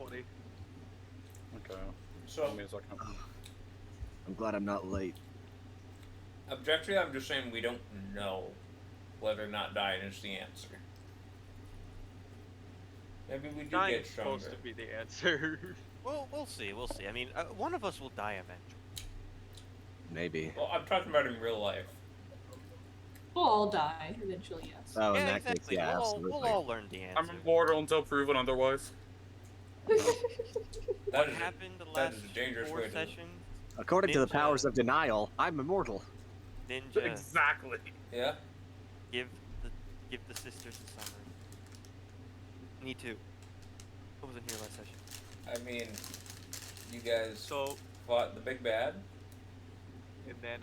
20. Okay. So, That means I can... I'm glad I'm not late. objectively, I'm just saying we don't know whether or not dying is the answer. Maybe we do Dying get is stronger. supposed to be the answer. Well, we'll see. We'll see. I mean, one of us will die eventually. Maybe. Well, I'm talking about in real life. We'll all die eventually, yes. Oh, in Yeah, that exactly. case, yeah, absolutely. We'll all learn the answer. I'm immortal until proven otherwise. That What is a- happened the that last is a dangerous 4 way to- sessions? According to the Ninja. powers of denial, I'm immortal. Ninja, Exactly. Yeah? give the sisters a summary. Me too. I wasn't here last session. I mean, you guys So, fought the big bad. and then,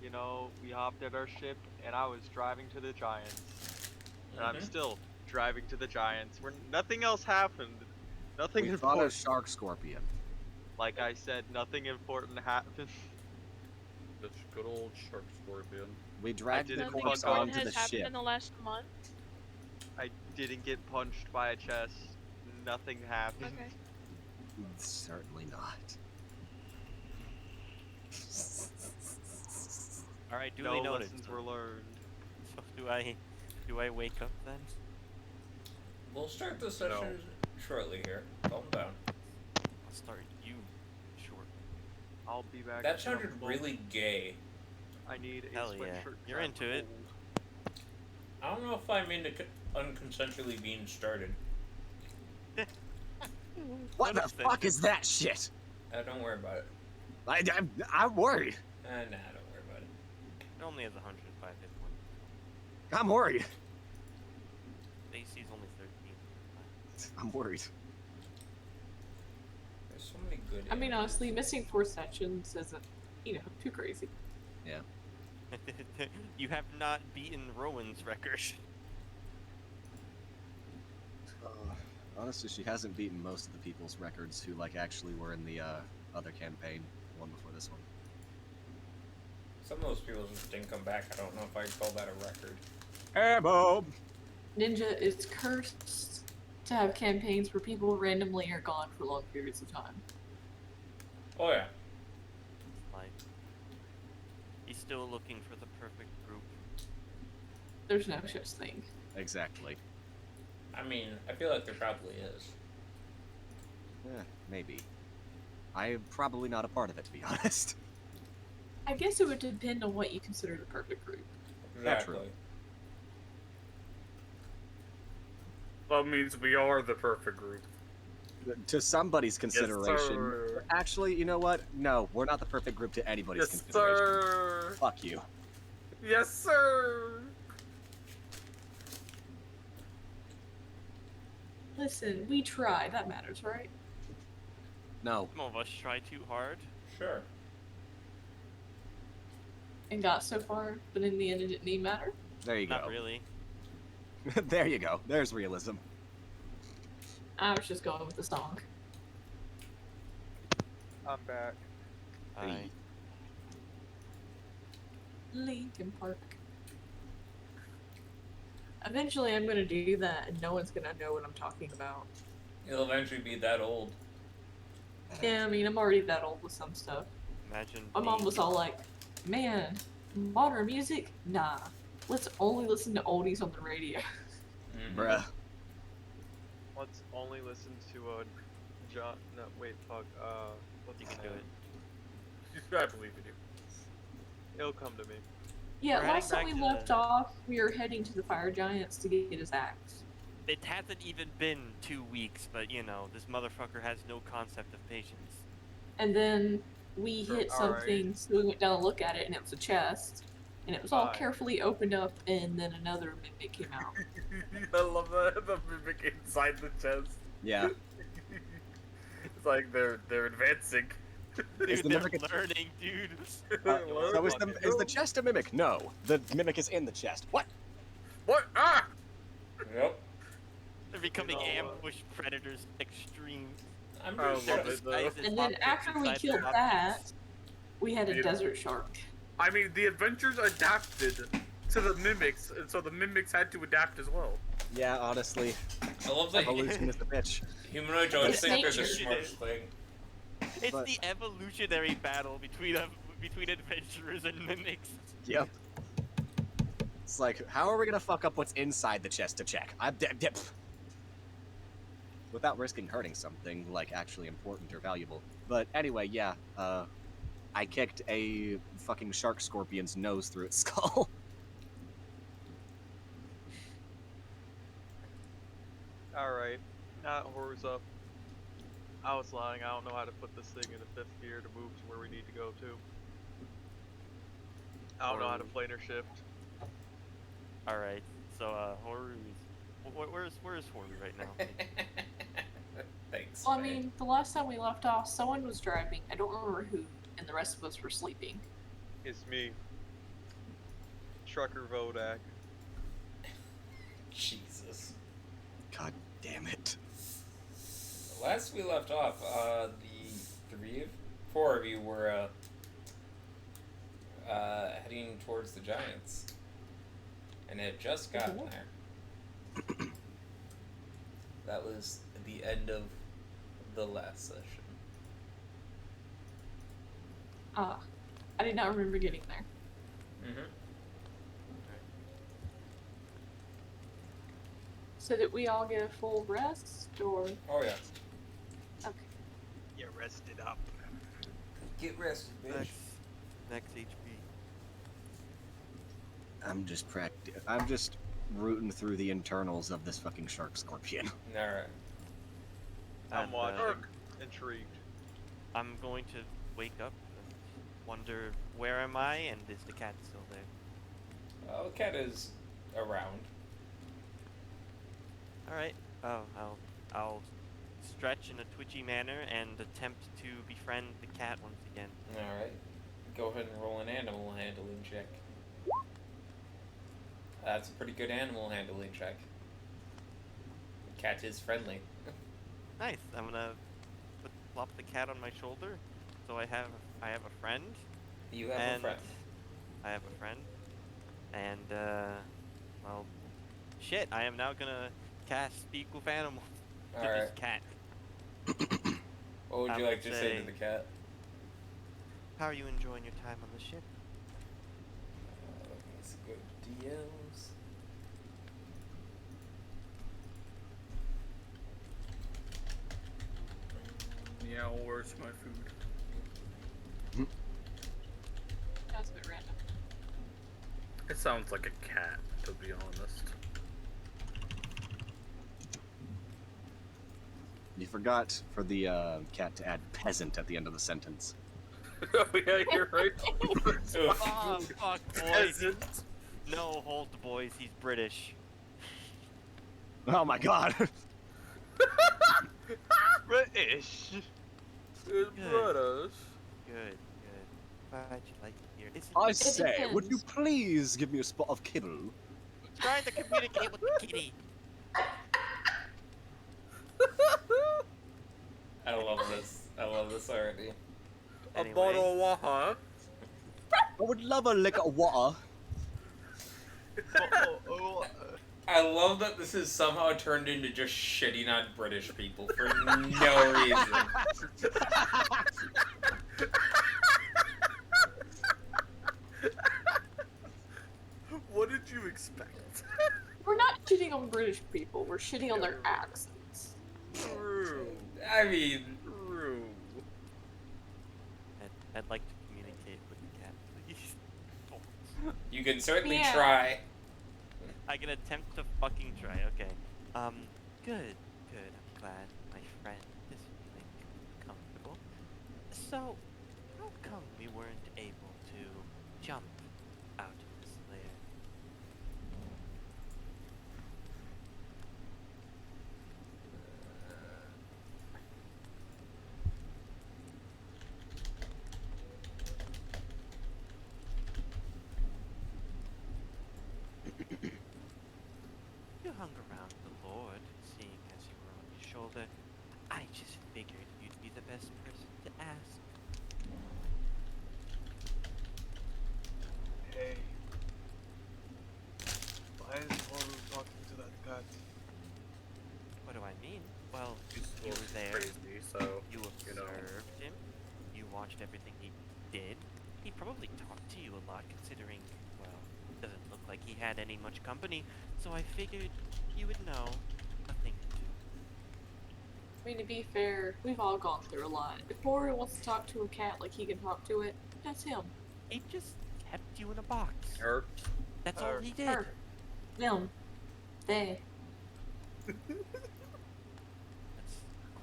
you know, we hopped at our ship, and I was driving to the Giants. And I'm Mhm. still driving to the Giants, where nothing else happened. Nothing We fought a important. shark scorpion. Like I said, nothing important happened. This good old shark scorpion. We dragged the didn't Nothing corpse fuck up. important onto the has happened ship. in the last month. I didn't get punched by a chest. Nothing happened. Okay. Certainly not. All right, duly No noted. lessons were learned. So do I wake up then? We'll start the session shortly here. Calm down. I'll start you short. I'll be back. That in a sounded moment. really gay. I need a Hell yeah. sweatshirt. You're track into it. cold. I don't know if I'm into unconsensually being started. What the Understand. fuck is that shit? Don't worry about it. I'm worried. Nah, don't worry about it. It only has 105 hit points. I'm worried. AC's only 13. I'm worried. There's so many good. I mean, enemies. honestly, missing 4 sessions isn't, too crazy. You have not beaten Rowan's record. Honestly, she hasn't beaten most of the people's records who actually were in the other campaign, the one before this one. Some of those people just didn't come back. I don't know if I'd call that a record. Ammo! Ninja is cursed to have campaigns where people randomly are gone for long periods of time. Oh yeah. Like, he's still looking for the perfect group. There's no such thing. Exactly. I mean, I feel like there probably is. Maybe. I'm probably not a part of it, to be honest. I guess it would depend on what you consider the perfect group. Exactly. Naturally. That means we are the perfect group. To somebody's consideration. sir. Actually, you know what? No, we're not the perfect group to anybody's Yes, consideration. sir. Fuck you. Yes, sir. Listen, we try. That matters, right? No. Some of us try too hard. Sure. And got so far, but in the end it didn't even matter. There you Not go. really. There you go. There's realism. I was just going with the song. I'm back. I Linkin Park. Eventually I'm gonna do that and no one's gonna know what I'm talking about. You'll eventually be that old. Yeah, I mean, I'm already that old with some stuff. imagine. My mom being- was all like, man, modern music? Nah. Let's only listen to oldies on the radio. Mhm. Bruh. Let's only listen to a John. No, wait, fuck. What's You his can do name? it. I believe in you. It'll come to me. Yeah, We're last time heading we back to left the- off, we were heading to the Fire Giants to get his axe. It hasn't even been 2 weeks, but you know, this motherfucker has no concept of patience. And then we Sure, hit alright. something, so we went down to look at it, and it was a chest. And it was all Fine. carefully opened up, and then another mimic came out. I love that the mimic inside the chest. Yeah. It's like they're advancing. Is Dude, the they're mimic learning, dude. So is the chest a mimic? No. The mimic is in the chest. What? What? Ah! Yep. They're becoming No, ambush predators extreme. I'm I just love saying. it, though. And then after we killed that, we had a Yeah. desert shark. I mean, the adventures adapted to the mimics, and so the mimics had to adapt as well. Yeah, honestly. I love that Evolution is a bitch. humanoids always It's think they're the nature. smartest thing. It's But- the evolutionary battle between adventurers and mimics. Yep. It's like, how are we gonna fuck up what's inside the chest to check? Without risking hurting something, like, actually important or valuable. But anyway, yeah, I kicked a fucking shark scorpion's nose through its skull. Alright, not horrors up. I was lying, I don't know how to put this thing into 5th gear to move to where we need to go to. I don't know how to planar shift. All right. So Horu is. Where's Horu right now? Thanks. Well, I man. mean, the last time we left off, someone was driving. I don't remember who, and the rest of us were sleeping. It's me. Trucker Vodak. Jesus. God damn it. Last we left off, the four of you were heading towards the Giants, and had just gotten Mhm. there. That was the end of the last session. I did not remember getting there. Mm-hmm. So did we all get a full rest, or? Oh yeah. Okay. You rested up. Get rested, bitch. Next HP. I'm just rooting through the internals of this fucking shark scorpion. All right. I'm And, watching. Intrigued. I'm going to wake up and wonder where am I, and is the cat still there? The cat is around. All right. Oh, I'll stretch in a twitchy manner and attempt to befriend the cat once again. All right. Go ahead and roll an animal handling check. That's a pretty good animal handling check. The cat is friendly. Nice. I'm gonna plop the cat on my shoulder, so I have a friend. You have and a friend. I have a friend, and well, shit. I am now gonna cast Speak with Animals to All right. this cat. What would I you would like to say to say- the cat? How are you enjoying your time on the ship? Let's go to DMs. Yeah, where's my food? That's a bit random. It sounds like a cat, to be honest. You forgot for the cat to add peasant at the end of the sentence. Oh yeah, you're right. Oh, fuck, boys. Peasant. No, hold the boys. He's British. Oh my god! British. Good brothers. Good. Glad you like it here. Isn't I it say, would you depends. please give me a spot of kibble? trying to communicate with the kitty? I love this. I love this already. Anyway. A bottle of water. I would love a lick of water. I love that this is somehow turned into just shitting on British people for no reason. What did you expect? We're not shitting on British people. We're shitting on their accents. True. I mean, True. I'd like to communicate with the cat, please. you can certainly Yeah. try. I can attempt to fucking try. Okay. Good. I'm glad my friend is feeling comfortable. So, how come we weren't able to jump out of this lair? You hung around the Lord, seeing as you were on his shoulder. I just figured you'd be the best person to ask. everything he did. He probably talked to you a lot, considering, well, doesn't look like he had any much company, so I figured you would know a thing or two. I mean, to be fair, we've all gone through a lot. If Horror wants to talk to a cat like he can talk to it, that's him. He just kept you in a box. Her. That's all he did. Her. Them. They. That's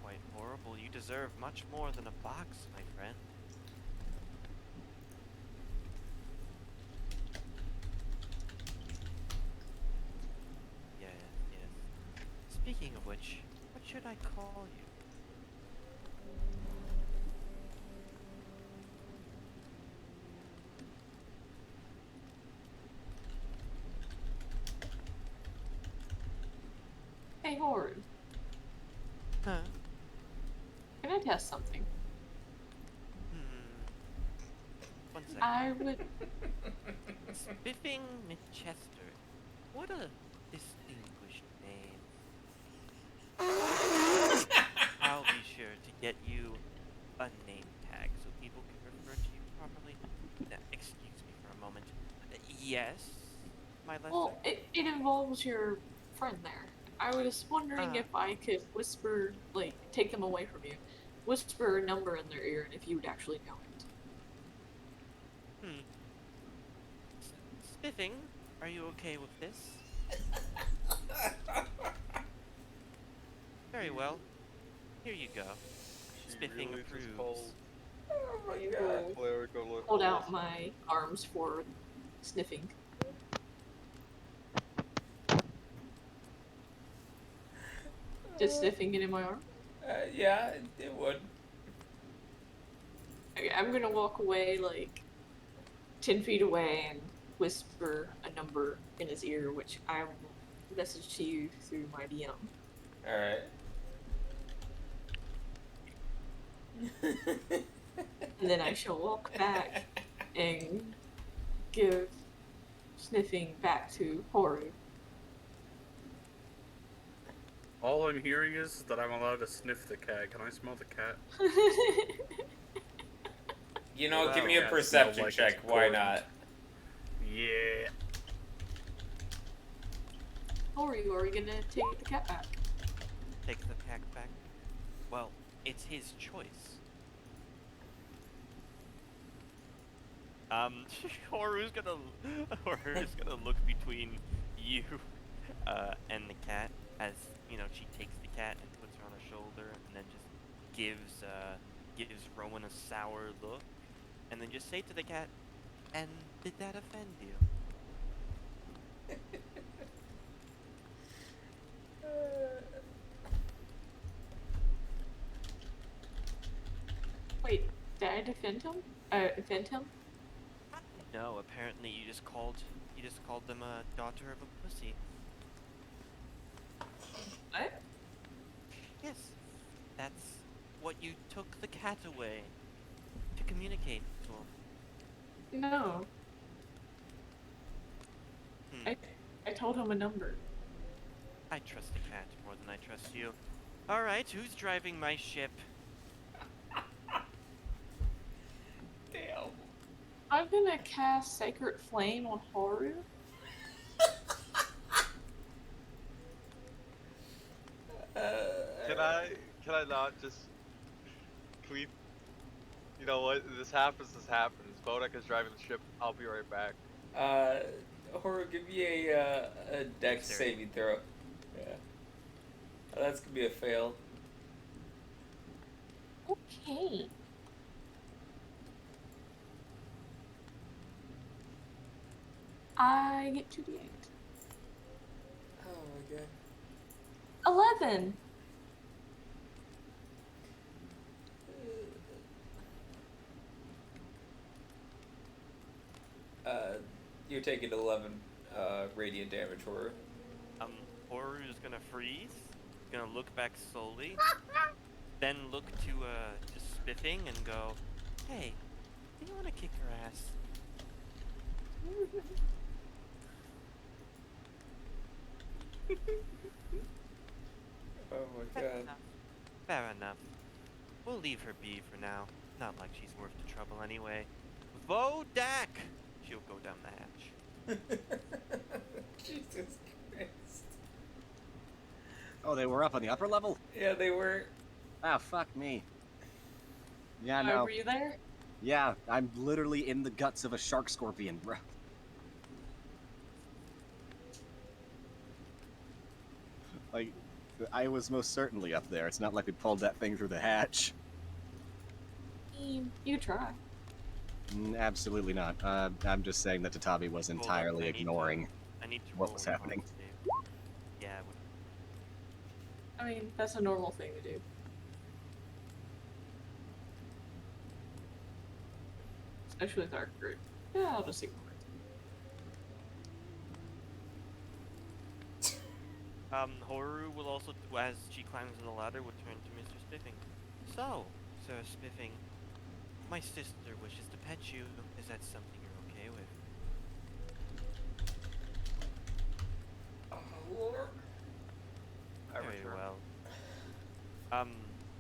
quite horrible. You deserve much more than a box, my friend. Yes, yes. Speaking of which, what should I call you? Hey, Horror. Huh? Can I test something? One second. I would. Spiffing Manchester. What a distinguished name. I'll be sure to get you a name tag so people can refer to you properly. Now, excuse me for a moment. Yes, my lesson? Well, it involves your friend there. I was wondering if I could whisper, like, take them away from you. Whisper a number in their ear and if you would actually know it. Spiffing, are you okay with this? Very well. Here you go. She Spiffing really approves. just called Oh my I god. will clerical hold out my arms for sniffing. Just sniffing it in my arm. Yeah, it would. Okay, I'm gonna walk away like 10 feet away and whisper a number in his ear, which I will message to you through my DM. Alright. And then I shall walk back and give sniffing back to Horu. All I'm hearing is that I'm allowed to sniff the cat. Can I smell the cat? You know, give Wow. me a Yeah, perception smell like check. it's Why important. not? Yeah. Horu, are we gonna take the cat back? Take the pack back? Well, it's his choice. Horu's gonna look between you, and the cat as, you know, she takes the cat and puts her on her shoulder and then just gives Rowan a sour look and then just say to the cat, "And did that offend you?" Wait, did I defend him? Offend him? No, apparently you just called them a daughter of a pussy. What? Yes, that's what you took the cat away to communicate to him. No. Hmm. I told him a number. I trust the cat more than I trust you. All right, who's driving my ship? Damn. I'm gonna cast Sacred Flame on Horu. Can I not just clean? You know what? This happens. Bodak is driving the ship. I'll be right back. Horror, give me a dex Dexterity. saving throw. Yeah. Oh, that's gonna be a fail. Okay. I get 2d8. Oh my god. 11. You're taking 11 radiant damage, Horror. Horu's gonna freeze, gonna look back slowly, then look to Spiffing and go, "Hey, do you want to kick her ass?" Oh my god. Fair enough. We'll leave her be for now. Not like she's worth the trouble anyway. Vodak! She'll go down the hatch. Jesus Christ. Oh, they were up on the upper level? Yeah, they were. Ah, fuck me. Yeah, Were no. you there? Yeah, I'm literally in the guts of a shark scorpion, bro. Like, I was most certainly up there. It's not like we pulled that thing through the hatch. You try. Absolutely not. I'm just saying that Tatabi was Hold up, entirely I need to- ignoring. I need to What roll was a happening? con save. Yeah, I mean, that's a normal thing to do. Especially with our group. Yeah, I'll just ignore it. Horu will also, as she climbs on the ladder, will turn to Mr. Spiffing. So, Sir Spiffing, my sister wishes to pet you. Is that something you're okay with? Oh, Lord. I Very return. well.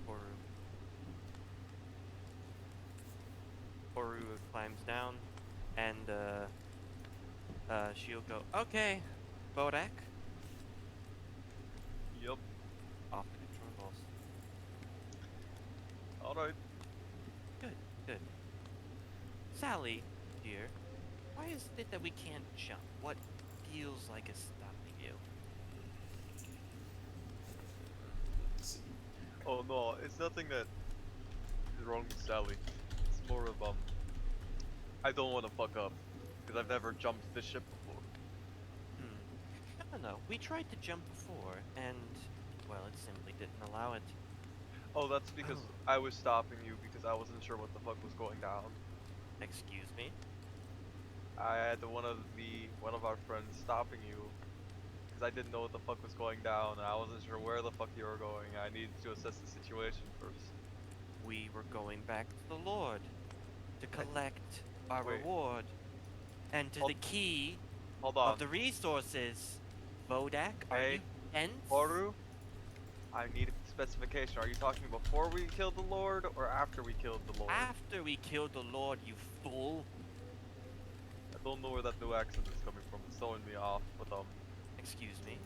Horu. Horu climbs down, and, she'll go, okay, Bodak, Yup. off the controls. Alright. Good. Sally, dear, why is it that we can't jump? What feels like is stopping you? Oh no, it's nothing that is wrong with Sally. It's more of, I don't want to fuck up. Because I've never jumped the ship before. No. We tried to jump before, and, well, it simply didn't allow it. Oh, that's because I was stopping you because I wasn't sure what the fuck was going down. Excuse me? I had one of our friends stopping you because I didn't know what the fuck was going down and I wasn't sure where the fuck you were going. I needed to assess the situation first. We were going back to the Lord to collect our Wait. reward and to Hold- the key Hold on. of the resources. Vodak, are Hey, you tense? Horu, I need specification. Are you talking before we killed the Lord or after we killed the Lord? After we killed the Lord, you fool. I don't know where that new accent is coming from. It's throwing me off. But Excuse me.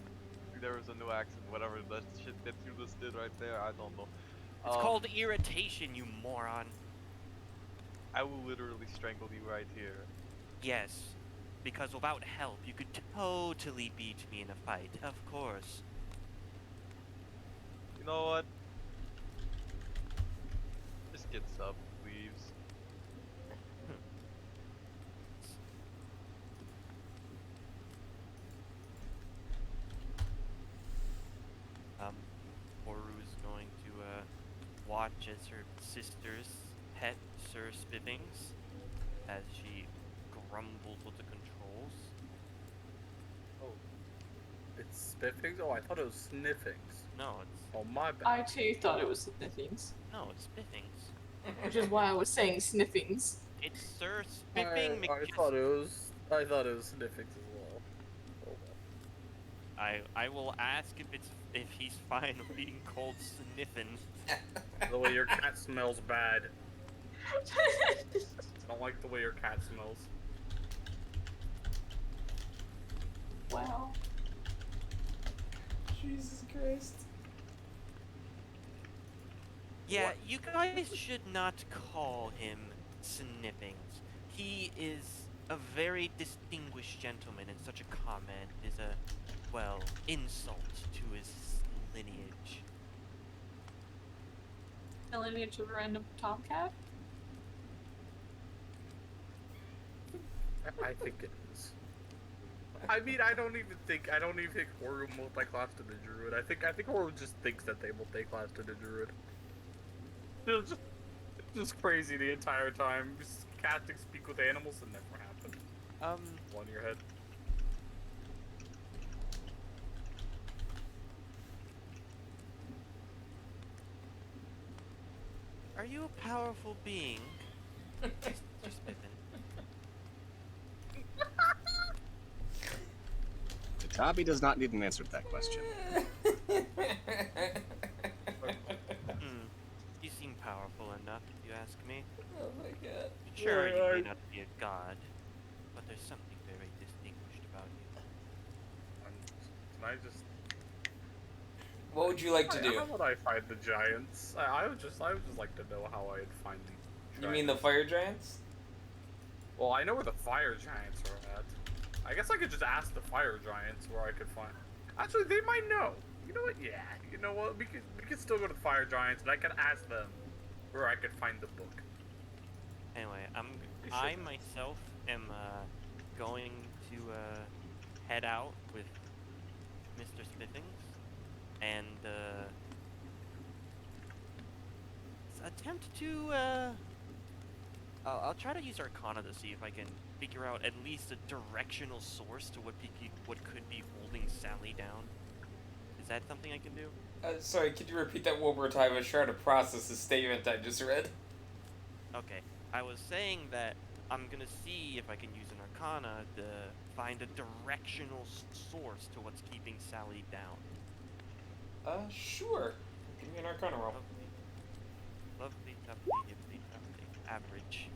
there was a new accent. Whatever that shit that you just did right there, I don't know. It's called irritation, you moron. I will literally strangle you right here. Yes, because without help, you could totally beat me in a fight, of course. You know what? Just get sub, please. Horu's going to, watch as her sister's pet, Sir Spiffings, as she grumbles with the controls. Oh. It's spiffings? Oh, I thought it was sniffings. No, it's, Oh, my bad. I too thought it was sniffings, no, it's Spiffings. which is why I was saying sniffings. It's Sir Spiffing I thought it was sniffings as well. Oh, well. I will ask if he's fine with being called Sniffin. The way your cat smells bad. I don't like the way your cat smells. Wow. Jesus Christ. Yeah, What? you guys should not call him Sniffings. He is a very distinguished gentleman, and such a comment is a, well, insult to his lineage. The lineage of a random tomcat? I think it is. I mean, I don't even think Horu multi-classed to the druid. I think Horu just thinks that they multi-classed to the druid. It's just crazy the entire time. Just casting speak with animals and never happened. On your head. Are you a powerful being, Mr. Spiffin? Tatabi does not need an answer to that question. You seem powerful, and enough, if you ask me. Oh my god. Sure, you Alright. may not be a god, but there's something very distinguished about you. Can I just? What would you like to do? How would I find the giants? I would just like to know how I'd find the. You mean the fire giants? Well, I know where the fire giants are at. I guess I could just ask the fire giants where I could find. Actually, they might know. You know what? Yeah. You know what? We could still go to the fire giants, and I could ask them where I could find the book. Anyway, They I should know. myself am going to head out with Mr. Spiffings and attempt to I'll try to use Arcana to see if I can figure out at least a directional source to what could be holding Sally down. Is that something I can do? Sorry, could you repeat that one more time? I was trying to process the statement I just read. Okay, I was saying that I'm gonna see if I can use an Arcana to find a directional source to what's keeping Sally down. Sure. Give me an Arcana roll. Lovely, lovely, hippity, lovely. Average.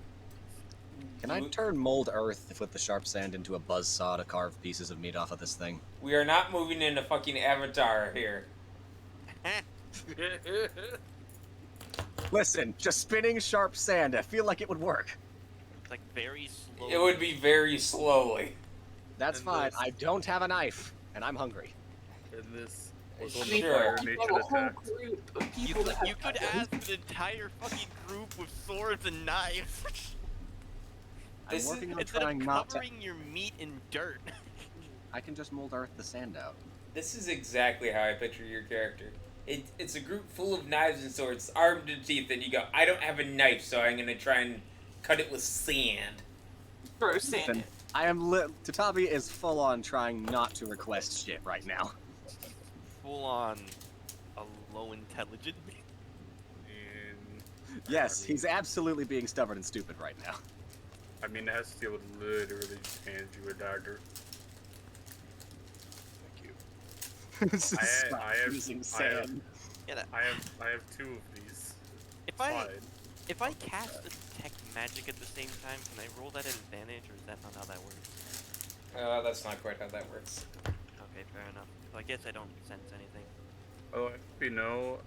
Can I turn mold earth with the sharp sand into a buzzsaw to carve pieces of meat off of this thing? We are not moving into fucking Avatar here. Listen, just spinning sharp sand. I feel like it would work. It's like very slow. It would be very slowly. That's And fine. this- I don't have a knife, and I'm hungry. And this was I when mean, the fire You nation have a whole attacked. group of You, people that have you could weapons. ask an entire fucking group with swords and knives I'm This is- working on instead trying of not to. covering your meat in dirt. I can just mold earth the sand out. This is exactly how I picture your character. It's a group full of knives and swords, armed to teeth, and you go, I don't have a knife, so I'm gonna try and cut it with sand. Throw sand Listen, in. I am Tatabi is full on trying not to request shit right now. Full on a low intelligent. And, Yes, he's absolutely being stubborn and stupid right now. I mean, Hestia would literally just hand you a dagger. Thank you. This is I have- using I have- sand. I have two of these. If I Fine. if I cast a detect magic at the same time, can I roll that at advantage, or is that not how that works? That's not quite how that works. Okay, fair enough. So I guess I don't sense anything. Oh, you know,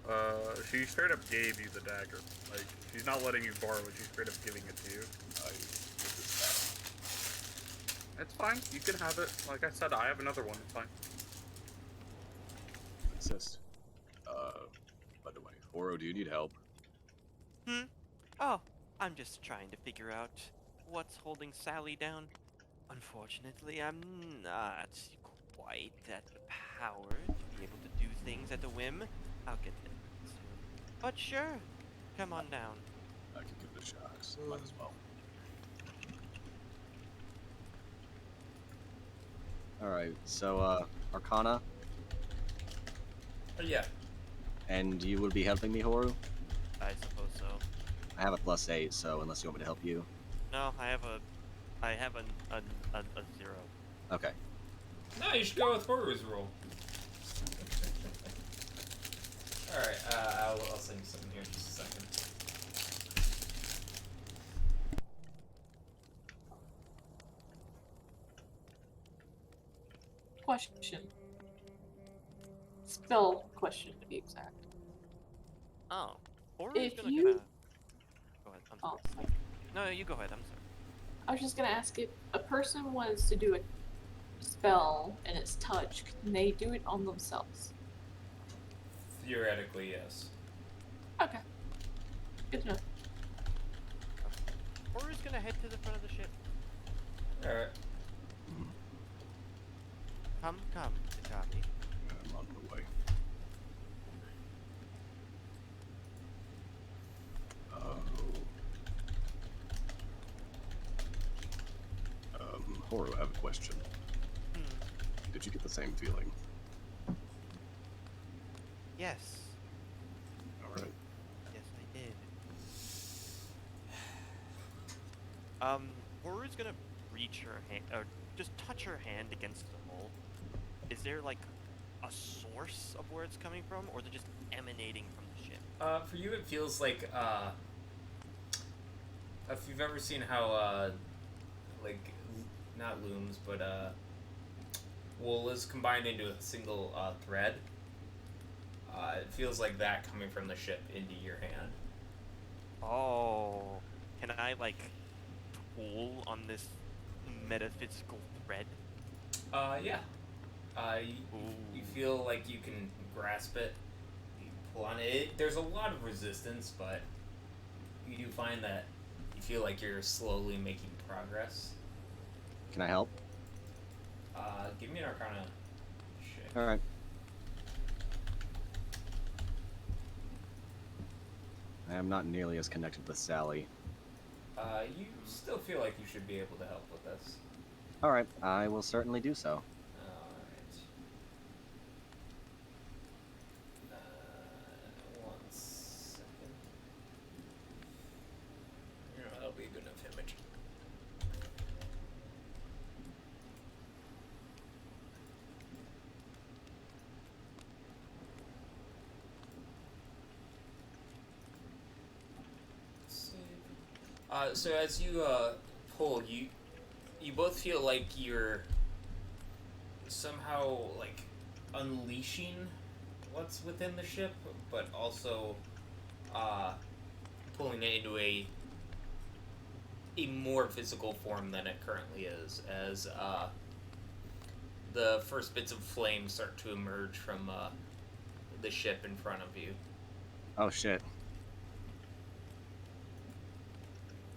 she straight up gave you the dagger. Like, she's not letting you borrow it, she's straight up giving it to you. It's fine, you can have it. Like I said, I have another one, it's fine. Insist. By the way, Oro, do you need help? Oh, I'm just trying to figure out what's holding Sally down. Unfortunately, I'm not quite at the power to be able to do things at a whim. I'll get there soon. But sure, come on down. I can give it a shot. Might as well. Alright, so, Arcana, Yeah. and you would be helping me, Horu? I suppose so. I have a +8, so unless you want me to help you. No, I have a 0. Okay. No, you should go with Horu's rule. Alright, I'll send you something here in just a second. Question. Spell question to be exact. Oh, Horu's If gonna you- go ahead. I'm Oh, sorry. No, you go ahead. I'm sorry. I was just gonna ask if a person was to do a spell and it's touch, can they do it on themselves? Theoretically, yes. Okay. Good to know. Horu's gonna head to the front of the ship. Alright. Come, Takabi. I'm on the way. Horu, I have a question. Hmm. Did you get the same feeling? Yes. Alright. Yes, I did. Horu's gonna reach her hand, or just touch her hand against the hole. Is there like a source of where it's coming from, or is it just emanating from the ship? For you, it feels like, if you've ever seen how like not looms, but wool is combined into a single thread. It feels like that coming from the ship into your hand. Oh, can I like pull on this metaphysical thread? Yeah. You feel like you can grasp it. You pull on it. There's a lot of resistance, but you do find that you feel like you're slowly making progress. Can I help? Give me an Arcana check. All right. I am not nearly as connected with Sally. You still feel like you should be able to help with this. All right, I will certainly do so. Alright. 1 second. You know, that'll be a good enough image. So as you pull, you both feel like you're somehow like unleashing what's within the ship, but also pulling it into a more physical form than it currently is, as the first bits of flame start to emerge from the ship in front of you. Oh shit.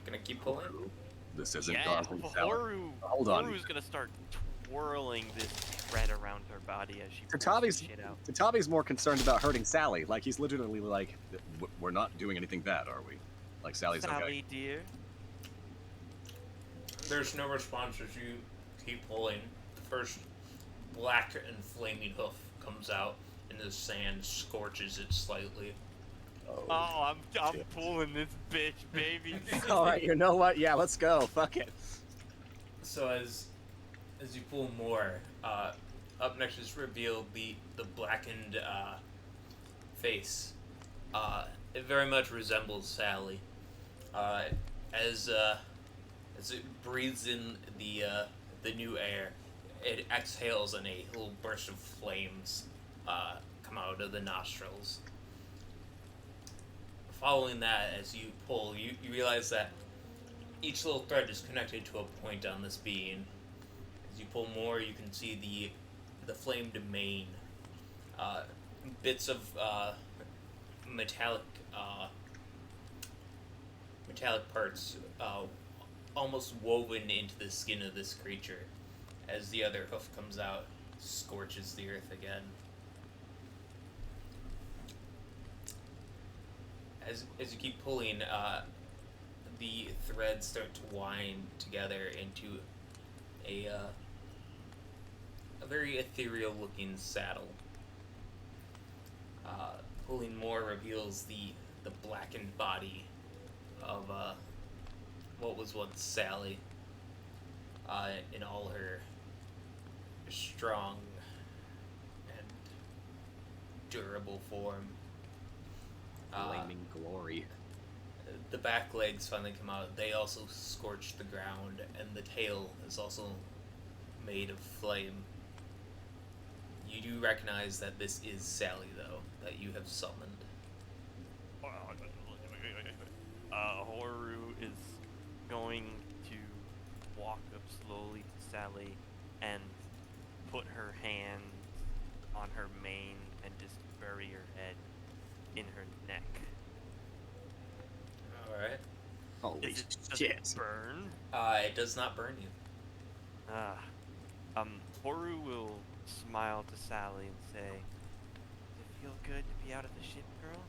Gonna keep pulling? This isn't Yeah, Gosling Sally. Hold on. Horu's gonna start twirling this thread around her body as she pulls Tatabi's this shit out. Tatabi's more concerned about hurting Sally. Like he's literally like, we're not doing anything bad, are we? Like Sally's okay. Sally, dear. There's no response as you keep pulling. The first black and flaming hoof comes out, and the sand scorches it slightly. Oh, I'm pulling this bitch, baby. All right, you know what? Yeah, let's go. Fuck it. So as you pull more, up next is revealed the blackened face. It very much resembles Sally. As it breathes in the new air, it exhales and a little burst of flames come out of the nostrils. Following that, as you pull, you realize that each little thread is connected to a point on this being. As you pull more, you can see the flame domain. Bits of metallic parts almost woven into the skin of this creature. As the other hoof comes out, scorches the earth again. As you keep pulling, the threads start to wind together into a very ethereal-looking saddle. Pulling more reveals the blackened body of what was once Sally, in all her strong and durable form. Flaming glory. The back legs finally come out. They also scorch the ground, and the tail is also made of flame. You do recognize that this is Sally, though, that you have summoned. Horu is going to walk up slowly to Sally and put her hand on her mane and just bury her head in her neck. Alright. Holy Does shit. it burn? It does not burn you. Horu will smile to Sally and say, "Does it feel good to be out of the ship, girl?"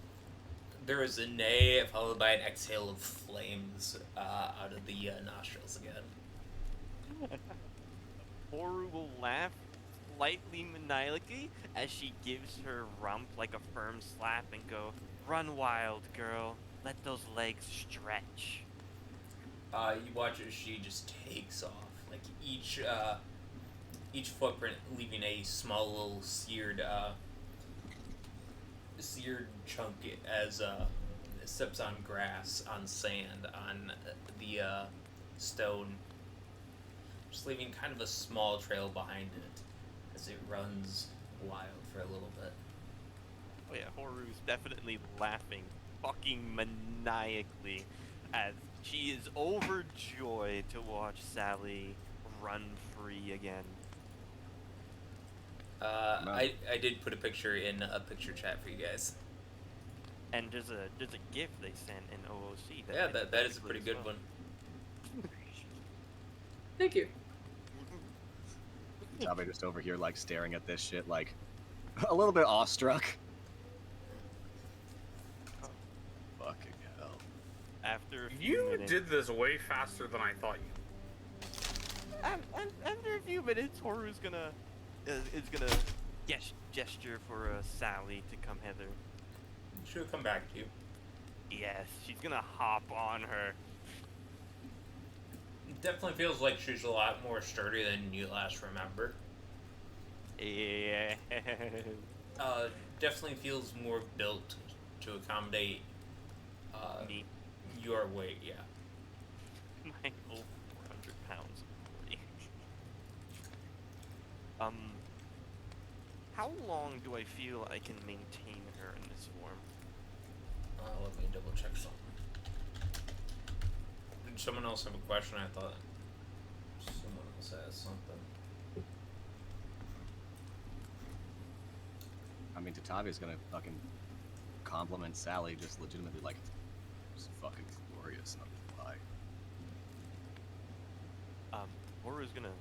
There is a neigh, followed by an exhale of flames out of the nostrils again. Horu will laugh slightly maniacally as she gives her rump like a firm slap and go, "Run wild, girl. Let those legs stretch." You watch as she just takes off, like each footprint leaving a small little seared chunk as steps on grass, on sand, on the stone, just leaving kind of a small trail behind it as it runs wild for a little bit. Oh yeah, Horu's definitely laughing fucking maniacally as she is overjoyed to watch Sally run free again. I did put a picture in a picture chat for you guys. And there's a GIF they sent in OOC. Yeah, I think that is a good pretty as good well. one. Thank you. Tabe just over here, like, staring at this shit, like, a little bit awestruck. Fucking hell. After a few You minutes, did this way faster than I thought you. after a few minutes, Horu's gonna is gonna gesture for Sally to come hither. She'll come back to you. Yes, she's gonna hop on her. It definitely feels like she's a lot more sturdy than you last remember. Yeah. Definitely feels more built to accommodate Me, your weight, yeah. my over 400 pounds. How long do I feel I can maintain her in this form? Let me double check something. Did someone else have a question? I thought someone else has something. I mean, Tatavi's gonna fucking compliment Sally, just legitimately, like, it's fucking glorious, not gonna lie. Horu's gonna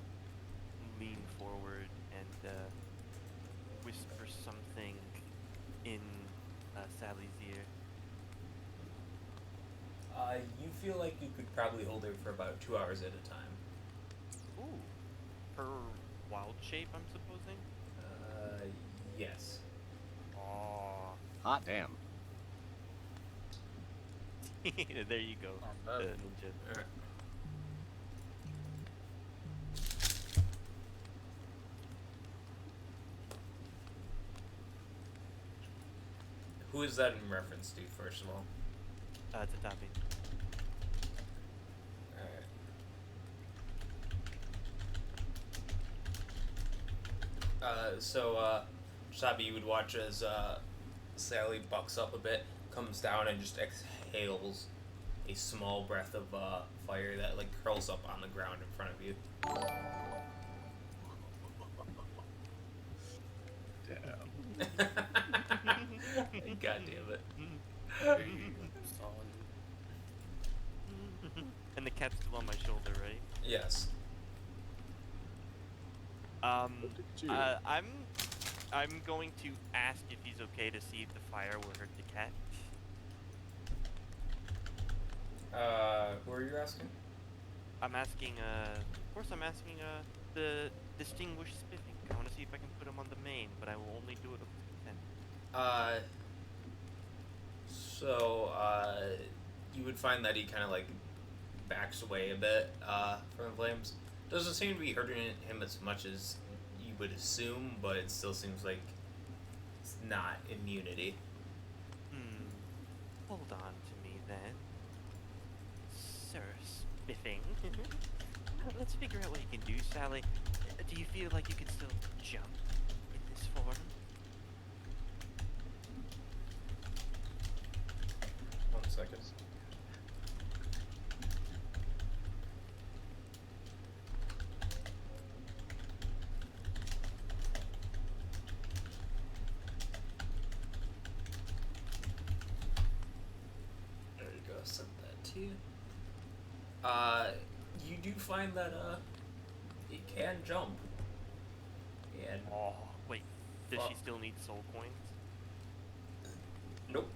lean forward and whisper something in Sally's ear. You feel like you could probably hold her for about 2 hours at a time. Ooh, her wild shape, I'm supposing. Yes. Aw. Hot damn. There you go, Not bad. ninja. Alright. Who is that in reference to, first of all? Tatapi. Alright. Sabi, you would watch as Sally bucks up a bit, comes down, and just exhales a small breath of fire that like curls up on the ground in front of you. Damn. God damn it. And the cat's still on my shoulder, right? Yes. Gee. I'm going to ask if he's okay to see if the fire will hurt the cat. Who are you asking? I'm asking, of course I'm asking, the distinguished spiffing. I want to see if I can put him on the main, but I will only do it with consent. You would find that he kind of like backs away a bit from the flames. Doesn't seem to be hurting him as much as you would assume, but it still seems like it's not immunity. Hold on to me then. Sir Spiffing. Let's figure out what you can do, Sally. Do you feel like you can still jump in this form? 1 second. There you go, send that to you. You do find that, it can jump. And, Oh, wait. Does Fuck. she still need soul coins? nope.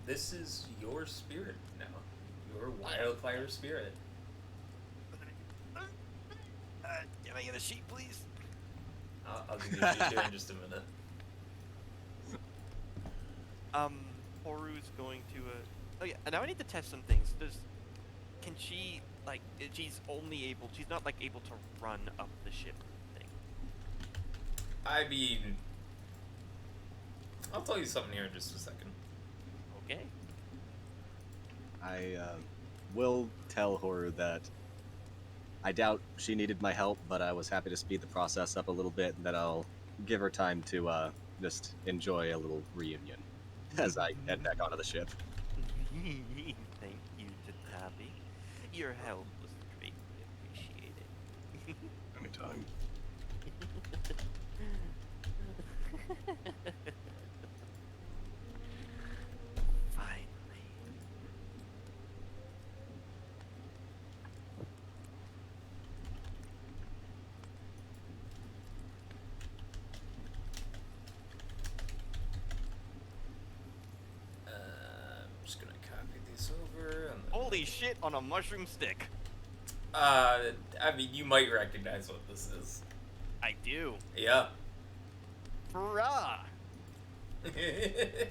This is your spirit now. Your wildfire spirit. Can I get a sheet, please? I'll give you a sheet here in just a minute. Horu's going to, oh yeah, now I need to test some things. Can she, like, she's not, like, able to run up the ship thing. I mean, I'll tell you something here in just a second. Okay. I will tell her that I doubt she needed my help, but I was happy to speed the process up a little bit, and that I'll give her time to just enjoy a little reunion as I head back onto the ship. Thank you, Tatabi. Your help was greatly appreciated. Anytime. Finally. I'm just gonna copy these over. And Holy shit on a mushroom stick. I mean, you might recognize what this is. I do. Yeah. Bruh. Okay.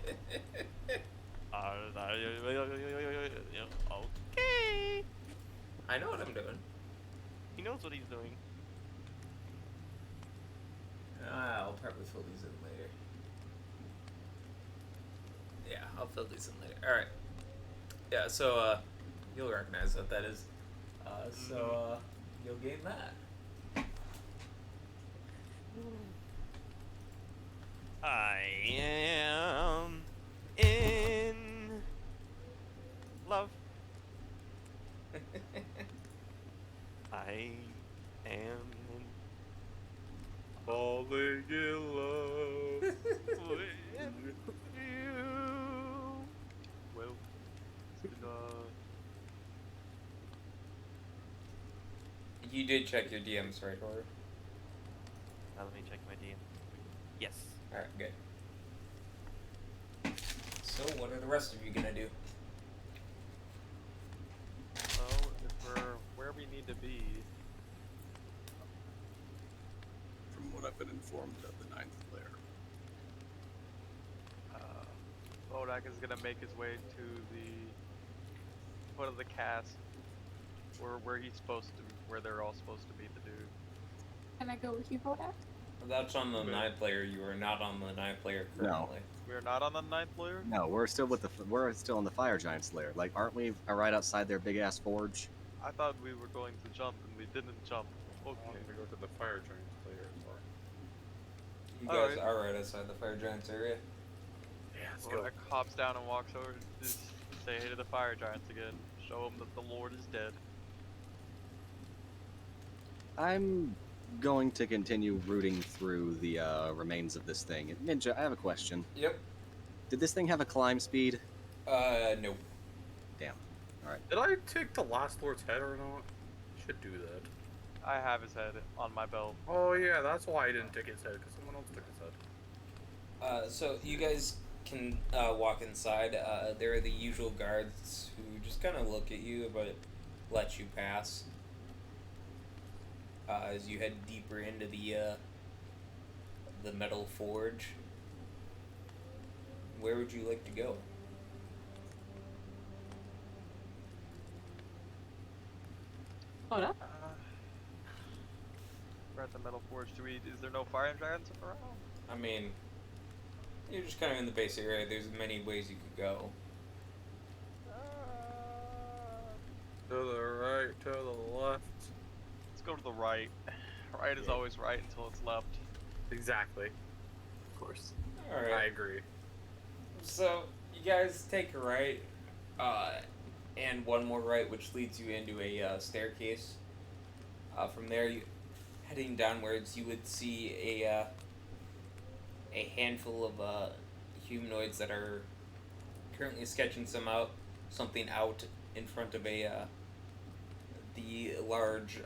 I know what I'm doing. He knows what he's doing. I'll probably fill these in later. Yeah, I'll fill these in later. Alright. Yeah, so, you'll recognize what that is. You'll gain that. I am in love. I am in Falling in love. with you. Well, You did check your DMs, right, Horror? now let me check my DM. Yes. Alright, good. So, what are the rest of you gonna do? So, if we're where we need to be, From what I've been informed of the ninth layer. Bodak is gonna make his way to the foot of the cast, where he's supposed to, where they're all supposed to be. The dude. Can I go with you, Bodak? That's on the Okay. 9th layer. You are not on the 9th layer currently. We're not on the 9th layer. No, we're still in the fire giant's lair. Like, aren't we right outside their big ass forge? I thought we were going to jump and we didn't jump. I Okay. wanted to go to the fire giant's lair as well. You Alright. guys are right outside the fire giants area. Yeah, let's go. Bodak hops down and walks over to just say hey to the fire giants again. Show them that the Lord is dead. I'm going to continue rooting through the remains of this thing. Ninja, I have a question. Yep. Did this thing have a climb speed? No. Damn. Did I take the last lord's head or not? Should do that. I have his head on my belt. Oh yeah, that's why I didn't take his head, because someone else took his head. So you guys can walk inside. There are the usual guards who just kind of look at you but let you pass. As you head deeper into the metal forge, where would you like to go? Bodak? We're at the metal forge. Is there no fire giants around? I mean, you're just kind of in the base area. There's many ways you could go. To the right, to the left. Let's go to the right. Right is Yeah. always right until it's left. Exactly. Of course. I Alright. agree. So, you guys take a right, and one more right, which leads you into a staircase. From there, heading downwards, you would see a handful of humanoids that are currently sketching something out in front of the large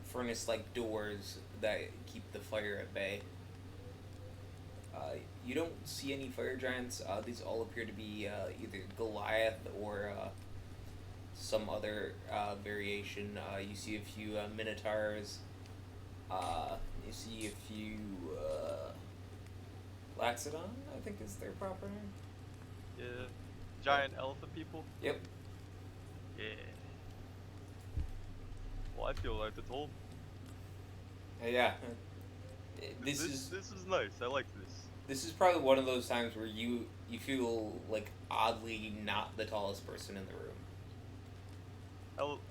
furnace-like doors that keep the fire at bay. You don't see any fire giants. These all appear to be either Goliath or some other variation. You see a few Minotaurs. You see a few Laxodon, I think is their proper name. Yeah. Giant elephant people? Yep. Yeah. Well, I feel like it's old. Yeah. This is this is nice. I like this. This is probably one of those times where you feel like oddly not the tallest person in the room.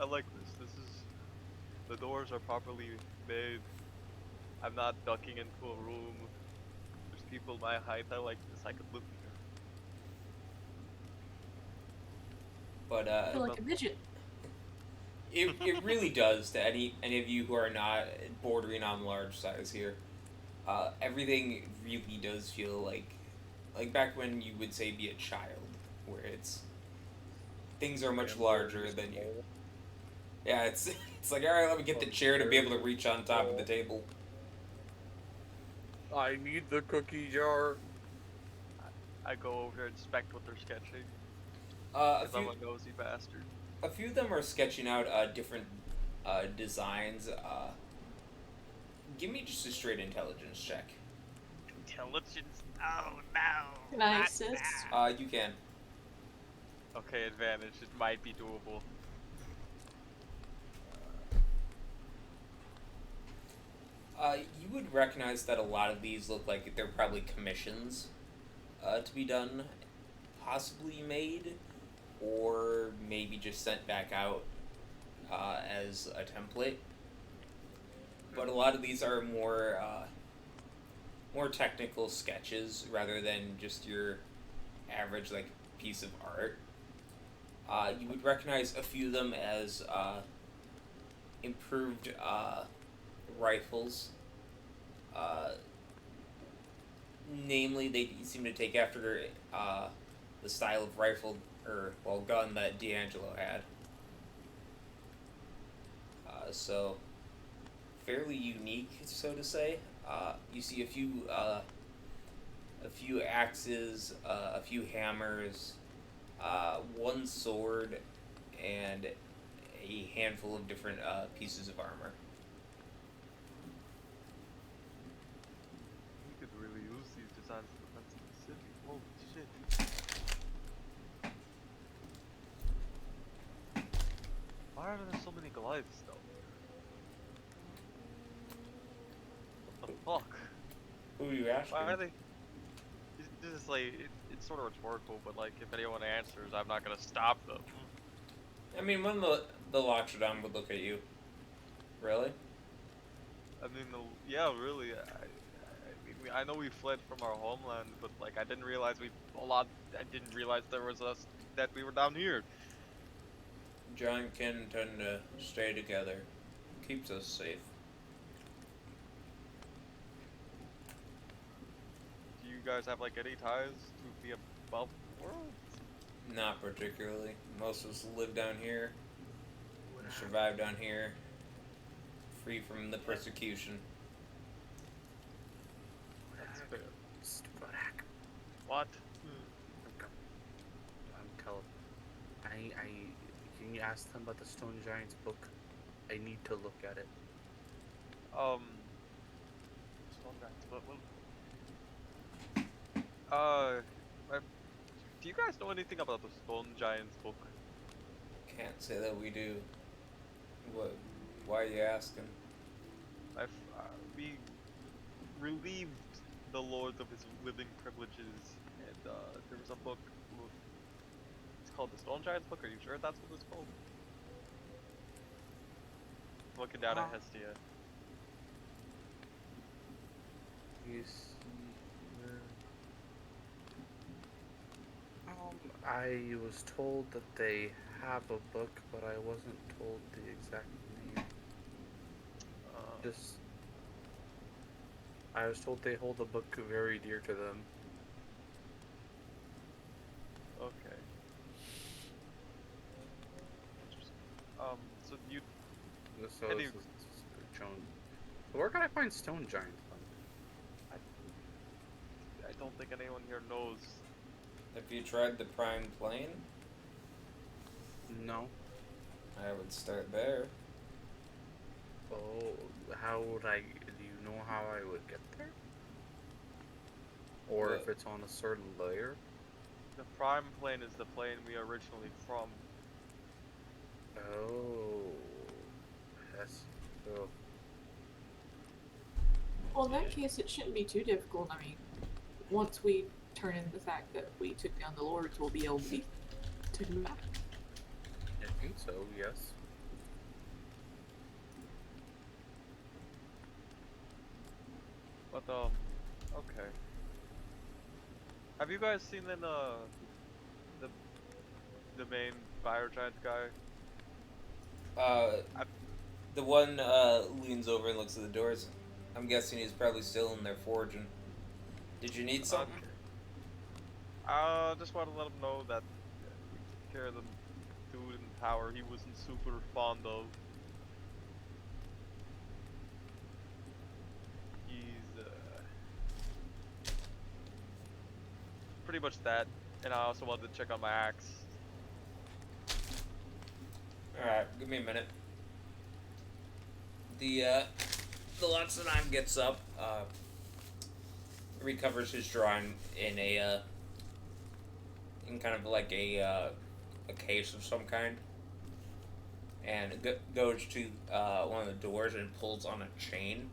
I like this. This is the doors are properly made. I'm not ducking into a room. There's people my height. I like this. I could live here. But I feel like a midget. it really does to any of you who are not bordering on large size here. Everything really does feel like back when you would say be a child, where it's things are much larger than you. Yeah, it's like, all right, let me get the chair to be able to reach on top of the table. I need the cookie jar. I go over and inspect what they're sketching. A Because I'm few a nosy bastard. of them are sketching out different designs. Give me just a straight intelligence check. Intelligence? Oh no. Can I not assist? that. You can. Okay, advantage. It might be doable. You would recognize that a lot of these look like they're probably commissions to be done, possibly made, or maybe just sent back out as a template. But a lot of these are more technical sketches rather than just your average like piece of art. You would recognize a few of them as improved rifles. Namely, they seem to take after the style of rifle or gun that D'Angelo had. So fairly unique, so to say. You see a few axes, a few hammers, one sword, and a handful of different pieces of armor. We could really use these designs for the defense of the city. Holy shit. Why are there so many Goliaths though? What the fuck? Who are you asking? Why are they? This is like, it's sort of rhetorical, but like, if anyone answers, I'm not gonna stop them. I mean, when the Loxodon would look at you. Really? I mean, yeah, really. I know we fled from our homeland, but like, I didn't realize I didn't realize there was us, that we were down here. Giant kin tend to stay together. Keeps us safe. Do you guys have like any ties to be above the world? Not particularly. Most of us live down here. Survive down here. Free from the persecution. That's fair. Stupid hack. What? I'm telling. Can you ask them about the Stone Giants book? I need to look at it. Stone Giants, do you guys know anything about the Stone Giants book? Can't say that we do. What? Why are you asking? We relieved the Lord of his living privileges, and there was a book. It's called the Stone Giants book. Are you sure that's what it's called? Looking down at Hestia. You see where... I was told that they have a book, but I wasn't told the exact name. Just... I was told they hold the book very dear to them. Okay. So you... So Any- this is Joan. Where can I find Stone Giants from? I don't think anyone here knows. Have you tried the Prime Plane? No. I would start there. Oh, how would I... Do you know how I would get there? Or if it's on a certain layer? The prime plane is the plane we are originally from. Oh. Yes. Well, in that case, it shouldn't be too difficult. I mean, once we turn in the fact that we took down the lords, we'll be able to take them back. I think so, yes. But okay. Have you guys seen the main fire giant guy? The one leans over and looks at the doors. I'm guessing he's probably still in there forging. Did you need something? Just want to let him know that we took care of the dude in the tower he wasn't super fond of. He's pretty much that, and I also wanted to check on my axe. Alright, give me a minute. The Lotsanine gets up, recovers his drawing in in kind of like a case of some kind, and goes to one of the doors and pulls on a chain.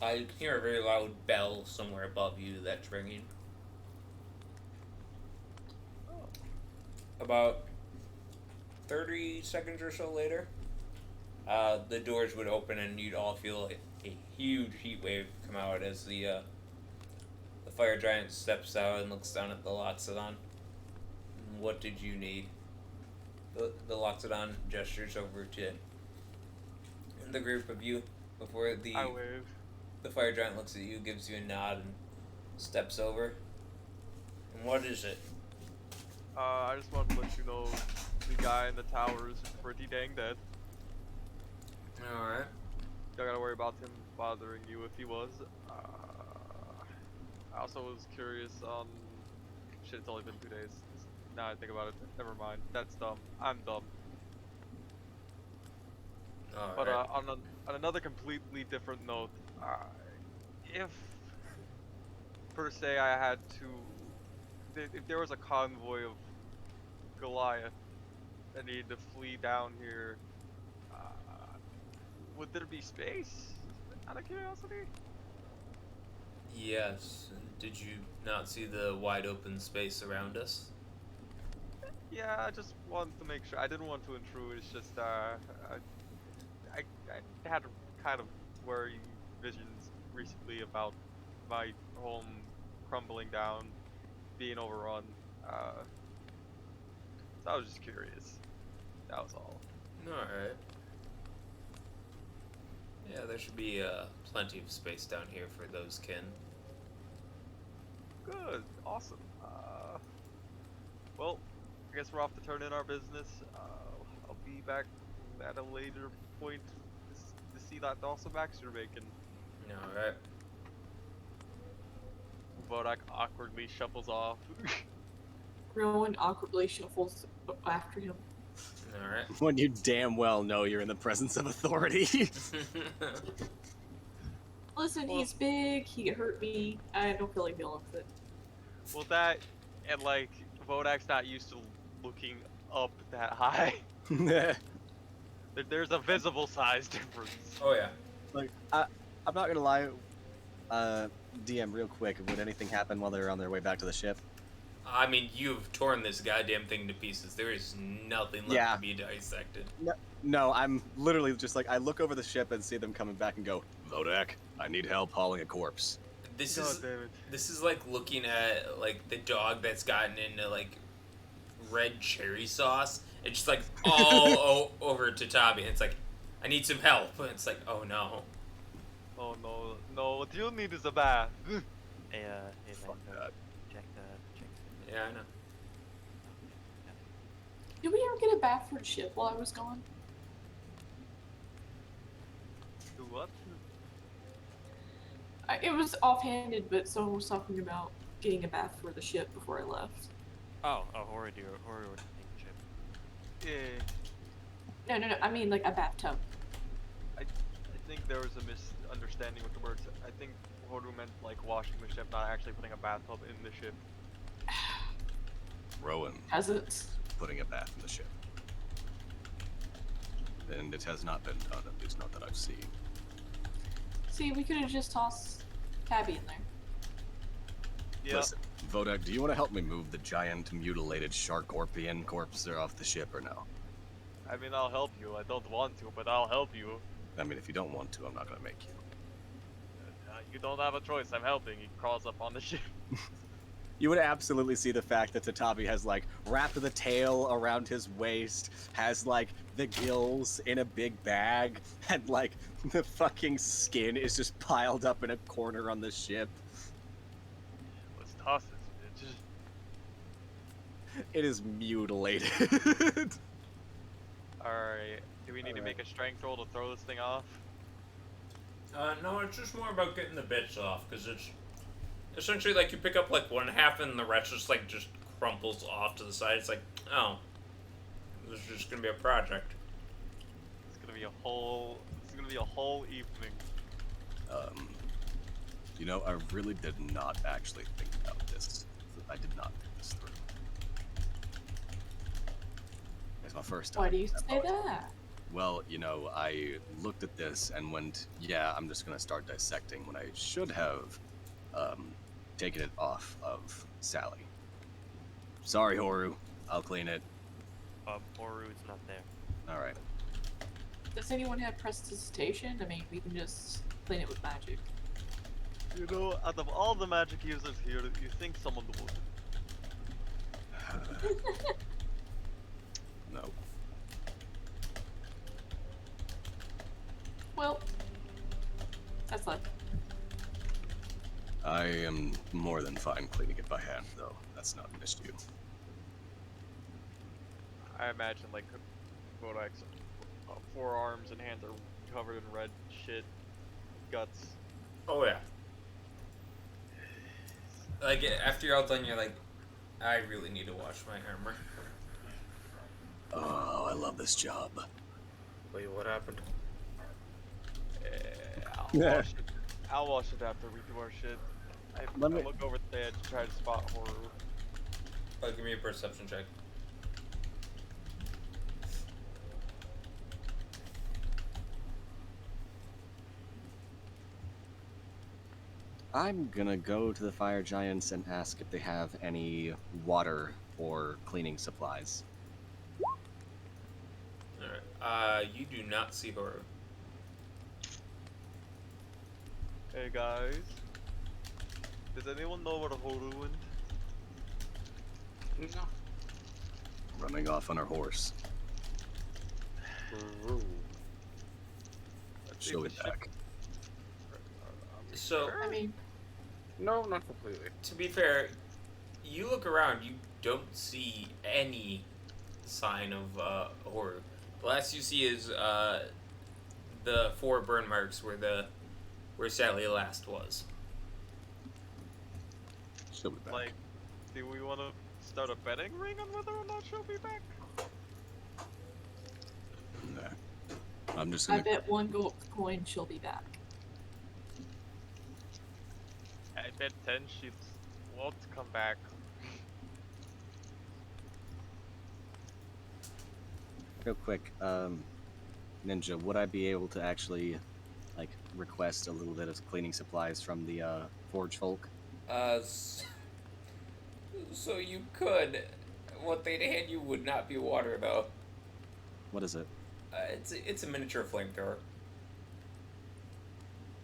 You can hear a very loud bell somewhere above you that's ringing. About 30 seconds or so later, the doors would open and you'd all feel a huge heat wave come out as the fire giant steps out and looks down at the Loxodon. What did you need? The Loxodon gestures over to the group of you before I wave. the fire giant looks at you, gives you a nod, and steps over. And what is it? I just wanted to let you know the guy in the tower is pretty dang dead. Alright. Don't gotta worry about him bothering you if he was. I also was curious on... Shit, it's only been 2 days. Now I think about it, never mind. That's dumb. I'm dumb. But on another completely different note, if per se I had to... If there was a convoy of Goliath that needed to flee down here, would there be space? Out of curiosity? Yes. Did you not see the wide open space around us? Yeah, I just wanted to make sure. I didn't want to intrude. It's just I had kind of worry visions recently about my home crumbling down, being overrun. So I was just curious. That was all. Alright. Yeah, there should be plenty of space down here for those kin. Good. Awesome. Well, I guess we're off to turn in our business. I'll be back at a later point to see that awesome axe you're making. Alright. Vodak awkwardly shuffles off. Rowan awkwardly shuffles after him. Alright. When you damn well know you're in the presence of authority. Listen, Well- he's big, he hurt me, I don't feel like dealing with it. Well, that, and like, Vodak's not used to looking up that high. There's a visible size difference. Oh yeah. Like, I'm not gonna lie, DM, real quick, would anything happen while they're on their way back to the ship? I mean, you've torn this goddamn thing to pieces. There is nothing left Yeah. to be dissected. No, I'm literally just like, I look over the ship and see them coming back and go, Vodak, I need help hauling a corpse. This God is damn it. this is like looking at like the dog that's gotten into like red cherry sauce. It's just like all over to Tabi. And it's like, I need some help. And it's like, oh no. Oh no, no, what you need is a bath. Hey, Fuck Lando, that. check. Yeah, I know. Did we ever get a bath for the ship while I was gone? Do what? It was offhanded, but someone was talking about getting a bath for the ship before I left. Oh, horror ship. Yeah, No, I mean like a bathtub. I think there was a misunderstanding with the words. I think Horu meant like washing the ship, not actually putting a bathtub in the ship. Rowan, Has it? putting a bath in the ship. And it has not been done, at least not that I've seen. See, we could have just tossed Tabby in there. Yeah. Listen, Vodak, do you want to help me move the giant mutilated Sharkorpian corpse off the ship or no? I mean, I'll help you. I don't want to, but I'll help you. I mean, if you don't want to, I'm not gonna make you. You don't have a choice. I'm helping. He crawls up on the ship. You would absolutely see the fact that Tatabi has, like, wrapped the tail around his waist, has, like, the gills in a big bag, and, like, the fucking skin is just piled up in a corner on the ship. Let's toss this bitch. It is mutilated. Alright. Do we need to make a strength roll to throw this thing off? No, it's just more about getting the bits off, because it's essentially like you pick up like one half and the rest just crumples off to the side. It's like, oh, this is just gonna be a project. It's gonna be a whole. It's gonna be a whole evening. You know, I really did not actually think about this. I did not think this through. It's my first time. Why do you say that? Well, you know, I looked at this and went, yeah, I'm just gonna start dissecting when I should have taken it off of Sally. Sorry, Horu. I'll clean it. Oru's not there. Alright. Does anyone have prestidigitation? I mean, we can just clean it with magic. You know, out of all the magic users here, you think someone would. No. Well, that's like. I am more than fine cleaning it by hand, though. That's not an issue. I imagine like Bodak's forearms and hands are covered in red shit, guts. Oh yeah. Like after you're all done, you're like, I really need to wash my armor. Oh, I love this job. Wait, what happened? I'll wash it after we do our shit. I look over the edge to try to spot Horu. Oh, give me a perception check. I'm gonna go to the fire giants and ask if they have any water or cleaning supplies. Alright. You do not see Horu. Hey guys, does anyone know where Horu went? No. Running off on her horse. She'll get back. So, I mean, No, not completely. to be fair, you look around, you don't see any sign of Horu. The last you see is the 4 burn marks where Sally last was. She'll be back. Like, do we want to start a betting ring on whether or not she'll be back? Nah. I'm just I gonna. bet one gold coin she'll be back. I bet 10 she won't come back. Real quick, Ninja, would I be able to actually, like, request a little bit of cleaning supplies from the forge folk? So you could. What they'd hand you would not be water, though. What is it? It's a miniature flamethrower.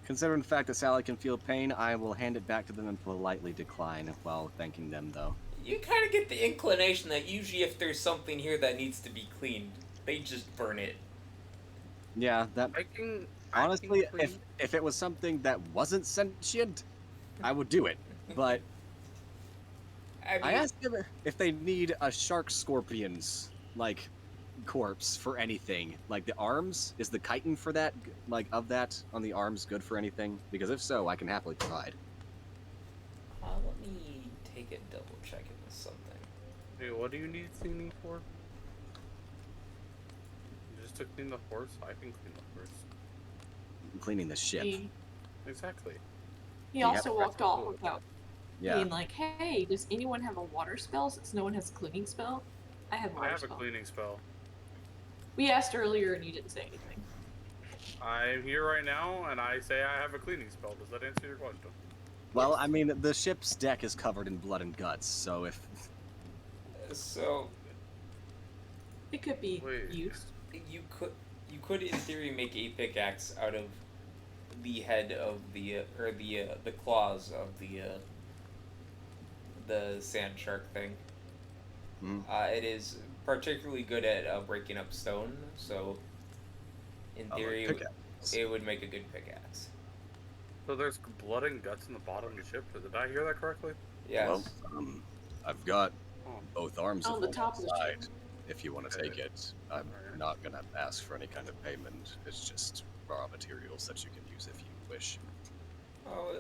Considering the fact that Sally can feel pain, I will hand it back to them and politely decline while thanking them, though. You kind of get the inclination that usually if there's something here that needs to be cleaned, they just burn it. Yeah, that I can honestly, clean- if it was something that wasn't sentient, I would do it. But I asked them if they need a shark scorpion's like corpse for anything. Like the arms, is the chitin for that, like of that on the arms, good for anything? Because if so, I can happily provide. Let me take a double check into something. Hey, what do you need cleaning for? Just to clean the horse? I can clean the horse. I'm cleaning the ship. He, Exactly. he Yeah. also walked off without Yeah. being like, hey, does anyone have a water spell since no one has a cleaning spell? I have a I water have a spell. cleaning spell. We asked earlier and you didn't say anything. I'm here right now, and I say I have a cleaning spell. Does that answer your question? Well, I mean, the ship's deck is covered in blood and guts, so if So It could be Wait. used. you could in theory make a pickaxe out of the head of the or the claws of the sand shark thing. Mhm. It is particularly good at breaking up stone, so in theory pickaxe. it would make a good pickaxe. So there's blood and guts in the bottom of the ship. Did I hear that correctly? Yes. Well, I've got Oh. both arms On of the one top of the side. ship. If you want to take it, I'm not gonna ask for any kind of payment. It's just raw materials that you can use if you wish.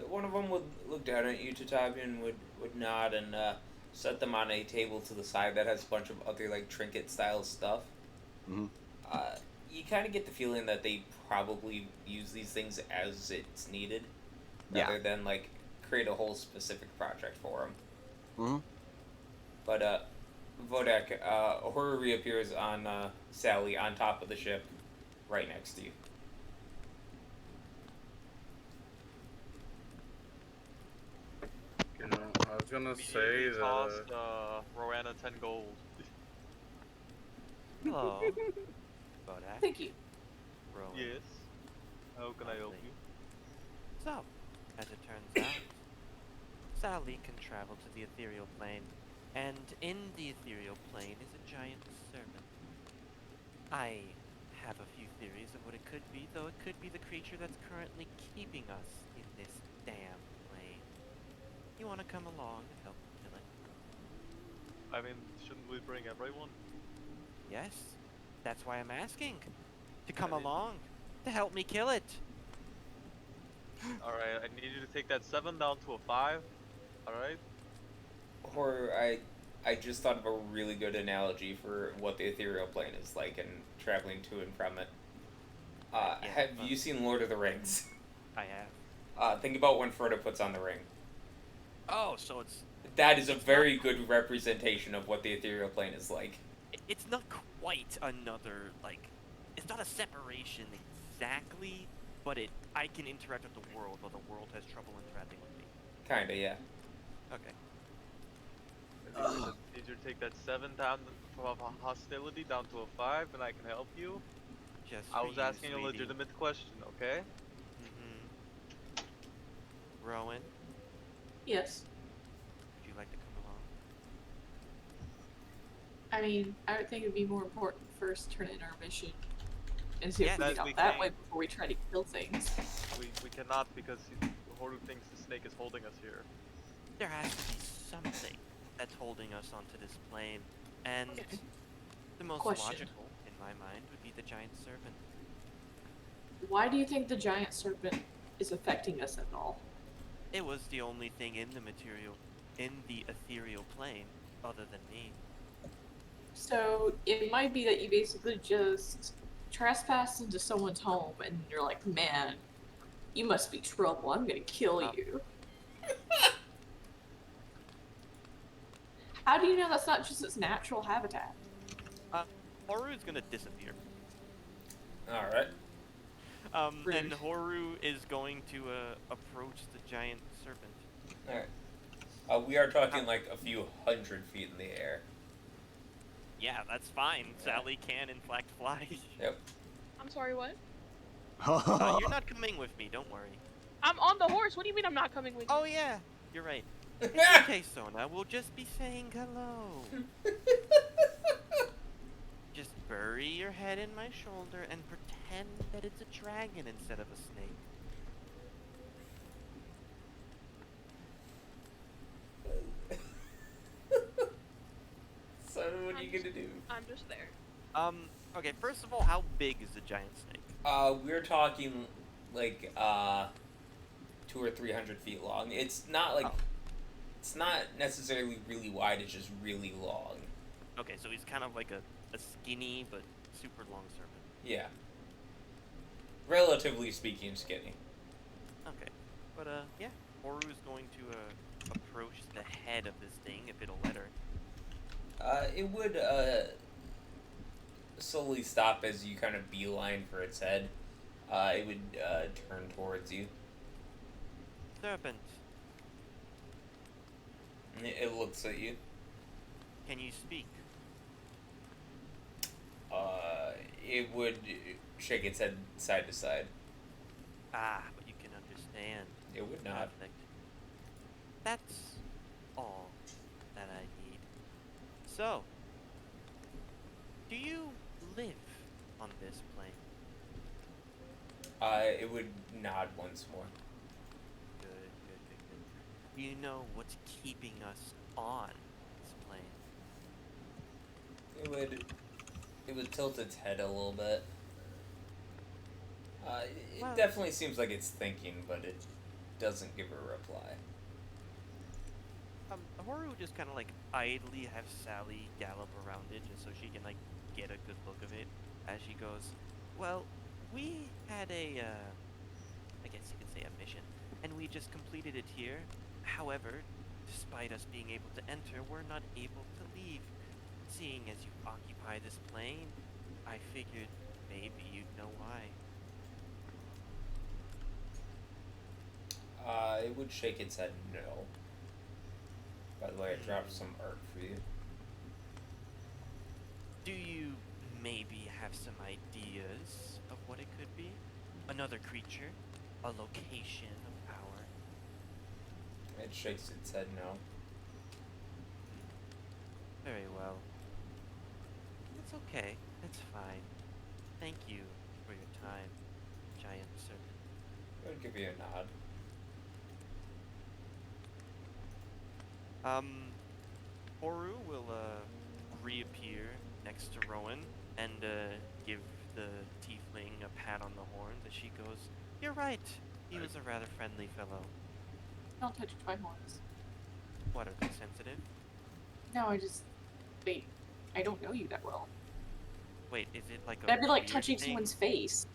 One of them would look down at you, Tatabi, and would nod and set them on a table to the side that has a bunch of other like trinket style stuff. Mhm. You kind of get the feeling that they probably use these things as it's needed, rather than like create a whole specific project for them. Mhm. But Vodak, Horror reappears on Sally on top of the ship, right next to you. You know, I was gonna say Immediately that. tossed Roanna 10 gold. Hello. Bodak. Thank you. Rowan. Yes. How can I help Lovely. you? So, as it turns out, Sally can travel to the ethereal plane, and in the ethereal plane is a giant serpent. I have a few theories of what it could be, though it could be the creature that's currently keeping us in this damn plane. You want to come along and help me kill it? I mean, shouldn't we bring everyone? Yes, that's why I'm asking. To come I mean- along, to help me kill it. Alright, I need you to take that 7 down to a 5. Alright? Horror, I just thought of a really good analogy for what the ethereal plane is like and traveling to and from it. Yeah, Have but- you seen Lord of the Rings? I have. Think about when Frodo puts on the ring. Oh, so it's That is a very good representation of what the ethereal plane is like. it's not quite another like it's not a separation exactly, but I can interact with the world while the world has trouble interacting with me. Kinda, yeah. Okay. I need you to take that 7 down from a hostility down to a 5, and I can help you. Just I for was you, asking a sweetie. legitimate question, okay? Rowan, Yes. would you like to come along? I mean, I would think it'd be more important first turn in our mission and see Yes, if we that get we out that can. way before we try to kill things. We cannot because Horu thinks the snake is holding us here. There has to be something that's holding us onto this plane, and Okay. the most Question. logical, in my mind, would be the giant serpent. Why do you think the giant serpent is affecting us at all? It was the only thing in the ethereal plane, other than me. So it might be that you basically just trespassed into someone's home and you're like, man, you must be trouble. I'm gonna kill you. How do you know that's not just its natural habitat? Horu is gonna disappear. Alright. And Rude. Horu is going to approach the giant serpent. Alright. We are talking like a few hundred feet in the air. Yeah, that's fine. Sally can in fact fly. Yep. I'm sorry, what? You're not coming with me, don't worry. I'm on the horse. What do you mean I'm not coming with you? Oh yeah, you're right. Okay, Sona, we'll just be saying hello. Just bury your head in my shoulder and pretend that it's a dragon instead of a snake. So what are you gonna do? I'm just there. Okay, first of all, how big is the giant snake? We're talking like 200 or 300 feet long. It's not like it's not necessarily really wide. It's just really long. Okay, so he's kind of like a skinny but super long serpent. Yeah. Relatively speaking, skinny. Okay, but yeah, Horu's going to approach the head of this thing if it'll let her. It would slowly stop as you kind of beeline for its head. It would turn towards you. Serpent, It looks at you. Can you speak? It would shake its head side to side. Ah, but you can understand. It would not. Perfect. That's all that I need. So, do you live on this plane? It would nod once more. Good, good, good, good. Do you know what's keeping us on this plane? It would tilt its head a little bit. It Well- definitely seems like it's thinking, but it doesn't give a reply. Horu would just kind of like idly have Sally gallop around it just so she can like get a good look of it as she goes, well, we had I guess you could say a mission, and we just completed it here. However, despite us being able to enter, we're not able to leave. Seeing as you occupy this plane, I figured maybe you'd know why. It would shake its head no. By the way, I dropped some art for you. Do you maybe have some ideas of what it could be? Another creature? A location of power? It shakes its head no. Very well. It's okay. It's fine. Thank you for your time, giant serpent. It would give you a nod. Horu will, reappear next to Rowan and, give the tiefling a pat on the horn as she goes, you're right. He was a rather friendly fellow. Don't touch my horns. What, are they sensitive? No, wait, I don't know you that well. Wait, is it like a That'd be like weird touching thing? someone's face.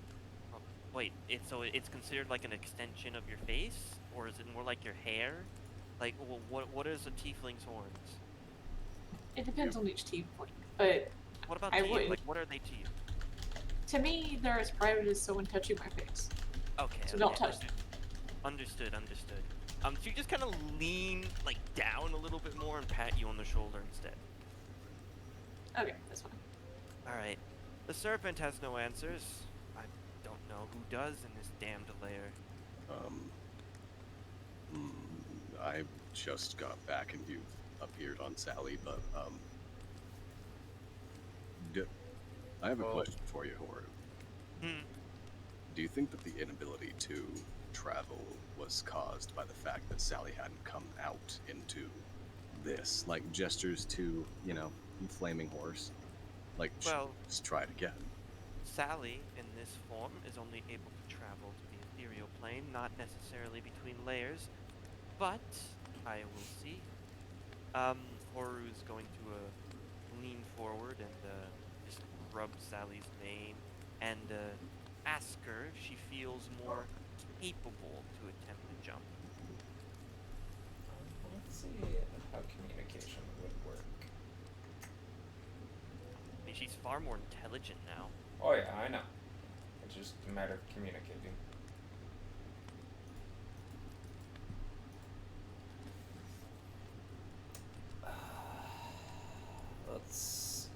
Wait, it's considered like an extension of your face? Or is it more like your hair? Like, what is a tiefling's horns? It depends on each tiefling, but What about I to you? wouldn't- Like, what are they to you? to me, they're as private as someone touching my face. Okay, So okay, don't touch them. Understood, understood. So you just kind of lean, like, down a little bit more and pat you on the shoulder instead. Okay, that's fine. Alright. The serpent has no answers. I don't know who does in this damned lair. I just got back and you appeared on Sally, but I have a Well- question for you, Horu. Do you think that the inability to travel was caused by the fact that Sally hadn't come out into this? Like gestures to, flaming horse. Like, Well- just try it again. Sally, in this form, is only able to travel to the ethereal plane, not necessarily between layers, but I will see. Horu's going to lean forward and just rub Sally's mane and ask her if she feels more capable to attempt the jump. Let's see how communication would work. I mean, she's far more intelligent now. Oh yeah, I know. It's just a matter of communicating. Let's see.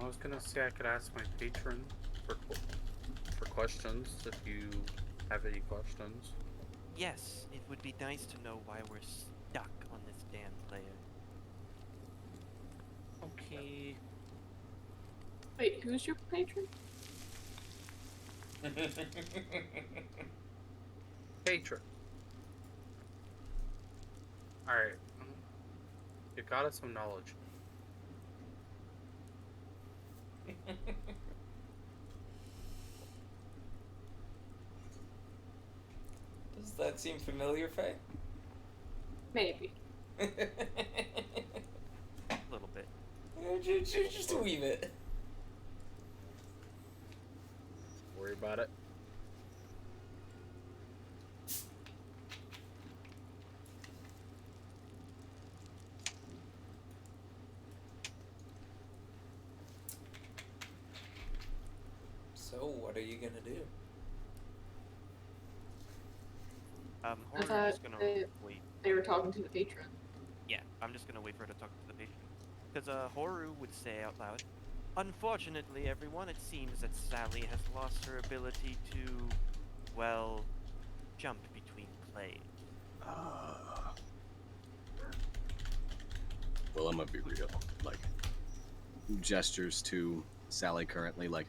I was gonna say I could ask my patron for questions if you have any questions. Yes, it would be nice to know why we're stuck on this damn layer. Okay. Wait, who's your patron? Patron. Alright. You got us some knowledge. Does that seem familiar, Faye? Maybe. A little bit. Just a wee bit. Worry about it. So, what are you gonna do? I Horu's thought just gonna wait. they were talking to the patron. Yeah, I'm just gonna wait for her to talk to the patron. Because Horu would say out loud, "Unfortunately, everyone, it seems that Sally has lost her ability to, well, jump between planes." Well, I'm gonna be real. Like, gestures to Sally currently, like,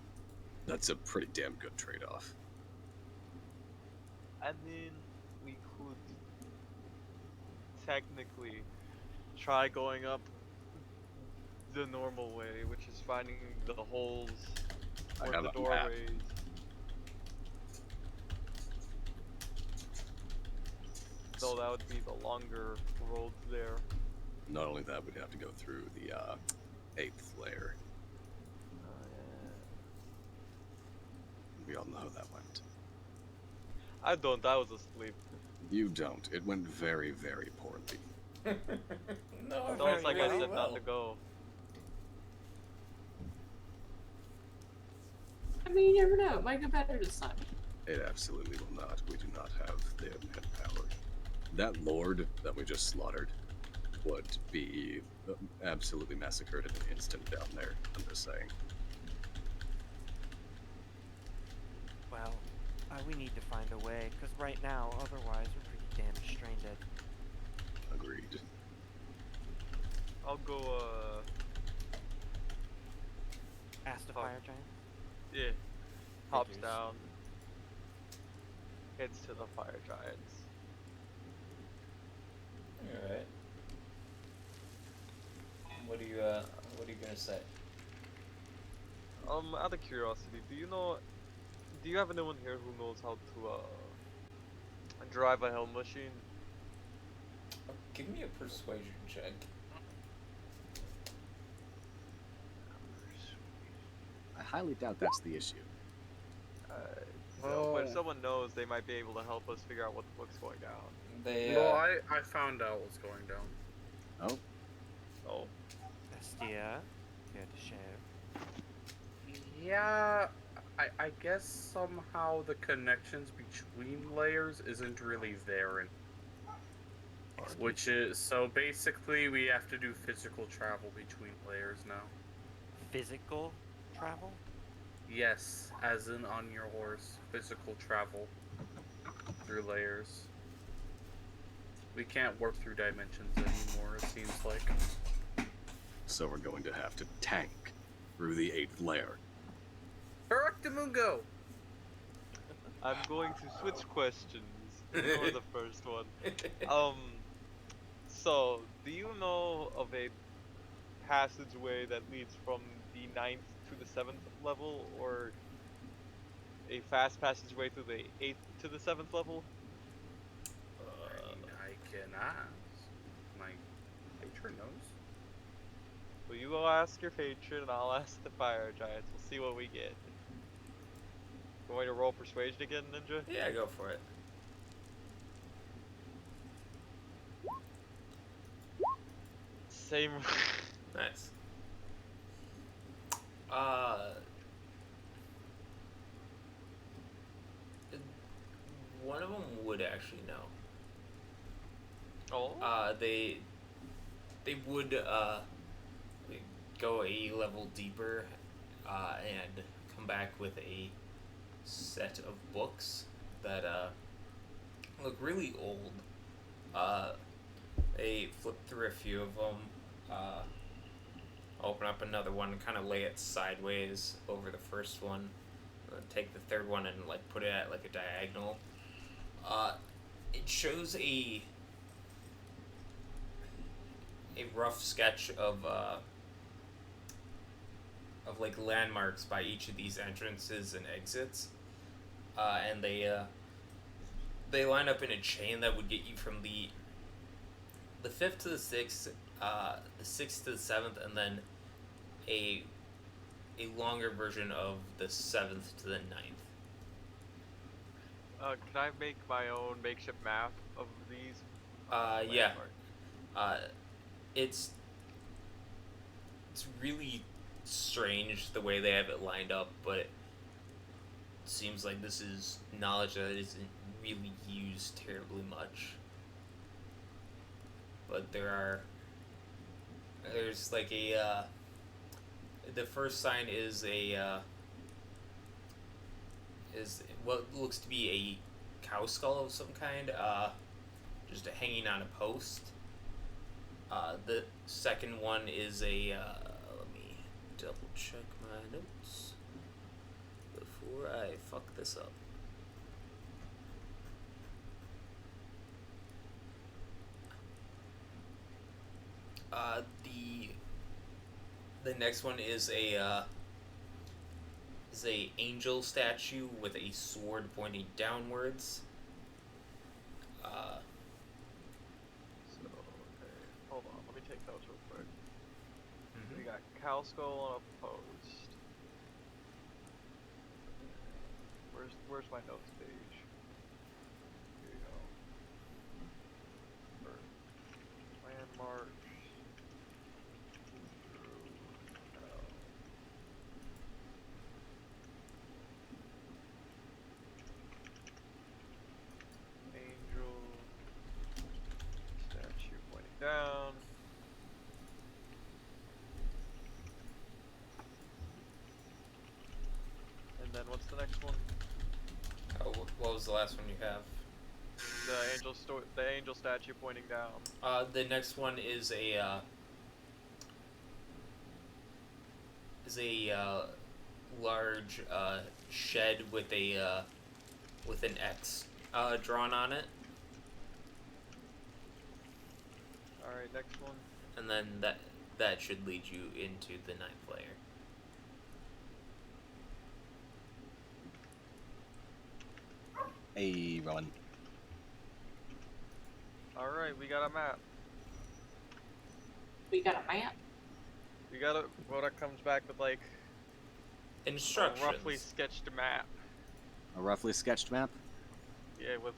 that's a pretty damn good trade-off. I mean, we could technically try going up the normal way, which is finding the holes I or have the a map. doorways. Though that would be the longer road there. Not only that, we'd have to go through the 8th layer. We all know how that went. I don't. I was asleep. You don't. It went very, very poorly. No, It's almost like I really said well. not to go. I mean, you never know. It might go better this time. It absolutely will not. We do not have the manpower. That lord that we just slaughtered would be absolutely massacred in an instant down there. I'm just saying. Well, we need to find a way, because right now, otherwise, we're pretty damn stranded. Agreed. I'll go, Ask the Fuck. fire giant. yeah. Hops Figures. down. Heads to the fire giants. Alright. What are you gonna say? Out of curiosity, do you have anyone here who knows how to, drive a hell machine? Oh, give me a persuasion check. I highly doubt that's the issue. No, but if Oh. someone knows, they might be able to help us figure out what the fuck's going down. They, No, I found out what's going down. Oh, Oh, Bestia, care to share? Yeah, I guess somehow the connections between layers isn't really there, which is so basically we have to do physical travel between layers now. Physical travel? Yes, as in on your horse, physical travel through layers. We can't warp through dimensions anymore, it seems like. So we're going to have to tank through the 8th layer. Correctamungo! I'm going to switch questions. Ignore the first one. So, do you know of a passageway that leads from the 9th to the 7th level, or a fast passageway through the 8th to the 7th level? I mean, I can ask. My patron knows. Well, you go ask your patron, and I'll ask the fire giants. We'll see what we get. Going to roll persuasion again, Ninja? Yeah, go for it. Same. Nice. One of them would actually know. Oh. They would go a level deeper, and come back with a set of books that look really old. They flip through a few of them, open up another one, and kind of lay it sideways over the first one. Take the third one and like put it at like a diagonal. It shows a rough sketch of like landmarks by each of these entrances and exits, and they line up in a chain that would get you from the 5th to the 6th, the 6th to the 7th, and then a longer version of the 7th to the 9th. Can I make my own makeshift map of these? Yeah. landmarks? It's really strange the way they have it lined up, but seems like this is knowledge that isn't really used terribly much. But there's like a, the first sign is is what looks to be a cow skull of some kind, just hanging on a post. The second one is let me double check my notes before I fuck this up. The next one is a angel statue with a sword pointing downwards. So, okay, hold on, let me take notes real quick. We got cow skull on a post. Where's my notes page? Here you go. Landmarks. Angel statue pointing down. And then what's the next one? Oh, what was the last one you have? The angel statue pointing down. The next one is a large shed with an X drawn on it, All right, next one. and then that should lead you into the ninth layer. Hey, Rowan. All right, we got a map. We got a map. We got a what comes back with like a Instructions. roughly sketched map. A roughly sketched map? Yeah, with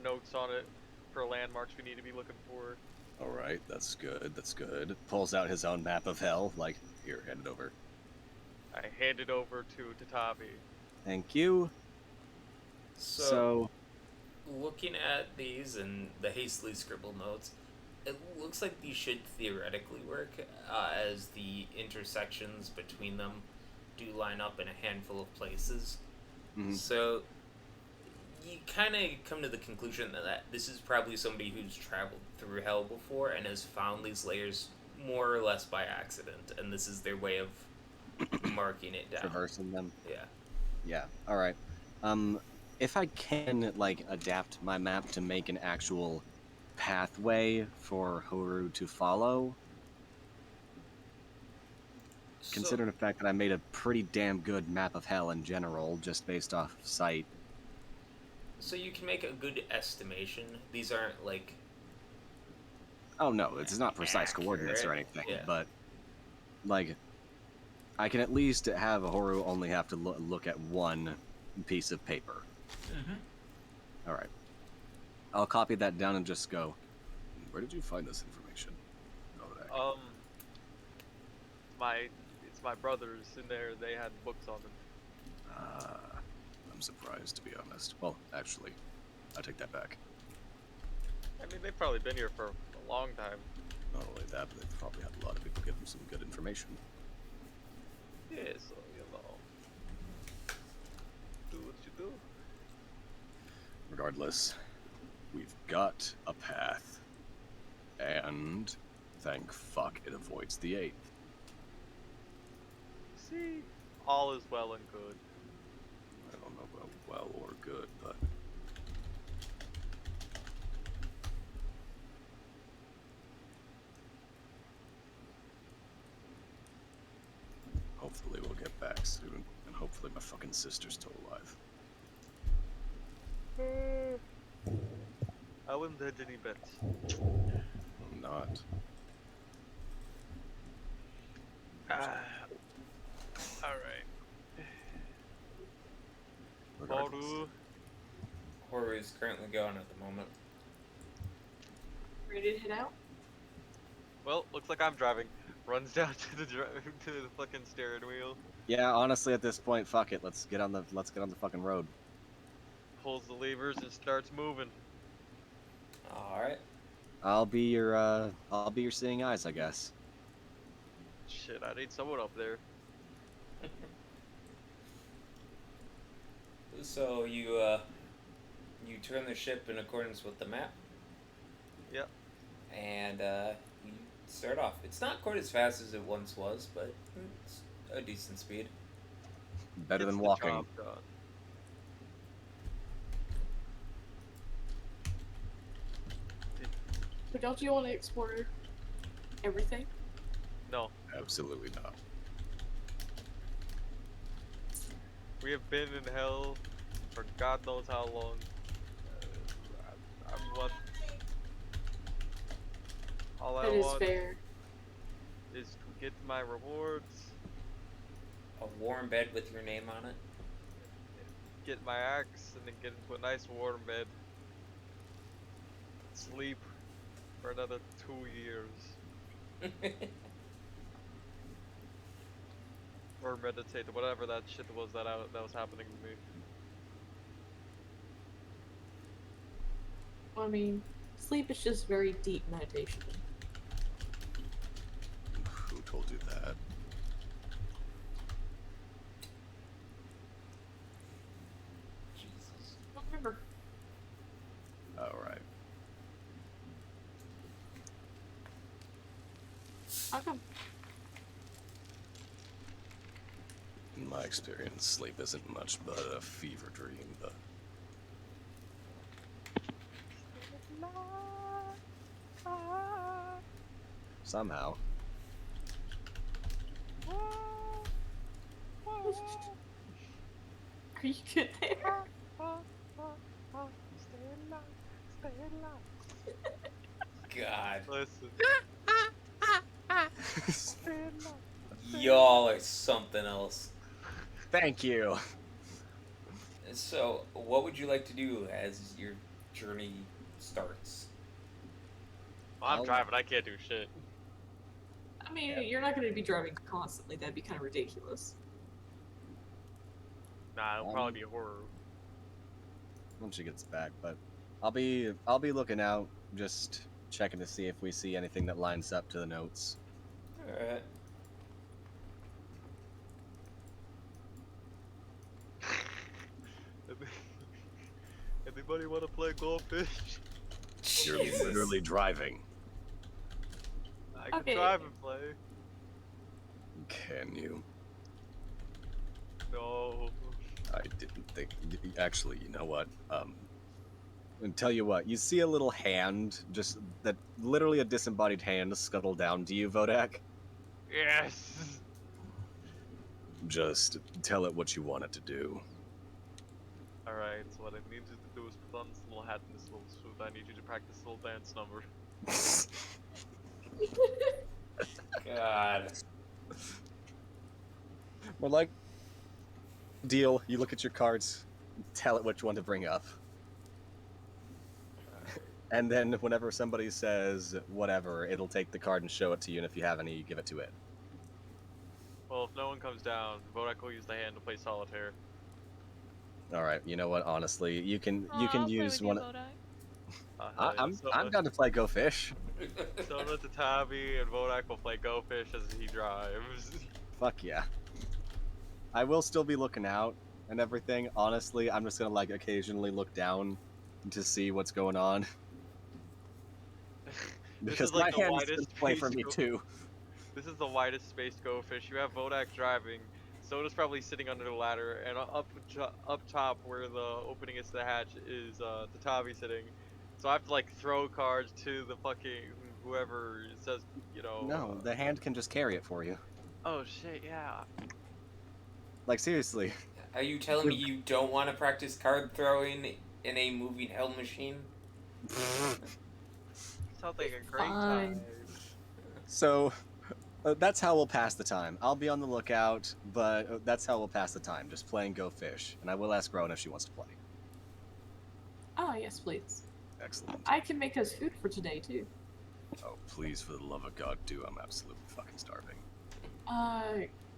notes on it for landmarks we need to be looking for. Alright, that's good, that's good. Pulls out his own map of hell, like, here, hand it over. I hand it over to Tatabi. Thank you. So, looking at these and the hastily scribbled notes, it looks like these should theoretically work, as the intersections between them do line up in a handful of places. Mhm. So, you kind of come to the conclusion that this is probably somebody who's traveled through hell before and has found these layers more or less by accident, and this is their way of marking it down. Traversing them. Yeah. Yeah, alright. If I can, like, adapt my map to make an actual pathway for Horu to follow, considering the fact that I made a pretty damn good map of hell in general, just based off sight. So you can make a good estimation. These aren't like... Oh no, it's not precise coordinates or Accurate, anything, yeah. but, like, I can at least have Horu only have to look at one piece of paper. Mm-hmm. Alright. I'll copy that down and just go, where did you find this information? Oh, heck. It's my brothers in there. They had books on them. I'm surprised, to be honest. Well, actually, I take that back. I mean, they've probably been here for a long time. Not only that, but they've probably had a lot of people give them some good information. Yeah, so, you know, do what you do. Regardless, we've got a path. And, thank fuck, it avoids the 8th. See, all is well and good. I don't know about well or good, but... hopefully we'll get back soon, and hopefully my fucking sister's still alive. I wouldn't hedge any bets. I'm not. Alright. Regardless. Horu is currently going at the moment. Ready to head out? Well, looks like I'm driving. Runs down to the to the fucking steering wheel. Yeah, honestly, at this point, fuck it. Let's get on the fucking road. Pulls the levers and starts moving. All right. I'll be your seeing eyes, I guess. Shit, I need someone up there. So you turn the ship in accordance with the map. Yep. And you start off. It's not quite as fast as it once was, but it's a decent speed. Better Gets than the walking. job done. But don't you want to explore everything? No, Absolutely not. we have been in hell for God knows how long. I want. All I That is want fair. is to get my rewards, A warm bed with your name on it. get my axe, and then get into a nice warm bed. Sleep for another 2 years. Or meditate, whatever that shit was that was happening to me. I mean, sleep is just very deep meditation. Who told you that? Jesus. I don't remember. All right. How come? In my experience, sleep isn't much but a fever dream, but Somehow. Are you good there? God. Listen, Y'all are something else. Thank you. So, what would you like to do as your journey starts? I'm I'll- driving. I can't do shit. I mean, you're not going to be driving constantly. That'd be kind of ridiculous. Nah, it'll probably be horror. Once she gets back, but I'll be looking out, just checking to see if we see anything that lines up to the notes. Alright. Anybody want to play goldfish? you're Jesus. literally driving. I can Okay. drive and play. Can you? No. I didn't think. Actually, you know what? And tell you what, you see a little hand, just that, literally a disembodied hand, scuttle down to you, Vodak. Yes. Just tell it what you want it to do. All right. So what I need you to do is put on this little hat and this little suit. I need you to practice a little dance number. God. More like, deal. You look at your cards, tell it which one to bring up. And then whenever somebody says whatever, it'll take the card and show it to you, and if you have any, you give it to it. Well, if no one comes down, Vodak will use the hand to play solitaire. All right, you know what? Honestly, you can I'll play use with one. You, Vodak. I'm down to play Go Fish. Sona Tatabi and Vodak will play Go Fish as he drives. Fuck yeah. I will still be looking out and everything. Honestly, I'm just gonna like occasionally look down to see what's going on. This Because is like my the hands widest just play for space me Go- too. This is the widest spaced Go Fish. You have Vodak driving. Soda's probably sitting under the ladder, and up top where the opening is to the hatch is Tatavi sitting. So I have to like throw cards to the fucking whoever says, you know. No, the hand can just carry it for you. Oh shit, yeah. Like seriously. Are you telling me you don't want to practice card throwing in a moving hell machine? Sounds like a great Fine. time. So that's how we'll pass the time. I'll be on the lookout, but that's how we'll pass the time, just playing Go Fish. And I will ask Rowan if she wants to play. Oh, yes, please. Excellent. I can make us food for today, too. Oh, please, for the love of God, do. I'm absolutely fucking starving.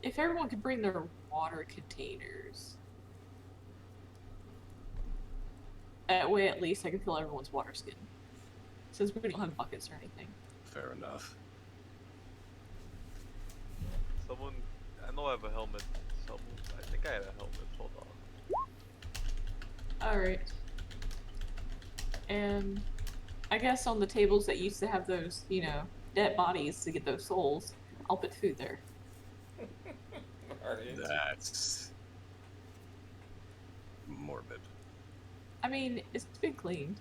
if everyone could bring their water containers, that way at least I can fill everyone's water skin. Since we don't have buckets or anything. Fair enough. Someone, I know I have a helmet. I think I had a helmet. Hold on. Alright. And I guess on the tables that used to have those, you know, dead bodies to get those souls, I'll put food there. Alright. That's morbid. I mean, it's been cleaned.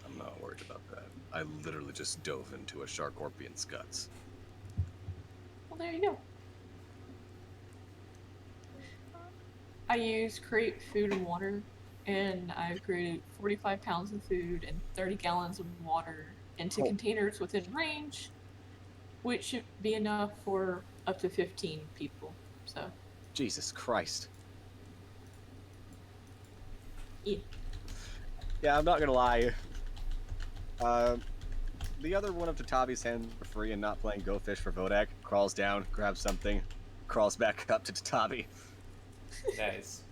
I'm not worried about that. I literally just dove into a Sharkorpion's guts. Well, there you go. I use create food and water, and I've created 45 pounds of food and 30 gallons of water into containers within range, which should be enough for up to 15 people. So. Jesus Christ. Yeah. Yeah, I'm not gonna lie. The other one of Tatabi's hands for free and not playing Go Fish for Vodak crawls down, grabs something, crawls back up to Tatabi. Nice.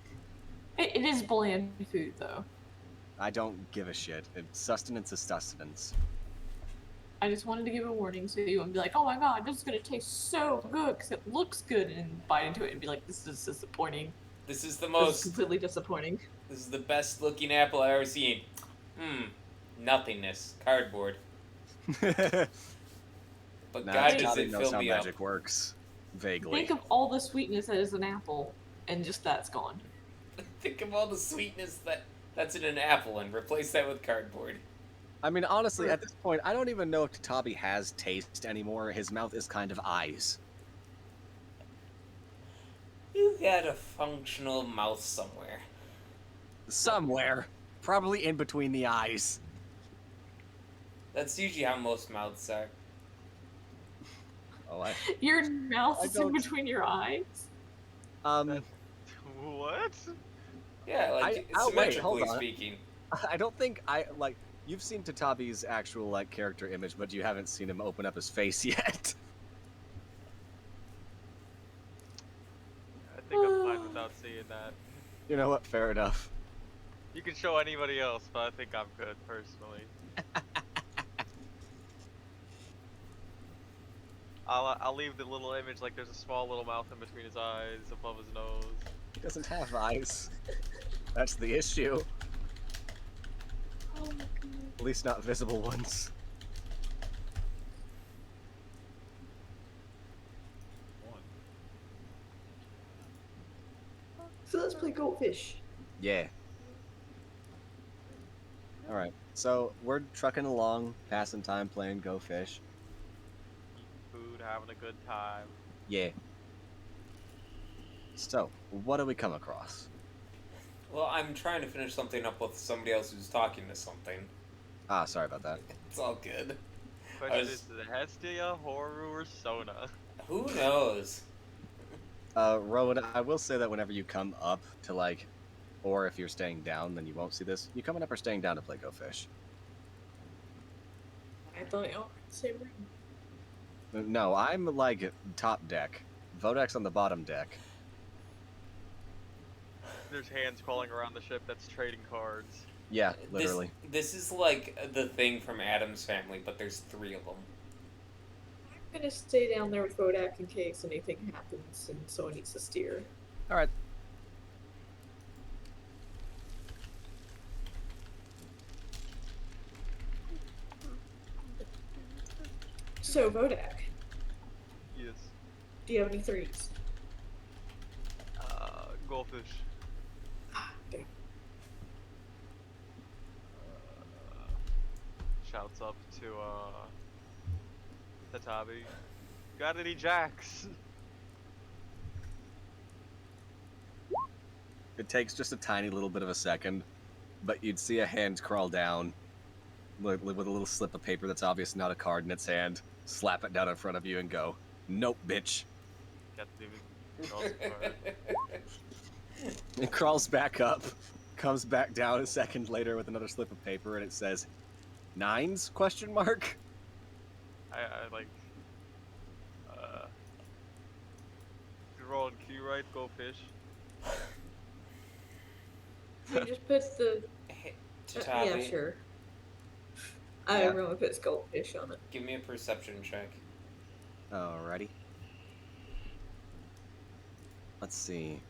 It is bland food, though. I don't give a shit. Sustenance is sustenance. I just wanted to give a warning so you wouldn't be like, oh my god, this is gonna taste so good because it looks good, and bite into it and be like, this is disappointing. This is the This is most. completely disappointing. This is the best looking apple I've ever seen. Nothingness. Cardboard. But Nah, God, Tatabi does it knows fill how me up. magic works. Vaguely. Think of all the sweetness that is an apple, and just that's gone. Think of all the sweetness that's in an apple and replace that with cardboard. I mean, honestly, at this point, I don't even know if Tatabi has taste anymore. His mouth is kind of eyes. You got a functional mouth somewhere. Somewhere. Probably in between the eyes. That's usually how most mouths are. Oh, Your mouth I is in don't- between your eyes? What? Yeah, like wait, hold symmetrically on. speaking. I don't think you've seen Tatabi's actual, character image, but you haven't seen him open up his face yet. I think I'm fine without seeing that. You know what? Fair enough. You can show anybody else, but I think I'm good personally. I'll leave the little image like there's a small little mouth in between his eyes, above his nose. He doesn't have eyes. That's the issue. Oh my god. At least not visible ones. So let's play goldfish. Yeah. Alright, so we're trucking along, passing time playing Go Fish. Eating food, having a good time. Yeah. So, what do we come across? Well, I'm trying to finish something up with somebody else who's talking to something. Ah, sorry about that. It's all good. Question was- is it Hestia, Horu, or Sona? Who knows? Rowan, I will say that whenever you come up to or if you're staying down, then you won't see this. You coming up or staying down to play Go Fish? I thought y'all were in the same room. No, I'm top deck. Vodak's on the bottom deck. There's hands crawling around the ship that's trading cards. Yeah, literally. This is like the thing from Adam's Family, but there's 3 of them. I'm gonna stay down there with Bodak in case anything happens and someone needs to steer. Alright. So, Bodak, Yes. do you have any threes? Goldfish. Okay. Shouts up to Tatabi. Got any jacks? It takes just a tiny little bit of a second, but you'd see a hand crawl down with a little slip of paper that's obviously not a card in its hand, slap it down in front of you and go, "Nope, bitch." Got the card. It crawls back up, comes back down a second later with another slip of paper, and it says, "Nines?" question mark. I like Ron, can you write go fish? You just put the. Hey, Yeah, Tatavi, sure. Yeah. Everyone puts goldfish on it. give me a perception check. Alrighty. Let's see.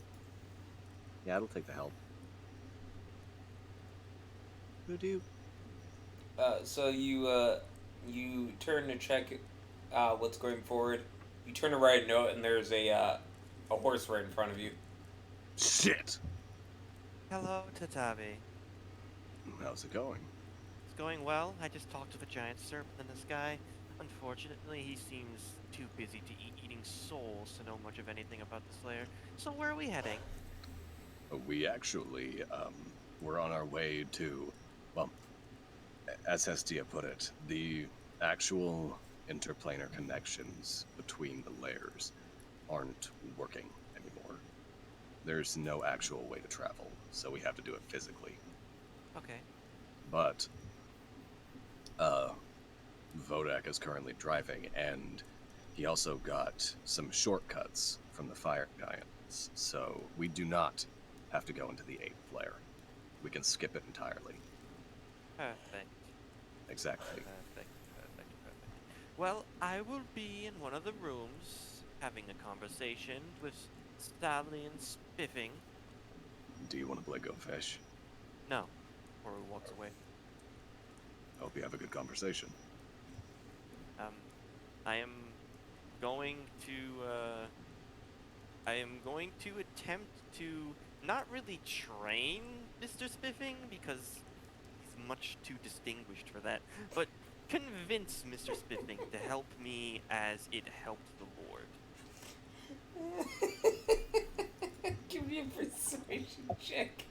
Yeah, it'll take the help. Who-do? So you turn to check what's going forward. You turn to write a note, and there's a horse right in front of you. Shit! Hello, Tatavi. How's it going? It's going well. I just talked to the giant serpent in the sky. Unfortunately, he seems too busy to eating souls to know much of anything about the Slayer. So where are we heading? We actually, we're on our way to, well, as Hestia put it, the actual interplanar connections between the layers aren't working anymore. There's no actual way to travel, so we have to do it physically. Okay. But, Vodak is currently driving, and he also got some shortcuts from the fire giants, so we do not have to go into the 8th layer. We can skip it entirely. Perfect. Exactly. Perfect. Well, I will be in one of the rooms having a conversation with Sally and Spiffing. Do you want to play Go Fish? No. Or he walks away. Hope you have a good conversation. I am going to attempt to not really train Mr. Spiffing because he's much too distinguished for that, but convince Mr. Spiffing to help me as it helped the Lord. Give me a persuasion check.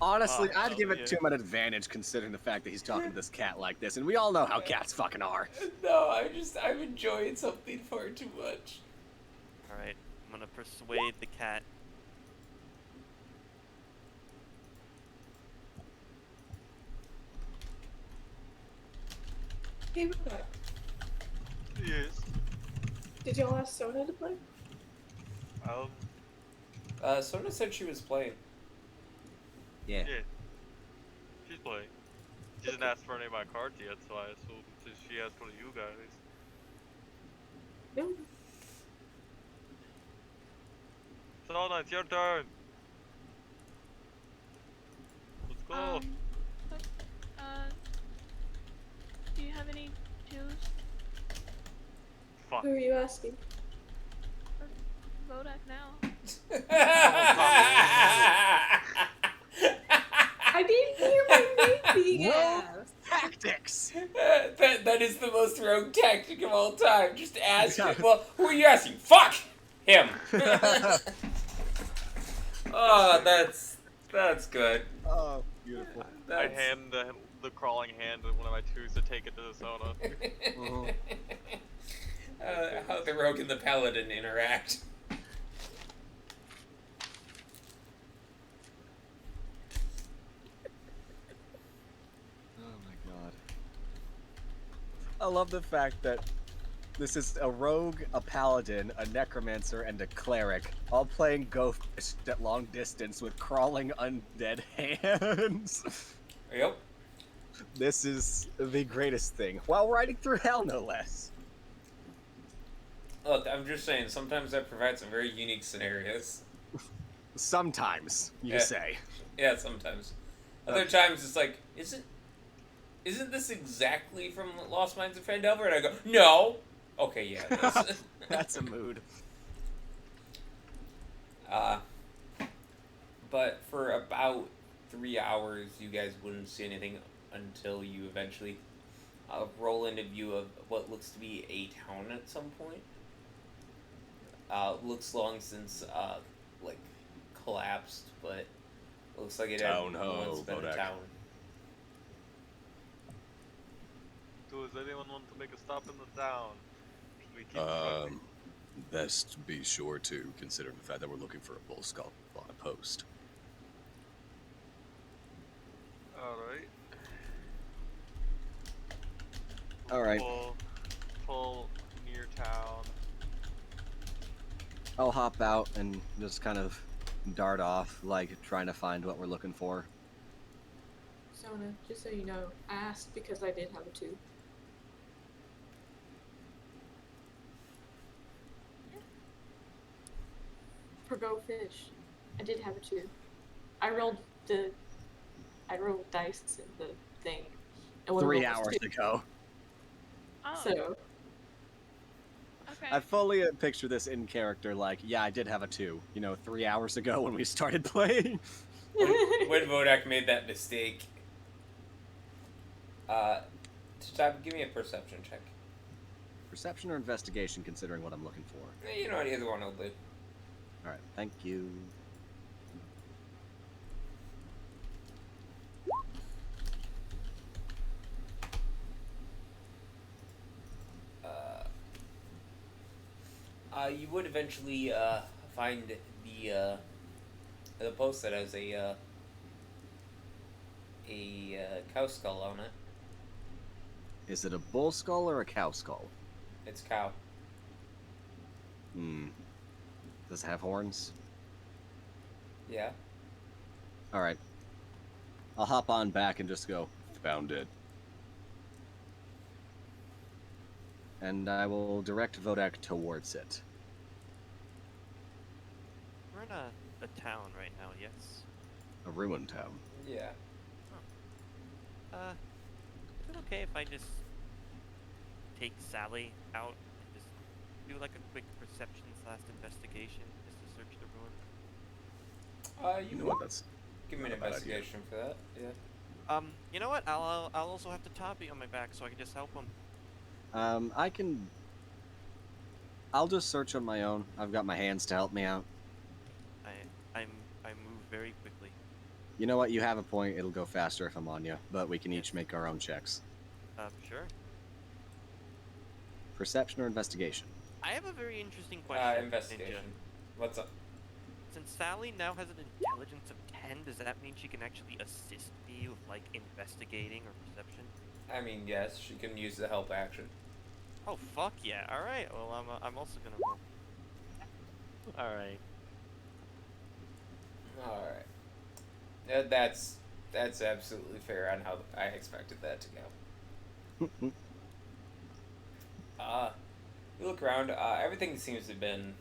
Honestly, Oh, I'd give it yeah. to him an advantage considering the fact that he's talking to this cat like this, and we all know how cats fucking are. No, I'm enjoying something far too much. Alright, I'm gonna persuade the cat. Hey, Bodak, Yes. did y'all ask Sona to play? Sona said she was playing. Yeah. Yeah. She's playing. She didn't ask for any of my cards yet, so I assumed she asked one of you guys. No. Sona, it's your turn. Let's go. Do you have any twos? Fuck. Who are you asking? Vodak now. I didn't hear my name being Rogue asked. tactics! that is the most rogue tactic of all time. Just ask Yeah. him. Well, who are you asking? Fuck him. Oh, that's good. Oh, beautiful. I hand the crawling hand to one of my twos to take it to the Sona. How the rogue and the paladin interact. Oh my god. I love the fact that this is a rogue, a paladin, a necromancer, and a cleric, all playing Go Fish at long distance with crawling undead hands. Yep. This is the greatest thing, while riding through hell, no less. Look, I'm just saying, sometimes that provides some very unique scenarios. Sometimes, you Yeah. say. Yeah, sometimes. Other times it's like, isn't this exactly from Lost Mines of Fandelver? And I go, no. Okay, yeah, it is. That's a mood. But for about 3 hours, you guys wouldn't see anything until you eventually roll into view of what looks to be a town at some point. Looks long since like collapsed, but looks like it had Town ho, once been a Bodak. town. Does anyone want to make a stop in the town? Should we keep trucking? Best be sure to consider the fact that we're looking for a bull skull on a post. Alright. Alright. Pull near town. I'll hop out and just kind of dart off, like trying to find what we're looking for. Sona, just so you know, I asked because I did have a 2. For Go Fish, I did have a 2. I rolled dice in the thing, and one of 3 them was hours 2. ago. Oh, So okay. I fully picture this in character, like, yeah, I did have a 2, 3 hours ago when we started playing. When Vodak made that mistake. Tachab, give me a perception check. Perception or investigation, considering what I'm looking for? You know what, either one will do. Alright, thank you. You would eventually find the post that has a cow skull on it. Is it a bull skull or a cow skull? It's cow. Does it have horns? Yeah. Alright. I'll hop on back and just go, found it. And I will direct Vodak towards it. We're in a town right now, yes? A ruined town. Yeah. Is it okay if I just take Sally out and just do like a quick perception / investigation just to search the ruin? You You know what, that's... give me an not a bad investigation for that. Yeah. You know what? I'll also have the Tabi on my back so I can just help him. I'll just search on my own. I've got my hands to help me out. I move very quickly. You know what? You have a point. It'll go faster if I'm on you, but we can each Yes. make our own checks. Sure. Perception or investigation? I have a very interesting question. Investigation. Ninja. What's up? Since Sally now has an intelligence of 10, does that mean she can actually assist me with like investigating or perception? I mean, yes, she can use the help action. Oh fuck yeah! All right. Well, I'm also gonna roll. All right. All right. That's absolutely fair on how I expected that to go. You look around. Everything seems to have been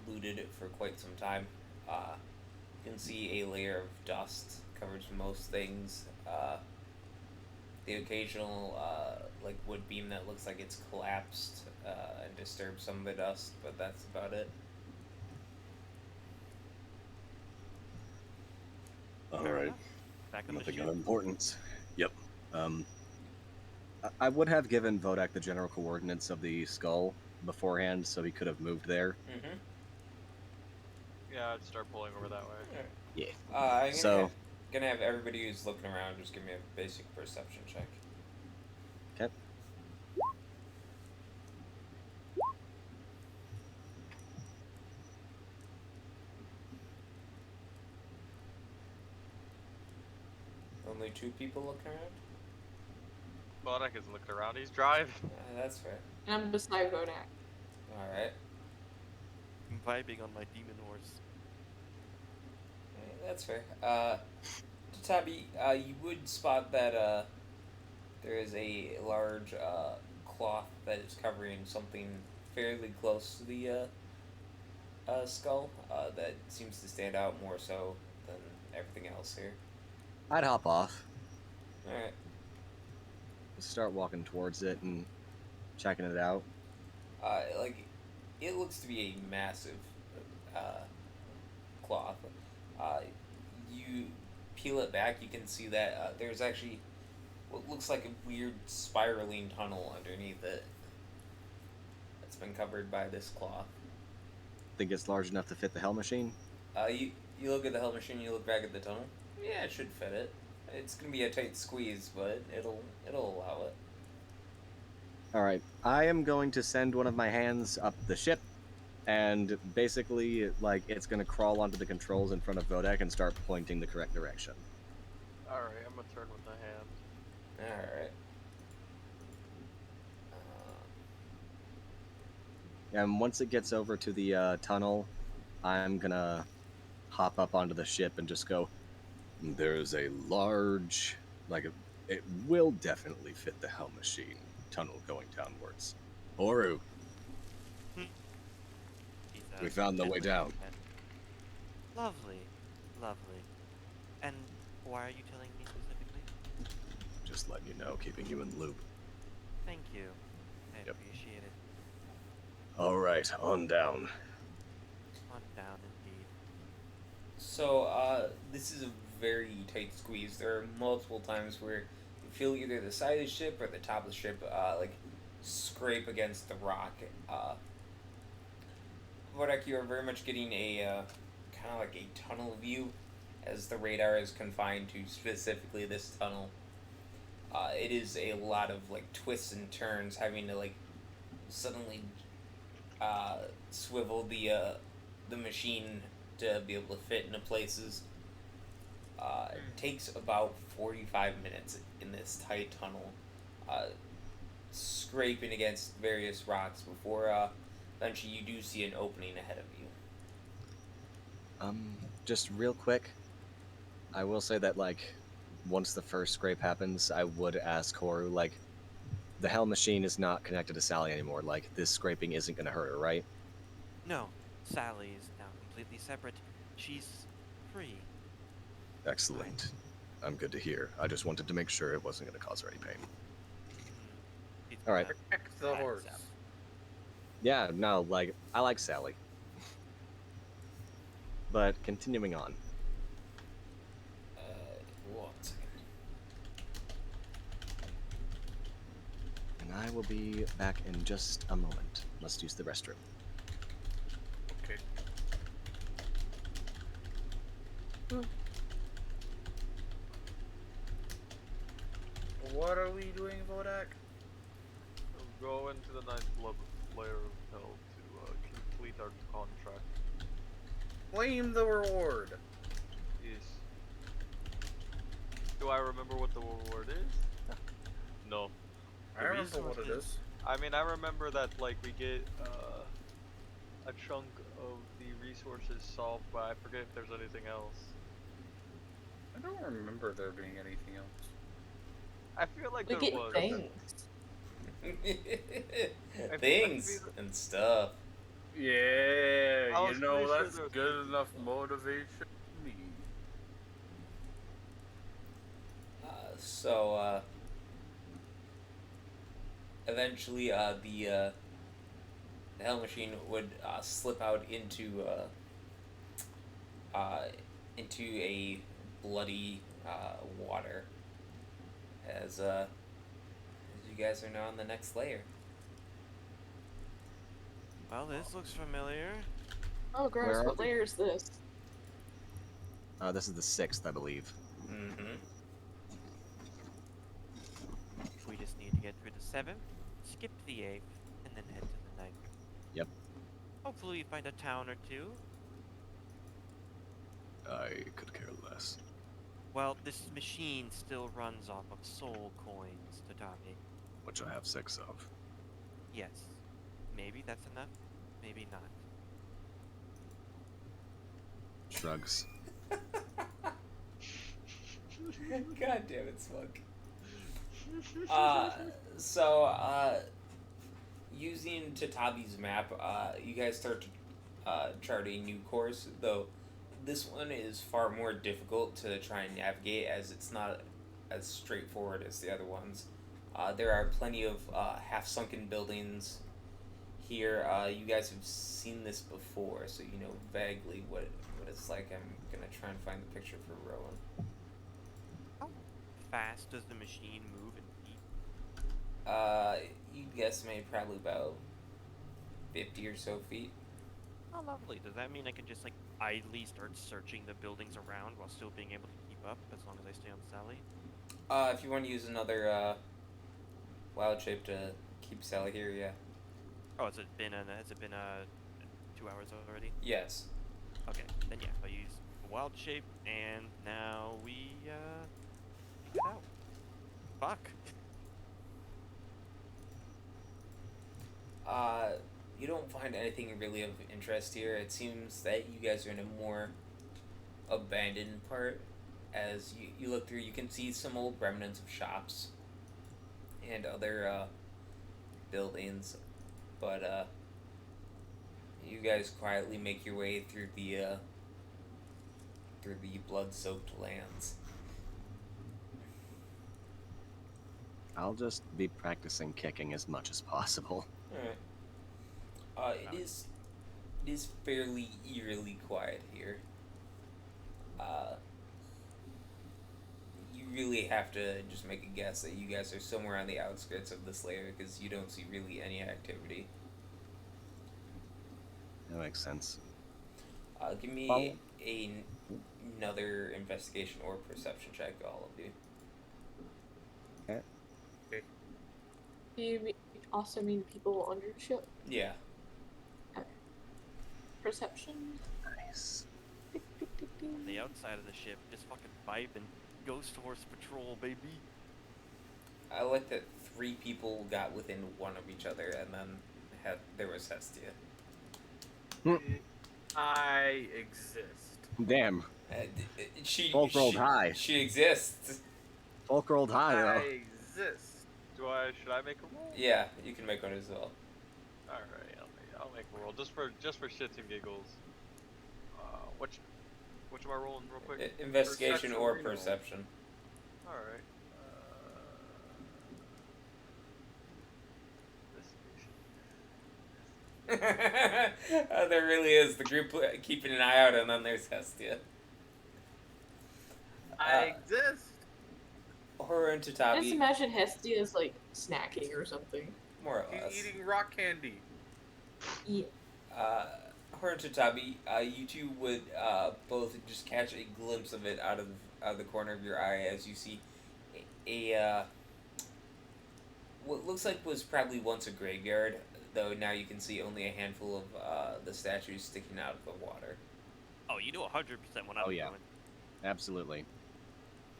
looted for quite some time. You can see a layer of dust covers most things. The occasional like wood beam that looks like it's collapsed and disturbed some of the dust, but that's about it. Alright. Back on the Nothing ship. of importance. Yep. I would have given Vodak the general coordinates of the skull beforehand, so he could have moved there. Mm-hmm. Yeah, I'd start pulling over that way. Yeah. I'm So- gonna have everybody who's looking around just give me a basic perception check. Okay. Only 2 people looking around? Bodak isn't looking around, he's driving. That's fair. and I'm beside Vodak. Alright. I'm vibing on my demon horse. That's fair. Tabi, you would spot that there is a large cloth that is covering something fairly close to the skull that seems to stand out more so than everything else here. I'd hop off. Alright. Start walking towards it and checking it out. Like, it looks to be a massive cloth. You peel it back, you can see that there's actually what looks like a weird spiraling tunnel underneath it that's been covered by this cloth. Think it's large enough to fit the hell machine? You look at the hell machine, you look back at the tunnel. Yeah, it should fit it. It's gonna be a tight squeeze, but it'll allow it. Alright, I am going to send one of my hands up the ship, and basically, like, it's gonna crawl onto the controls in front of Vodak and start pointing the correct direction. Alright, I'm gonna turn with the hand. Alright. And once it gets over to the tunnel, I'm gonna hop up onto the ship and just go, there's a large, it will definitely fit the Hell Machine tunnel going downwards. Horu, He's, we found the way gently down. head. Lovely, lovely. And why are you telling me specifically? Just letting you know, keeping you in the loop. Thank you. I Yep. appreciate it. All right, on down. On down indeed. So, this is a very tight squeeze. There are multiple times where you feel either the side of the ship or the top of the ship, scrape against the rock. Vodak, you are very much getting a, kind of like a tunnel view, as the radar is confined to specifically this tunnel. It is a lot of, twists and turns, having to, suddenly, swivel the machine to be able to fit into places. It takes about 45 minutes in this tight tunnel, scraping against various rocks before eventually you do see an opening ahead of you. Just real quick, I will say that, once the first scrape happens, I would ask Horu, the Hell Machine is not connected to Sally anymore. This scraping isn't gonna hurt her, right? No, Sally is now completely separate. She's free. Excellent. I'm good to hear. I just wanted to make sure it wasn't gonna cause her any pain. She's All right. gonna Protect the act horse. up. Yeah, no, I like Sally. But continuing on. 1 second. And I will be back in just a moment. Must use the restroom. Okay. What are we doing, Vodak? We'll go into the ninth layer of hell to complete our contract. Claim the reward. Yes. Do I remember what the reward is? No. I remember what it is. I mean, I remember that we get a chunk of the resources solved, but I forget if there's anything else. I don't remember there being anything else. I feel like We there get was. things. Things and stuff. Yeah, I was you know, pretty sure that's there was good something enough else. motivation for me. Eventually, the Hell Machine would slip out into a bloody water, as you guys are now on the next layer. Well, this looks familiar. Oh, gross. Where are What we? layer is this? This is the 6th, I believe. Mm-hmm. We just need to get through the 7th, skip the 8th, and then head to the 9th. Yep. Hopefully we find a town or two. I could care less. Well, this machine still runs off of soul coins, Tatami. Which I have 6 of. Yes. Maybe that's enough, maybe not. Shrugs. God damn it, Smug. Using Tatabi's map, you guys start to chart a new course, though this one is far more difficult to try and navigate, as it's not as straightforward as the other ones. There are plenty of half-sunken buildings here. You guys have seen this before, so you know vaguely what it's like. I'm gonna try and find the picture for Rowan. How fast does the machine move in feet? You'd guesstimate probably about 50 or so feet. Oh, lovely. Does that mean I can just, idly start searching the buildings around while still being able to keep up, as long as I stay on Sally? If you want to use another wild shape to keep Sally here, yeah. Oh, has it been 2 hours already? Yes. Okay, then yeah, I'll use a wild shape, and now we get out. Fuck. you don't find anything really of interest here. It seems that you guys are in a more abandoned part. As you look through, you can see some old remnants of shops and other buildings, but you guys quietly make your way through the blood-soaked lands. I'll just be practicing kicking as much as possible. All right. It is fairly eerily quiet here. You really have to just make a guess that you guys are somewhere on the outskirts of this layer because you don't see really any activity. That makes sense. Give me another investigation or perception check, all of you. Okay. Do you also mean people on your ship? Yeah. Perception? Nice. On the outside of the ship, just fucking vibing. Ghost Horse Patrol, baby. I like that 3 people got within 1 of each other, and then there was Hestia. I exist. Damn. She Folk rolled high. She exists. Folk rolled high, I though. exist. Should I make a roll? Yeah, you can make one as well. All right, I'll make a roll just for shits and giggles. Which am I rolling real quick? Investigation or Perception. perception. All right. There really is the group keeping an eye out, and then there's Hestia. I exist. Horror and Just Tatabi, imagine Hestia is like snacking or something. more or less. He's eating rock candy. Yeah. Horror and Tatabi, you two would both just catch a glimpse of it out of the corner of your eye as you see a what looks like was probably once a graveyard, though now you can see only a handful of the statues sticking out of the water. Oh, you do 100% what I'm yeah. doing. Absolutely.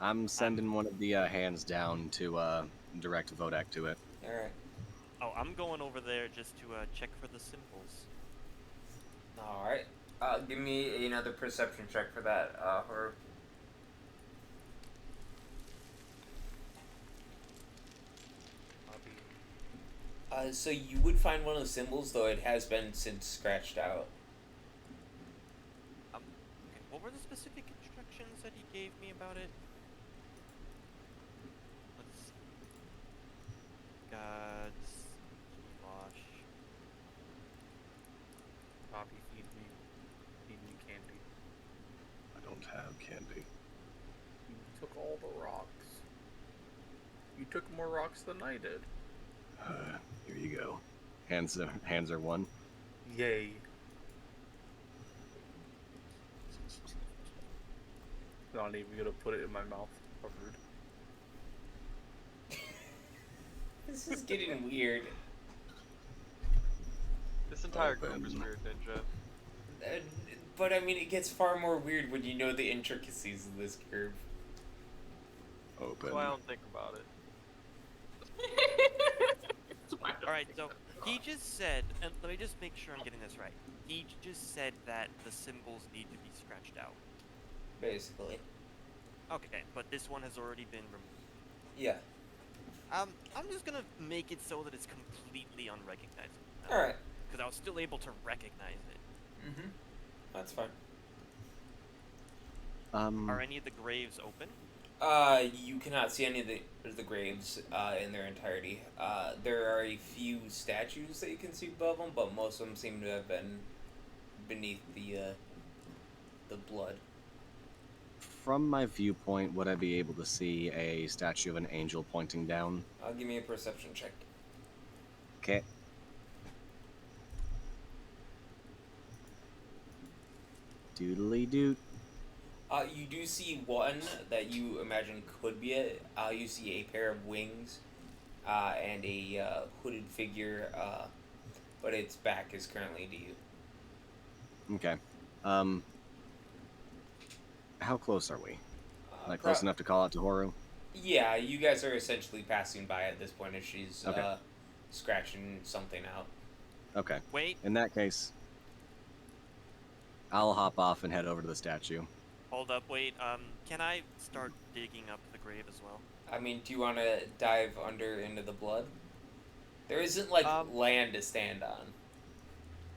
I'm sending one of the hands down to direct Vodak to it. Alright. Oh, I'm going over there just to check for the symbols. Alright. Give me another perception check for that, Horror. So you would find one of the symbols, though it has been since scratched out. Okay, what were the specific instructions that he gave me about it? Let's see. Gods, wash. Bobby, feed me candy. I don't have candy. You took all the rocks. You took more rocks than I did. Here you go. Hands are one. Yay. Not even gonna put it in my mouth. Covered. This is getting weird. This entire Open. group is weird, Ninja. But I mean, it gets far more weird when you know the intricacies of this group. Open. That's why I don't think about it. Alright, so he just said, and let me just make sure I'm getting this right. He just said that the symbols need to be scratched out. Basically. Okay, but this one has already been removed. Yeah. I'm just gonna make it so that it's completely unrecognizable. Alright. Because I was still able to recognize it. Mm-hmm. That's fine. Are any of the graves open? You cannot see any of the graves in their entirety. There are a few statues that you can see above them, but most of them seem to have been beneath the blood. From my viewpoint, would I be able to see a statue of an angel pointing down? Give me a perception check. Okay. Doodly doot. You do see one that you imagine could be it. You see a pair of wings and a hooded figure, but its back is currently to you. Okay. How close are we? Like close enough to call out to Horu? Yeah, you guys are essentially passing by at this point as she's Okay. Scratching something out. Okay. Wait, In that case, I'll hop off and head over to the statue. hold up, wait. Can I start digging up the grave as well? I mean, do you want to dive under into the blood? There isn't like land to stand on.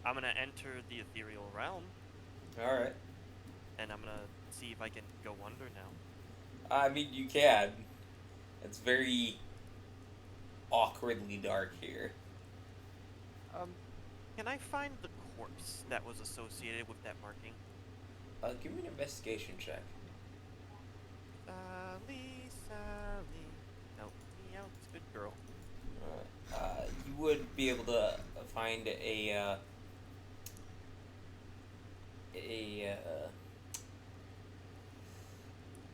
I'm gonna enter the ethereal realm, All right. and I'm gonna see if I can go under now. I mean, you can. It's very awkwardly dark here. Can I find the corpse that was associated with that marking? Give me an investigation check. Sally. No, meow, it's a good girl. You would be able to find a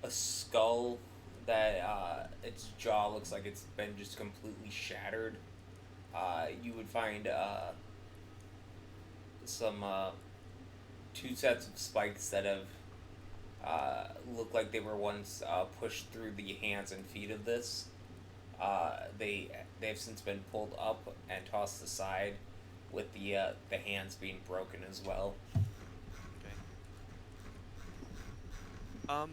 skull that its jaw looks like it's been just completely shattered. You would find some two sets of spikes that have looked like they were once pushed through the hands and feet of this. They've since been pulled up and tossed aside, with the hands being broken as well. Okay.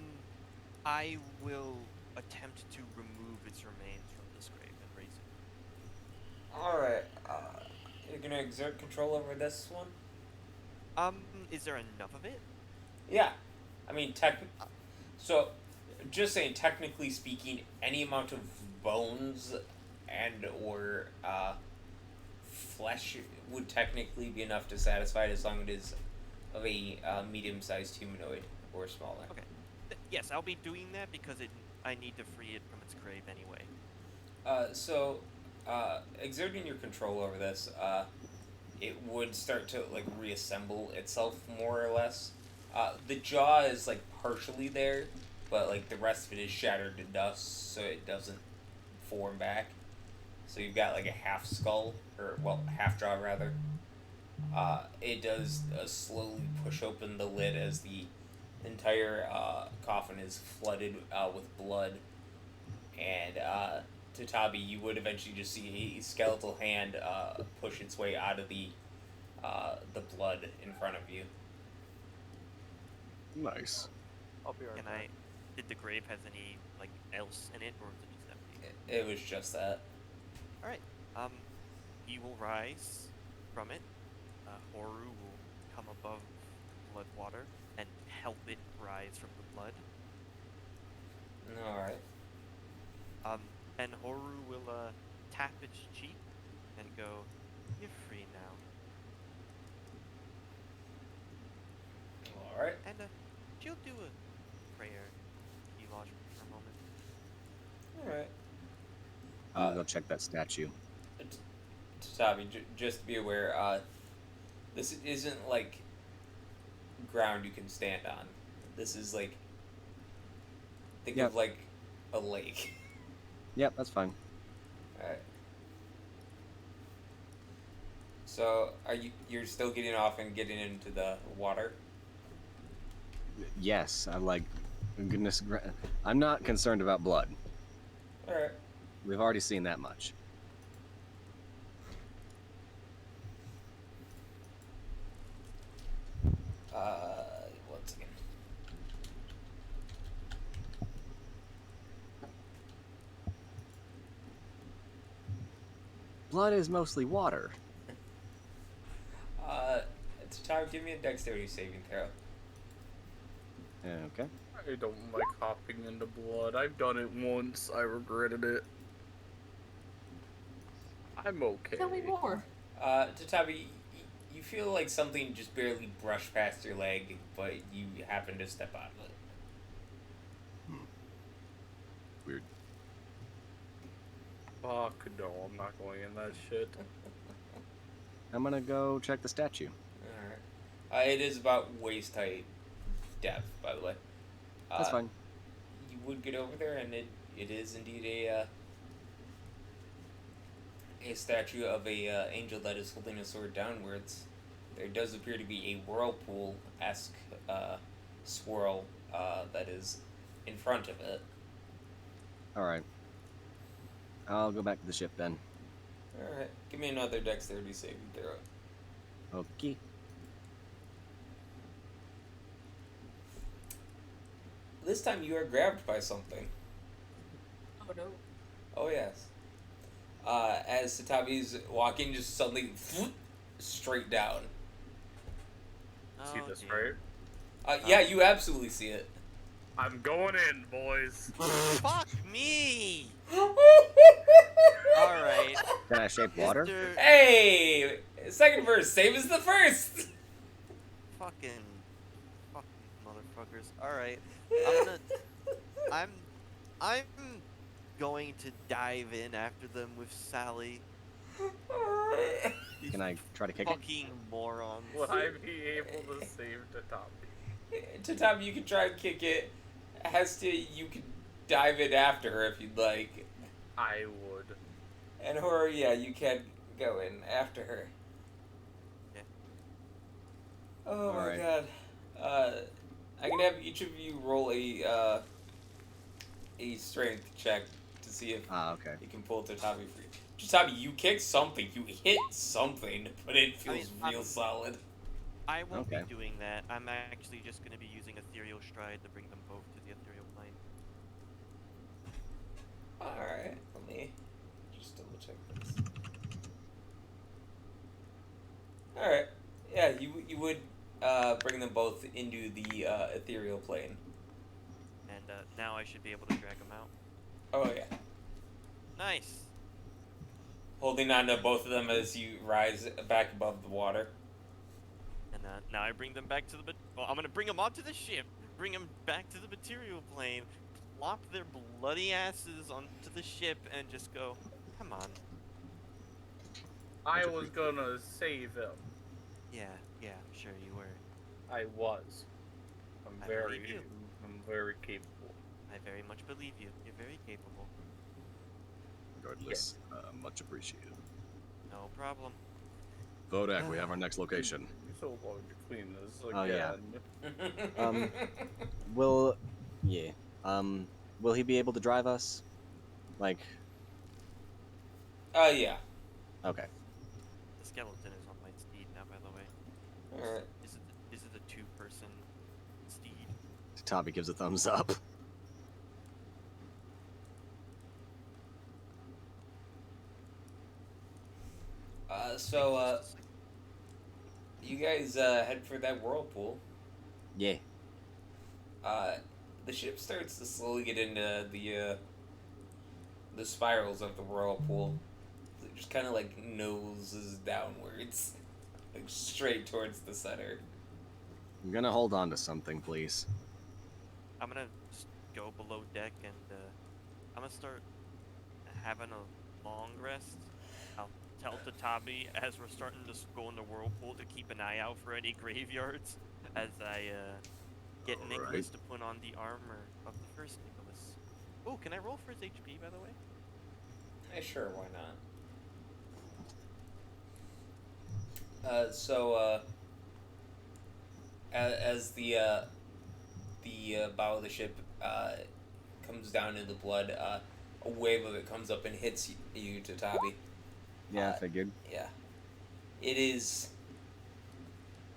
I will attempt to remove its remains from this grave and raise it. All right. You're gonna exert control over this one. Is there enough of it? Yeah, I mean So, just saying, technically speaking, any amount of bones and or flesh would technically be enough to satisfy it, as long as it is of a medium-sized humanoid or smaller. Okay. Yes, I'll be doing that because I need to free it from its grave anyway. Exerting your control over this, it would start to like reassemble itself more or less. The jaw is like partially there, but like the rest of it is shattered to dust, so it doesn't form back. So you've got like a half skull, or well, half jaw rather. It does slowly push open the lid as the entire coffin is flooded with blood, and Tatabi, you would eventually just see a skeletal hand push its way out of the blood in front of you. Nice. I'll be right back. Did the grave has any like else in it, or is it just empty? It was just that. All right. He will rise from it. Horu will come above blood water and help it rise from the blood. All right. And Horu will tap its cheek and go, "You're free now." All right. And she'll do a prayer elogement for a moment. All right. I'm gonna go check that statue. Tatabi, just be aware, this isn't like ground you can stand on. This is like, think Yep. of like a lake. Yep, that's fine. Alright. So, you're still getting off and getting into the water? Yes, I'm not concerned about blood. Alright. We've already seen that much. Once again. Blood is mostly water. Tatabi, give me a dexterity saving throw. Okay. I don't like hopping into blood. I've done it once. I regretted it. I'm okay. Tell me more. Tatabi, you feel like something just barely brushed past your leg, but you happen to step out of it. Weird. Fuck no, I'm not going in that shit. I'm gonna go check the statue. Alright. It is about waist height depth, by the way. That's fine. You would get over there, and it is indeed a statue of a angel that is holding a sword downwards. There does appear to be a whirlpool-esque swirl that is in front of it. Alright. I'll go back to the ship then. Alright, give me another dexterity saving throw. Okay. This time you are grabbed by something. Oh no. Oh yes. As Satabi's walking, just suddenly straight down. See Oh, this dear. right? Yeah, you absolutely see it. I'm going in, boys. Fuck me! Alright. Can I shape water? Mr. Hey! Second verse, same as the first! Fucking motherfuckers. Alright. I'm going to dive in after them with Sally. These Can I try to kick it? fucking morons. Will I be able to save Tatami? Tatami, you can try and kick it. Hestia, you can dive in after her if you'd like. I would. And Horror, yeah, you can go in after her. Yeah. Oh my Alright. god. I can have each of you roll a strength check to see if Okay. you can pull Tatami free. Tatami, you kick something, you hit something, but it feels real solid. I won't Okay. be doing that. I'm actually just going to be using Ethereal Stride to bring them both to the Ethereal Plane. Alright, let me just double check this. Alright, yeah, you would bring them both into the ethereal plane. And now I should be able to drag them out. Oh yeah. Nice! Holding on to both of them as you rise back above the water. And now I bring them back to the... Well, I'm going to bring them onto the ship, bring them back to the material plane, plop their bloody asses onto the ship, and just go, come on. I was gonna save him. Yeah, sure you were. I was. I'm I very capable. I very much believe you. You're very capable. Regardless, much appreciated. No problem. Vodak, we have our next location. You're so going to clean this Oh, yeah. again. Will he be able to drive us? Like, Yeah. okay. The skeleton is on my steed now, by the way. Alright. Is it a two-person steed? Tabi gives a thumbs up. So, you guys head for that whirlpool. Yeah. The ship starts to slowly get into the spirals of the whirlpool. It just kind of like noses downwards, like straight towards the center. I'm gonna hold on to something, please. I'm gonna just go below deck and I'm gonna start having a long rest. I'll tell Tatabi as we're starting to go in the whirlpool to keep an eye out for any graveyards as I get Alright. Nicholas to put on the armor of the first Nicholas. Oh, can I roll for his HP, by the way? Sure, why not? As the bow of the ship comes down in the blood, a wave of it comes up and hits you, Tatabi. Yeah, I figured. Yeah. It is...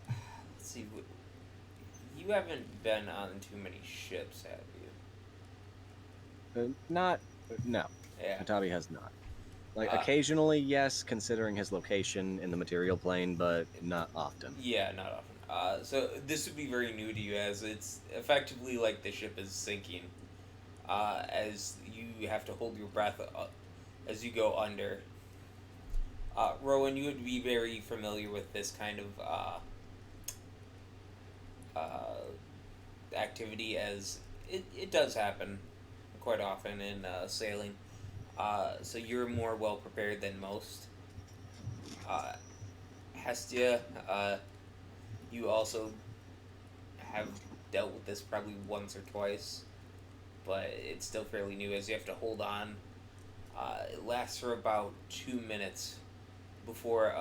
Let's see. You haven't been on too many ships, have you? No. Yeah. Tabi has not. Like, occasionally, yes, considering his location in the material plane, but not often. Yeah, not often. So this would be very new to you, as it's effectively like the ship is sinking. As you have to hold your breath as you go under. Rowan, you would be very familiar with this kind of activity, as it does happen quite often in sailing. So you're more well prepared than most. Hestia, you also have dealt with this probably once or twice, but it's still fairly new, as you have to hold on. It lasts for about 2 minutes before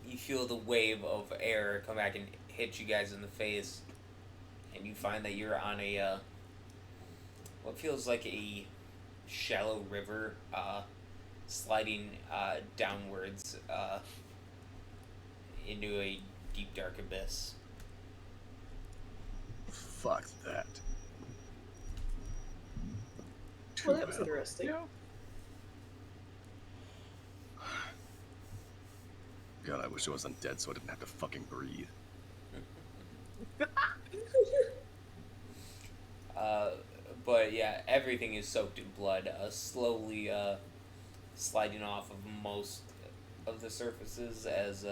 you feel the wave of air come back and hit you guys in the face, and you find that you're on a what feels like a shallow river sliding downwards into a deep dark abyss. Fuck that. Too Well, that was bad. interesting. Yeah. God, I wish I wasn't dead so I didn't have to fucking breathe. But yeah, everything is soaked in blood, slowly sliding off of most of the surfaces as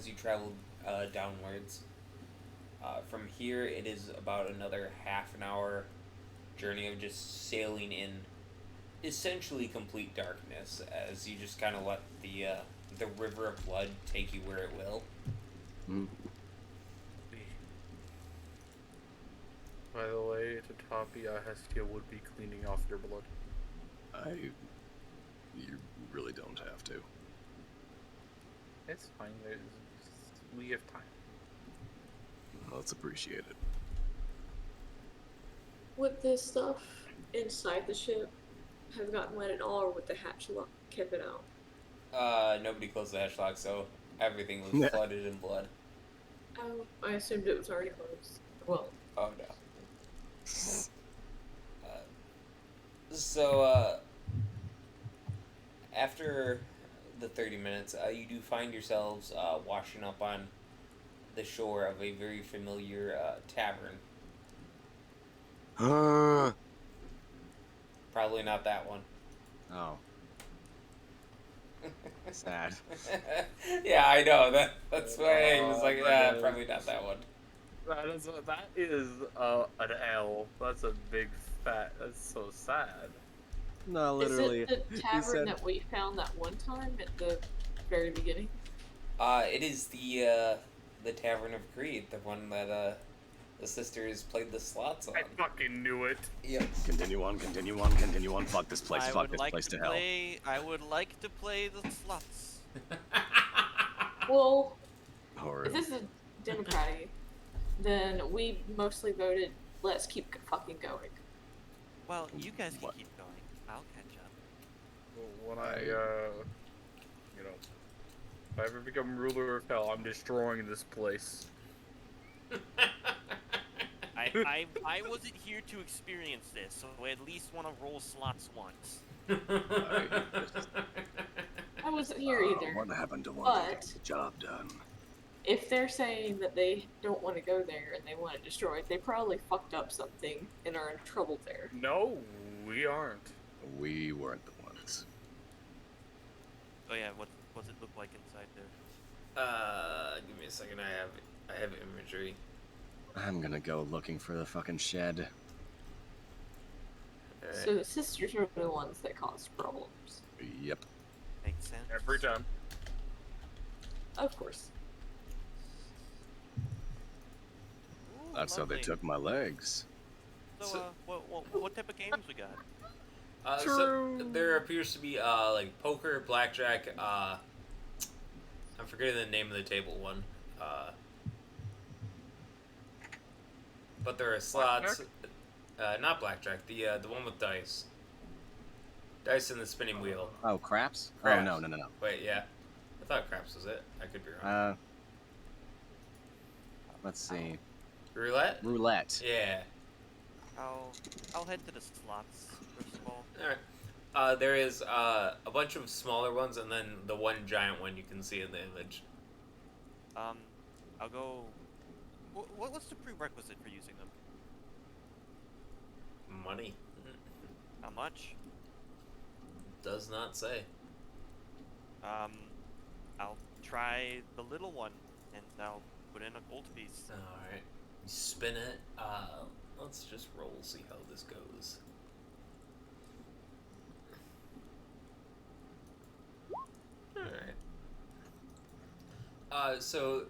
you travel downwards. From here, it is about another half an hour journey of just sailing in essentially complete darkness as you just kind of let the river of blood take you where it will. Mm. By the way, Tatopia Hestia would be cleaning off your blood. You really don't have to. It's fine. We have time. Let's appreciate it. Would this stuff inside the ship have gotten wet at all, or would the hatch lock kept it out? Nobody closed the hatch lock, so everything was flooded in blood. Oh, I assumed it was already closed. Well, Oh no. So, after the 30 minutes, you do find yourselves washing up on the shore of a very familiar tavern. Probably not that one. Oh. Sad. Yeah, I know. That's why I was like, probably not that one. That is an L. That's a big fat. That's so sad. No, literally. is it the he tavern said- that we found that one time at the very beginning? It is the Tavern of Greed, the one that the sisters played the slots on. I fucking knew it. Yep. Continue on, continue on, continue on. Fuck this place, I fuck would this like place to to hell. play. I would like to play the slots. Well, Horrid. if this is democratic, then we mostly voted let's keep fucking going. Well, you guys can What? keep going. I'll catch up. When if I ever become ruler of hell, I'm destroying this place. I wasn't here to experience this, so I at least want to roll slots once. I wasn't here either. What happened to one But- that gets the job done? If they're saying that they don't want to go there and they want it destroyed, they probably fucked up something and are in trouble there. No, we aren't. We weren't the ones. Oh yeah, what's it look like inside there? Give me a second. I have imagery. I'm gonna go looking for the fucking shed. Alright. So the sisters are the ones that caused problems. Yep. Makes sense. Every time. Of course. Ooh, That's how they lovely. took my legs. So, what type of games we got? So True. there appears to be like poker, blackjack. I'm forgetting the name of the table one. But there are slots. Not blackjack. The one with dice. Dice in the spinning wheel. Oh, craps? Craps. Oh, no. Wait, yeah. I thought craps was it. I could be wrong. Let's see. Roulette. Roulette. Yeah. I'll head to the slots first of all. All right. There is a bunch of smaller ones, and then the one giant one you can see in the image. I'll go. What's the prerequisite for using them? Money. How much? Does not say. I'll try the little one, and I'll put in a gold piece. All right. You spin it. Let's just roll, see how this goes. All right. So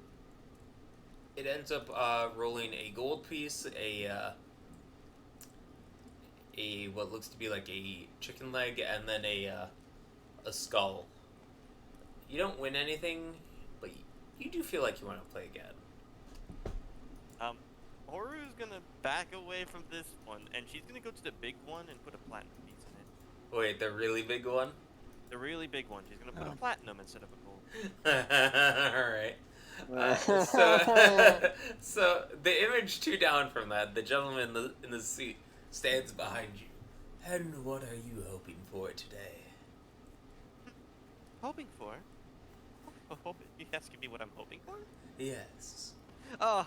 it ends up rolling a gold piece, a what looks to be like a chicken leg, and then a skull. You don't win anything, but you do feel like you want to play again. Horu's gonna back away from this one, and she's gonna go to the big one and put a platinum piece in it. Wait, the really big one? The really big one. She's gonna put a Oh. platinum instead of a gold. All right. So the image two down from that, the gentleman in the seat stands behind you. And what are you hoping for today? Hoping for? You asking me what I'm hoping for? Yes. Oh,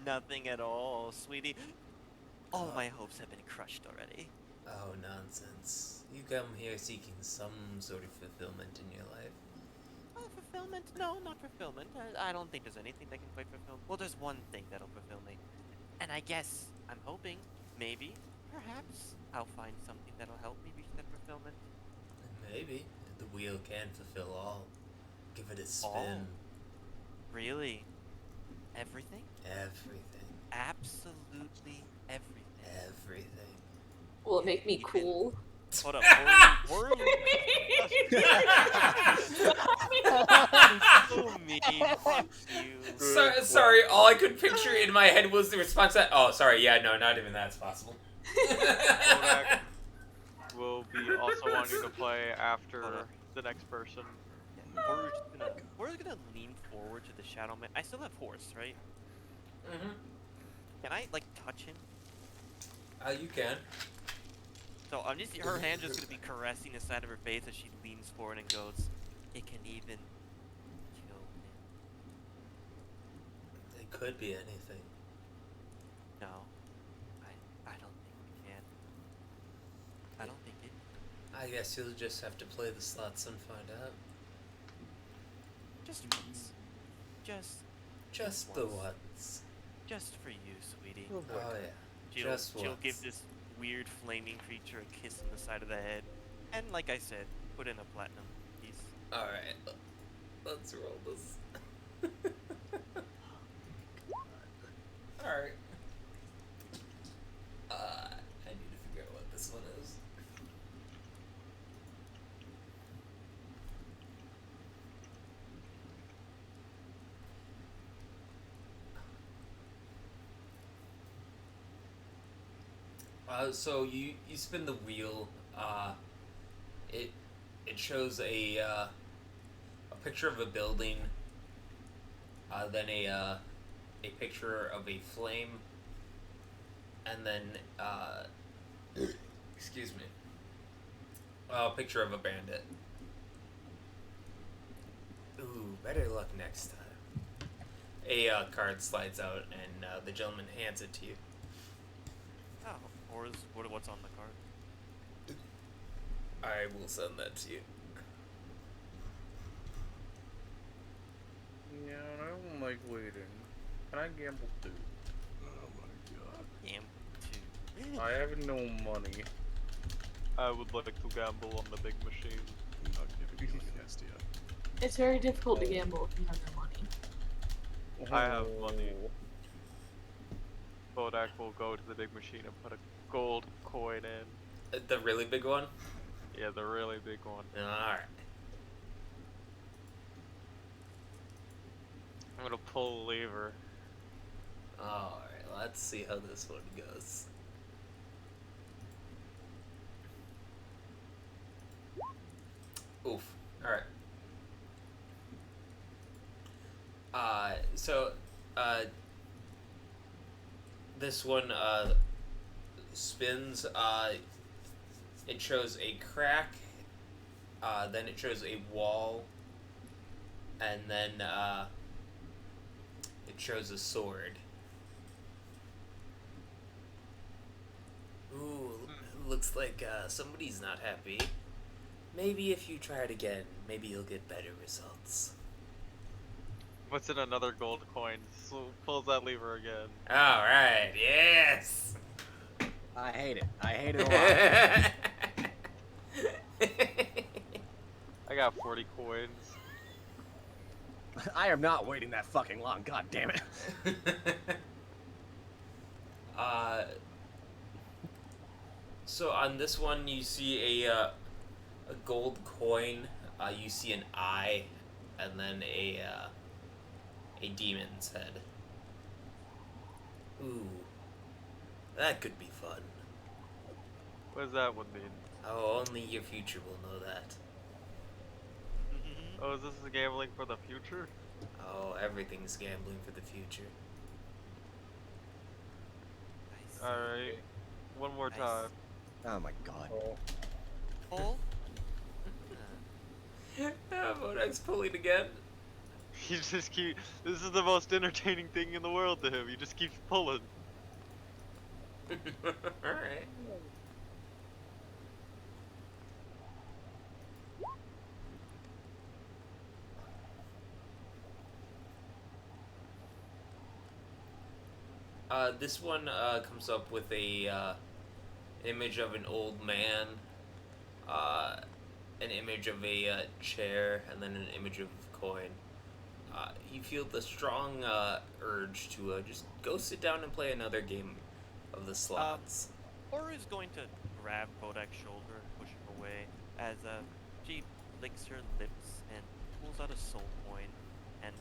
nothing at all, sweetie. All my hopes have been crushed already. Oh, nonsense. You come here seeking some sort of fulfillment in your life. Oh, fulfillment? No, not fulfillment. I don't think there's anything that can quite fulfill. Well, there's one thing that'll fulfill me. And I guess I'm hoping, maybe, perhaps, I'll find something that'll help me reach that fulfillment. Maybe. The wheel can fulfill all. Give it a spin. All? Really? Everything? Everything. Absolutely everything. Everything. Will it make me Even- cool? Hold up. Horror so mean. Fuck you. Sorry, all I could picture in my head was the response that, oh, sorry, yeah, no, not even that's possible. Kodak will be also wanting to play after Hold up. the next person. Yeah, Horror's gonna lean forward to the Shadow Man. I still have horse, right? Mm-hmm. Can I like touch him? You can. So I'm just her hand just gonna be caressing the side of her face as she leans forward and goes, "It can even kill him." It could be anything. No, I don't think we can. I don't think it. I guess you'll just have to play the slots and find out. Just once. Just the once. once. Just for you, sweetie. Oh yeah. She'll once. give this weird flaming creature a kiss on the side of the head, and like I said, put in a platinum piece. Alright, let's roll this. Alright. I need to figure out what this one is. So you spin the wheel. It shows a picture of a building. Then a picture of a flame. And then excuse me. A picture of a bandit. Ooh, better luck next time. A card slides out and the gentleman hands it to you. Oh, or what's on the card? I will send that to you. Yeah, I don't like waiting. Can I gamble too? Oh my god. Damn, two. I have no money. I would like to gamble on the big machine. I'm not giving you any idea. It's very difficult to gamble if you have no money. I have money. Oh. Kodak will go to the big machine and put a gold coin in. The really big one? Yeah, the really big one. Alright. I'm gonna pull a lever. Alright, let's see how this one goes. Oof. Alright. This one, spins, it shows a crack, then it shows a wall, and then, it shows a sword. Ooh, looks like, somebody's not happy. Maybe if you try it again, maybe you'll get better results. Puts in another gold coin. So pulls that lever again. Alright, yes! I hate it. I hate it a lot. I got 40 coins. I am not waiting that fucking long. God damn it. So on this one, you see a gold coin. You see an eye, and then a demon's head. Ooh, that could be fun. What does that one mean? Oh, only your future will know that. Oh, is this gambling for the future? Oh, everything's gambling for the future. I see. Alright. One more I time. Oh my god. Oh. Pull. Modak's pulling again. He just keep. This is the most entertaining thing in the world to him. He just keeps pulling. Alright. This one comes up with a image of an old man, an image of a chair, and then an image of coin. You feel the strong urge to just go sit down and play another game of the slots. Oru's going to grab Kodak's shoulder and push him away as she licks her lips and pulls out a soul coin and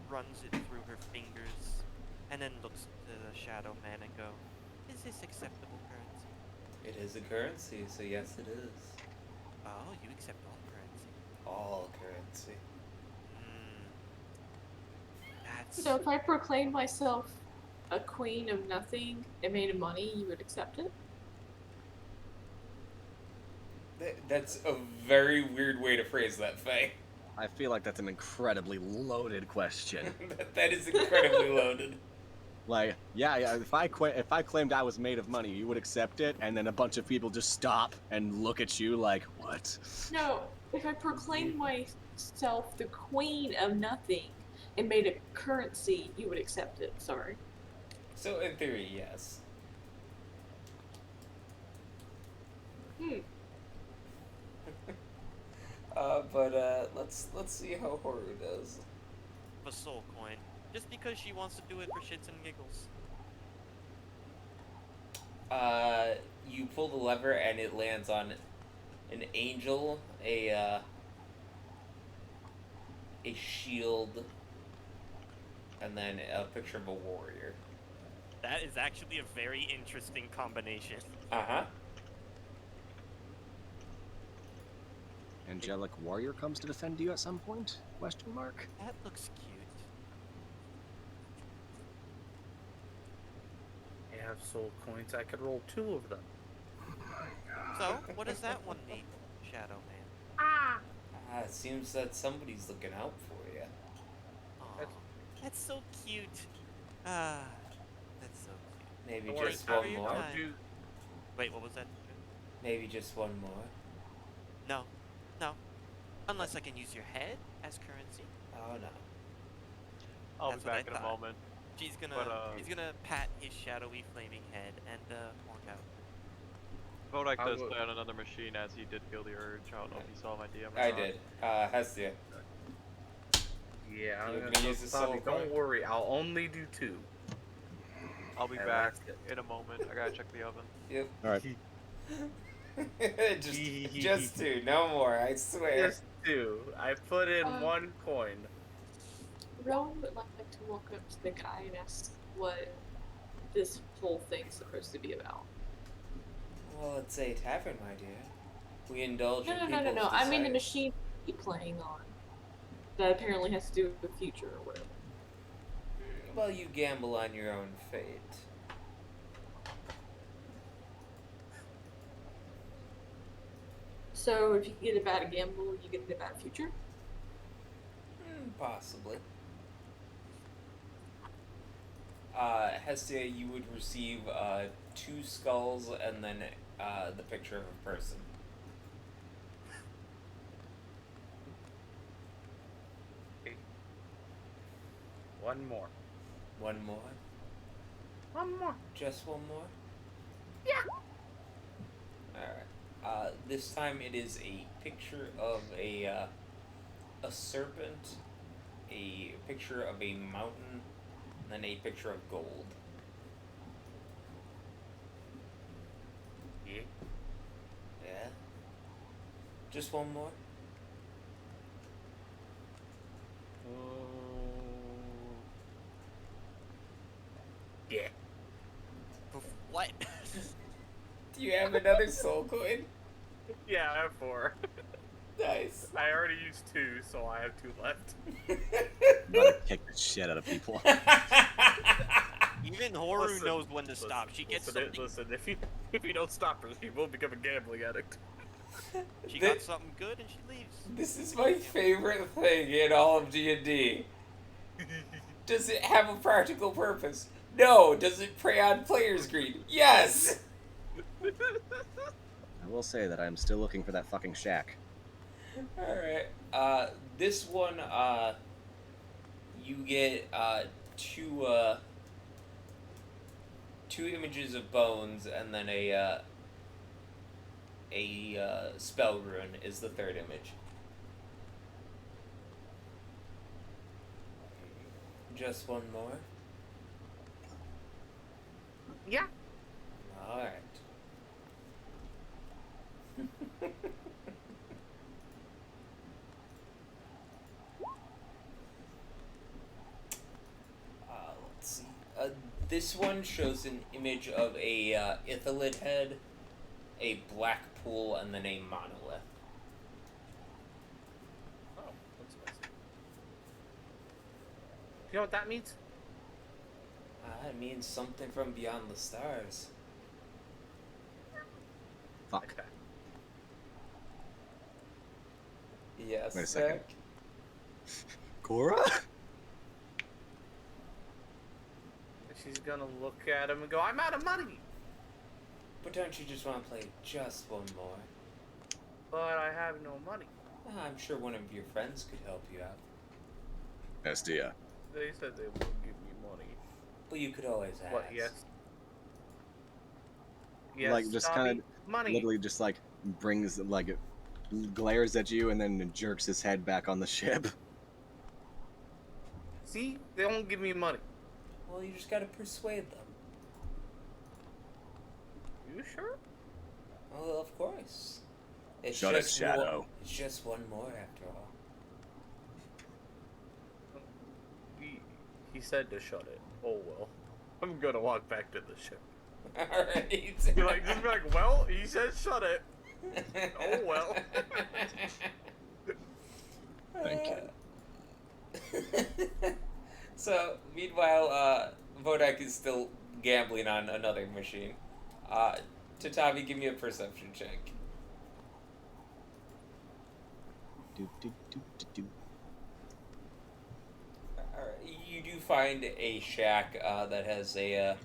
runs it through her fingers and then looks to the shadow man and go, "Is this acceptable currency?" It is a currency, so yes, it is. Oh, you accept all currency. All currency. That's So if I proclaimed myself a queen of nothing and made of money, you would accept it? That's a very weird way to phrase that, Faye. I feel like that's an incredibly loaded question. That is incredibly loaded. Like, yeah, if I claimed I was made of money, you would accept it, and then a bunch of people just stop and look at you like, what? No, if I proclaimed myself the queen of nothing and made a currency, you would accept it. Sorry. So in theory, yes. But let's see how Horu does. a soul coin, just because she wants to do it for shits and giggles. You pull the lever and it lands on an angel, a shield, and then a picture of a warrior. That is actually a very interesting combination. Uh-huh. Angelic warrior comes to defend you at some point? Question mark. That looks cute. I have soul coins. I could roll 2 of them. So, what does that one mean, Shadow Man? It seems that somebody's looking out for you. Aw, that's so cute. Ah, that's so cute. Maybe Don't worry, just Have one your more. time. Wait, what was that? Maybe just one more. No, no. Unless I can use your head as currency. Oh no. I'll That's be what I back in a thought. moment. She's gonna, But, he's gonna pat his shadowy flaming head and walk out. Vodak I does would- play on another machine as he did feel the urge. I don't know if you saw my DM or I not. did. Hestia. Yeah, I'm You're gonna gonna use the soul Don't coin? worry, I'll only do 2. I'll be I back like it. in a moment. I gotta check the oven. Yep. Alright. just 2, no more, I swear. Just 2. I put in 1 coin. Rowan would like to walk up to the guy and ask what this whole thing's supposed to be about. Well, it's a tavern, my dear. We indulge No, in no, no, no, people's no. I mean the desires. machine you're playing on. That apparently has to do with the future or whatever. Well, you gamble on your own fate. So if you get a bad gamble, you get a bad future? Possibly. Hestia, you would receive 2 skulls and then the picture of a person. One more. One more? One more. Just one more? Yeah. Alright. This time it is a picture of a serpent, a picture of a mountain, and then a picture of gold. Yeah. Yeah? Just one more? Yeah. What? Do you have another soul coin? Yeah, I have 4. Nice. I already used 2, so I have 2 left. I'm about to kick the shit out of people. Even Horu Listen, knows when to stop. She gets something. Listen, if you don't stop her, she will become a gambling addict. She got something good and she leaves. This is my favorite thing in all of D&D. Does it have a practical purpose? No. Does it prey on players' greed? Yes. I will say that I'm still looking for that fucking shack. All right. This one, you get two images of bones, and then a spell rune is the third image. Just one more. Yeah. All right. Let's see. This one shows an image of a Ithalid head, a black pool, and then a monolith. Oh, that's nice. You know what that means? It means something from beyond the stars. Fuck. Okay. Yes. Wait a second. Zach? Cora? She's gonna look at him and go, I'm out of money! But don't you just want to play just one more? But I have no money. I'm sure one of your friends could help you out. Estia. They said they wouldn't give me money. Well, you could always ask. What, yes? Yes, Like, just Tommy, kind of money. literally just like brings, like, glares at you and then jerks his head back on the ship. See? They won't give me money. Well, you just gotta persuade them. You sure? Well, of course. It's Shut it, just Shadow. It's just one more, after all. He said to shut it. Oh well. I'm gonna walk back to the ship. Alright. Just be like, well, he said shut it. Oh well. Thank you. So, meanwhile, Vodak is still gambling on another machine. Tatavi, give me a perception check. Do, do, do, do, do. Alright, you do find a shack that has a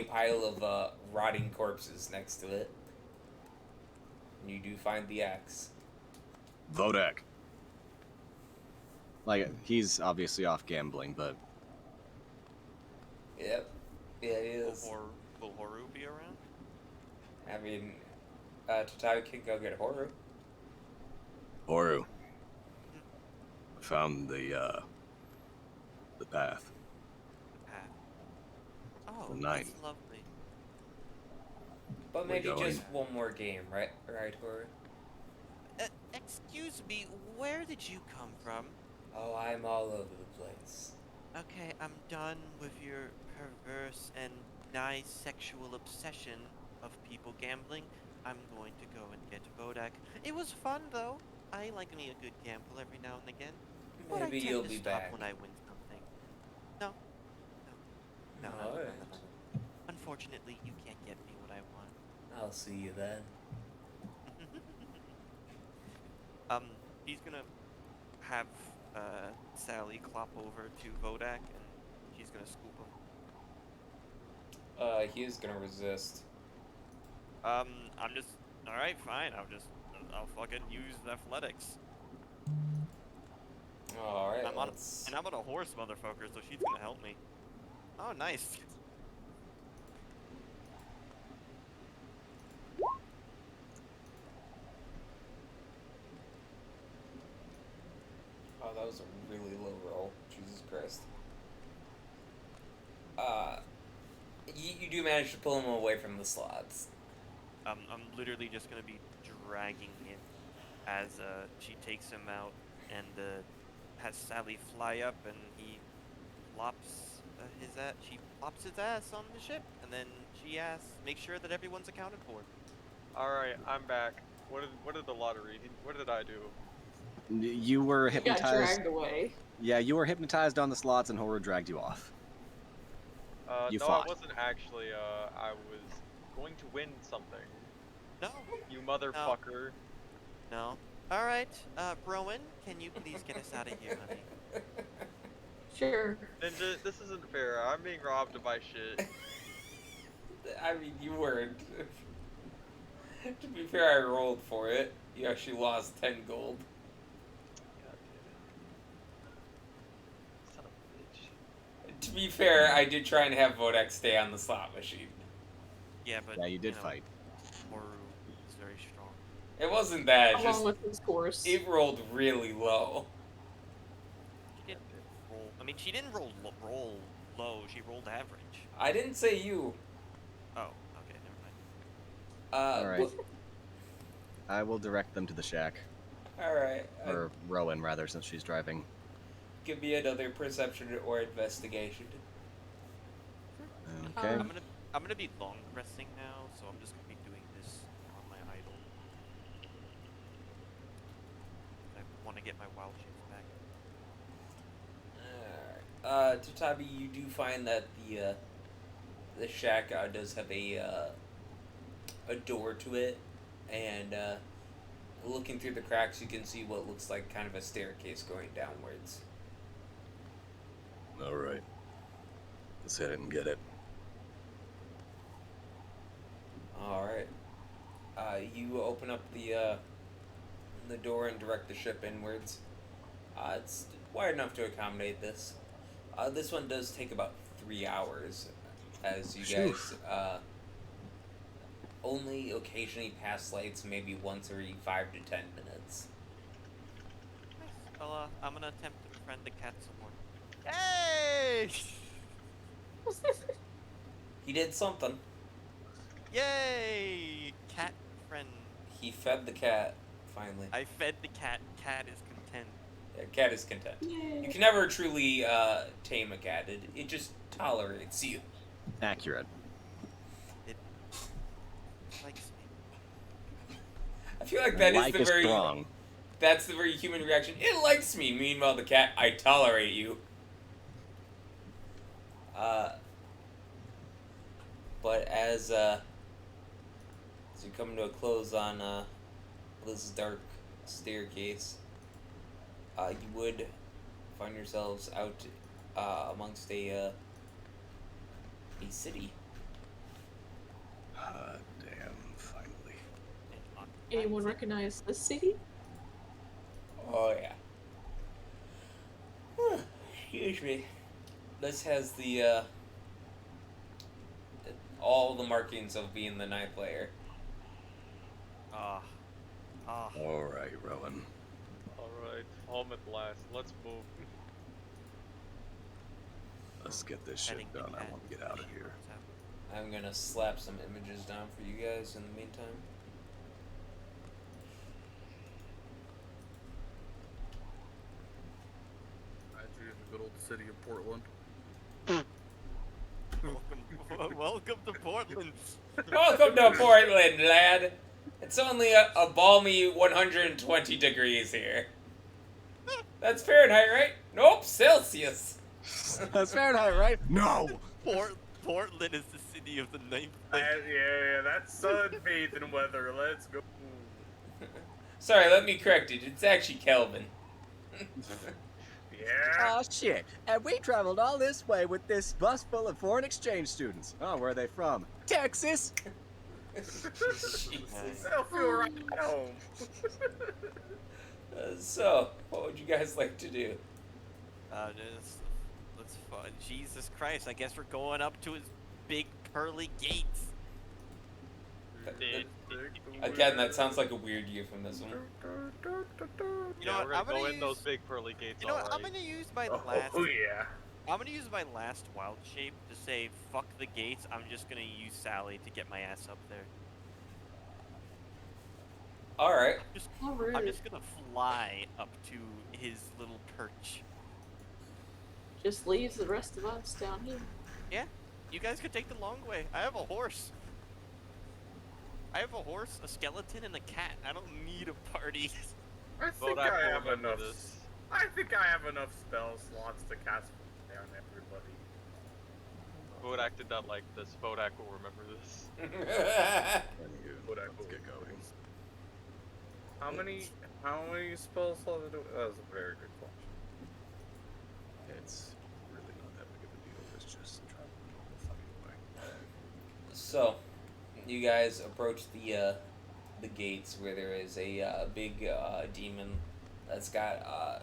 pile of rotting corpses next to it. And you do find the axe. Vodak. Like, he's obviously off gambling, but Yep. Yeah, he is. Will Horu be around? I mean, Tatavi can go get Horu. Oru. I found the path. Path. Oh, The night. that's lovely. But We're maybe going. just one more game, right? Right, Horu? Excuse me, where did you come from? Oh, I'm all over the place. Okay, I'm done with your perverse and nice sexual obsession of people gambling. I'm going to go and get Vodak. It was fun, though. I like me a good gamble every now and again. But Maybe I tend you'll to be stop back. when I win something. No. Alright. Unfortunately, you can't get me what I want. I'll see you then. He's gonna have Sally clop over to Vodak, and she's gonna scoop him. He is gonna resist. I'm just all right, fine. I'll fucking use athletics. Alright, I'm on a horse, motherfucker, so she's gonna help me. Oh, nice. Oh, that was a really low roll. Jesus Christ. You do manage to pull him away from the slots. I'm literally just gonna be dragging him as she takes him out and has Sally fly up, and he plops she plops his ass on the ship, and then she asks, make sure that everyone's accounted for. Alright, I'm back. What did the lottery? What did I do? You were You got hypnotized. dragged away. Yeah, you were hypnotized on the slots, and horror dragged you off. You No, fought. I wasn't actually. I was going to win something. No. You motherfucker. No. All right, Rowan, can you please get us out of here, honey? Sure. Ninja, this isn't fair. I'm being robbed of my shit. I mean, you weren't. To be fair, I rolled for it. You actually lost 10 gold. God damn it. Son of a bitch. To be fair, I did try and have Vodex stay on the slot machine. Yeah, but Yeah, you did know, fight. Moru is very strong. It wasn't that, Along just with his horse. it rolled really low. She didn't roll. I mean, she didn't roll low. She rolled average. I didn't say you. Oh, okay, never mind. Alright. I will direct them to the shack. Alright. Or Rowan, rather, since she's driving. Give me another perception or investigation. Okay. I'm gonna be long resting now, so I'm just gonna be doing this on my idle. I want to get my wild shapes back. Alright. Tatabi, you do find that the shack does have a door to it, and looking through the cracks, you can see what looks like kind of a staircase going downwards. Alright. Let's head and get it. Alright. You open up the door and direct the ship inwards. It's wide enough to accommodate this. This one does take about 3 hours, as you guys only occasionally pass lights, maybe once every 5 to 10 minutes. Nice. Well, I'm gonna attempt to befriend the cat some more. Hey! He did something. Yay! Cat friend. He fed the cat, finally. I fed the cat. Cat is content. Yeah, cat is content. Yay. You can never truly tame a cat. It just tolerates you. Accurate. It likes me. I feel like that is Like the is very strong. that's the very human reaction. It likes me. Meanwhile, the cat, I tolerate you. But as you come to a close on this dark staircase, you would find yourselves out amongst a city. Damn, finally. Anyone recognize the city? Oh yeah. Excuse me. This has the all the markings of being the ninth layer. Alright, Rowan. Alright, home at last. Let's move. Let's get this shit Petting the done. I cat. want to get out of here. I'm gonna slap some images down for you guys in the meantime. Right, you're in the good old city of Portland. Welcome to Portland. Welcome to Portland, lad. It's only a balmy 120 degrees here. That's Fahrenheit, right? Nope, Celsius. That's Fahrenheit, right? No! Portland is the city of the ninth. Yeah, that's sunbathing weather. Let's go. Sorry, let me correct it. It's actually Kelvin. Yeah. Oh shit! And we traveled all this way with this bus full of foreign exchange students. Oh, where are they from? Texas! Jesus. I don't feel right at home. So, what would you guys like to do? Let's Jesus Christ! I guess we're going up to his big pearly gates. Again, that sounds like a weird euphemism. You know what? We're I'm gonna gonna go in use. those big pearly gates. You know what? I'm alright. gonna use my last. Oh yeah. I'm gonna use my last wild shape to say fuck the gates. I'm just gonna use Sally to get my ass up there. Alright. How rude. I'm just gonna fly up to his little perch. Just leaves the rest of us down here. Yeah, you guys could take the long way. I have a horse. I have a horse, a skeleton, and a cat. I don't need a party. I think Vodak I will have remember enough. this. I think I have enough spell slots to cast Fly on everybody. Vodak did not like this. Vodak will remember this. Anywho, Vodak let's get going. How many spell slots do? That was a very good question. It's really not that big of a deal. It's just traveling the normal fucking way. So, you guys approach the gates where there is a big demon that's got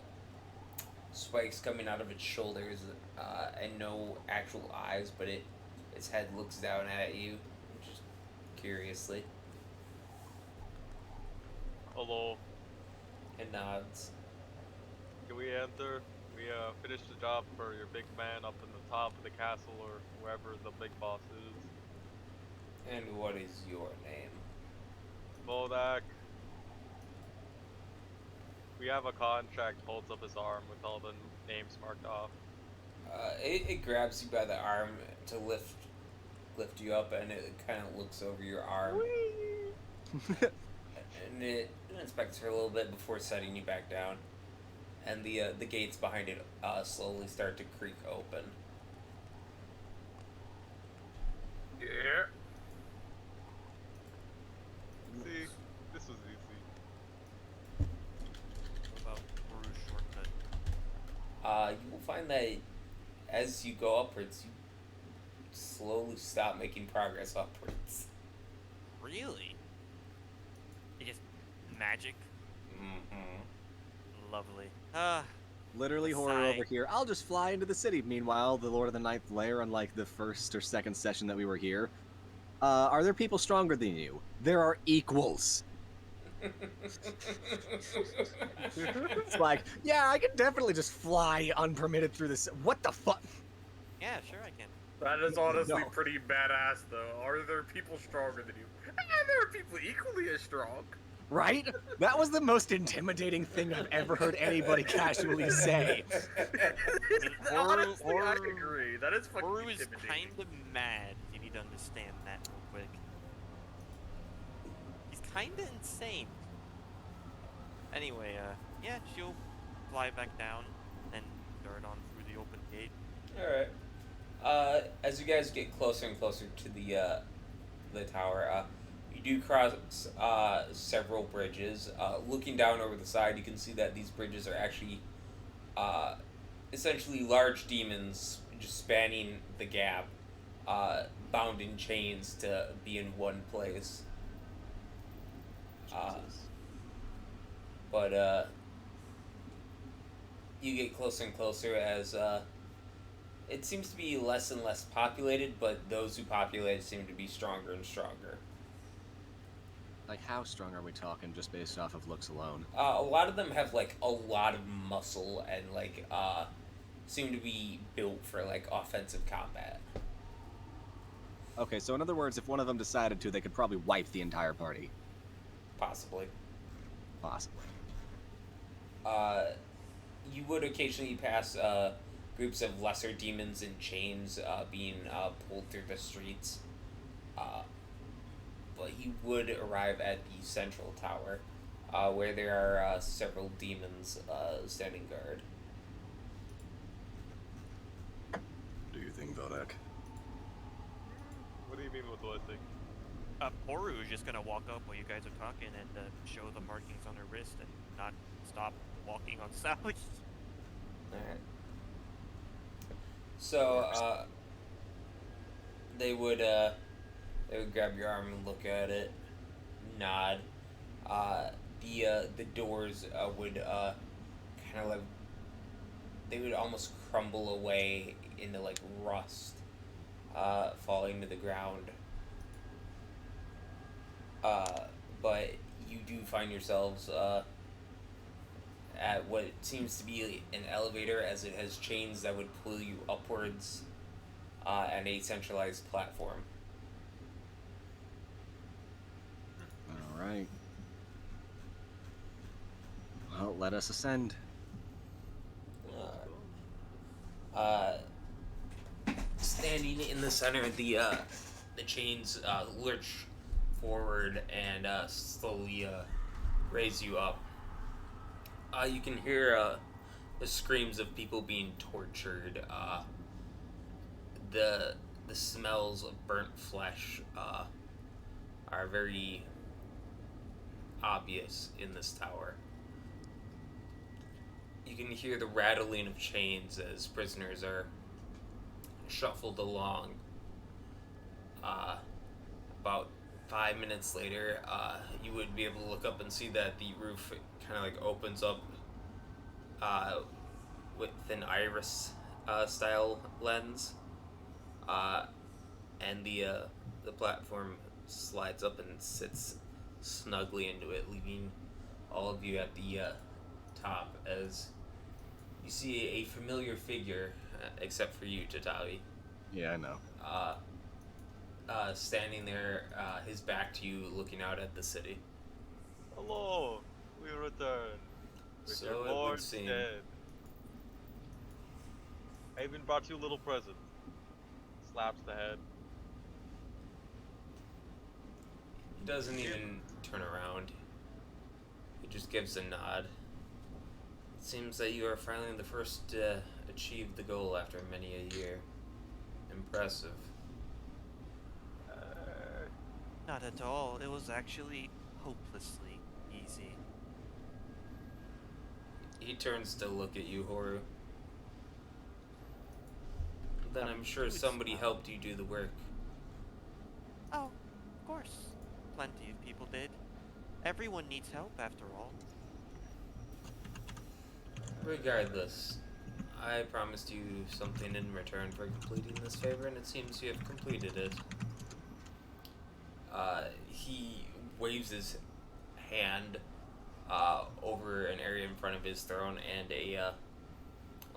spikes coming out of its shoulders and no actual eyes, but its head looks down at you, just curiously, Hello. and nods. Can we enter? We finished the job for your big man up in the top of the castle or wherever the big boss is. And what is your name? Vodak. We have a contract, holds up his arm with all the names marked off. It grabs you by the arm to lift you up, and it kind of looks over your arm. And it inspects her a little bit before setting you back down. And the gates behind it slowly start to creak open. Yeah. See, this was easy. What about Boru's shortcut? You will find that as you go upwards, you slowly stop making progress upwards. Really? It just magic? Mm-hmm. Lovely. Ah, Literally horror Sigh. over here. I'll just fly into the city. Meanwhile, the Lord of the Ninth Lair, unlike the first or second session that we were here, are there people stronger than you? There are equals. It's like, yeah, I can definitely just fly unpermitted through this. What the fuck? yeah, sure I can. That is honestly No. pretty badass, though. Are there people stronger than you? There are people equally as strong. Right? That was the most intimidating thing I've ever heard anybody casually say. Honestly, I Boru- agree. That is fucking Boru is intimidating. kind of mad. You need to understand that real quick. He's kind of insane. Anyway, yeah, she'll fly back down and dart on through the open gate. Alright. As you guys get closer and closer to the tower, you do cross several bridges. Looking down over the side, you can see that these bridges are actually essentially large demons just spanning the gap, bound in chains to be in one place. But you get closer and closer as it seems to be less and less populated, but those who populate it seem to be stronger and stronger. Like, how strong are we talking just based off of looks alone? A lot of them have like a lot of muscle and like seem to be built for like offensive combat. Okay, so in other words, if one of them decided to, they could probably wipe the entire party. Possibly. Possibly. You would occasionally pass groups of lesser demons in chains being pulled through the streets. But you would arrive at the central tower, where there are several demons standing guard. Do you think, Vodak? What do you mean with what I think? Boru is just gonna walk up while you guys are talking and show the markings on her wrist and not stop walking on Sally. Alright. So, they would grab your arm and look at it, nod. The doors would kind of like, they would almost crumble away into like rust, falling to the ground. But you do find yourselves at what seems to be an elevator, as it has chains that would pull you upwards, and a centralized platform. All right. Well, let us ascend. Standing in the center, the chains lurch forward and slowly raise you up. You can hear the screams of people being tortured. The smells of burnt flesh are very obvious in this tower. You can hear the rattling of chains as prisoners are shuffled along. About 5 minutes later, you would be able to look up and see that the roof kind of like opens up with an iris style lens, and the platform slides up and sits snugly into it, leaving all of you at the top as you see a familiar figure, except for you, Tatavi. Yeah, I know. Standing there, his back to you, looking out at the city. Hello, we return. With So your it would lord seem. dead. I even brought you a little present. Slaps the head. He doesn't even turn around. He just gives a nod. It seems that you are finally the first to achieve the goal after many a year. Impressive. Not at all. It was actually hopelessly easy. He turns to look at you, Horu. Then I'm sure Good somebody smile. helped you do the work. Oh, of course. Plenty of people did. Everyone needs help, after all. Regardless, I promised you something in return for completing this favor, and it seems you have completed it. He waves his hand over an area in front of his throne, and a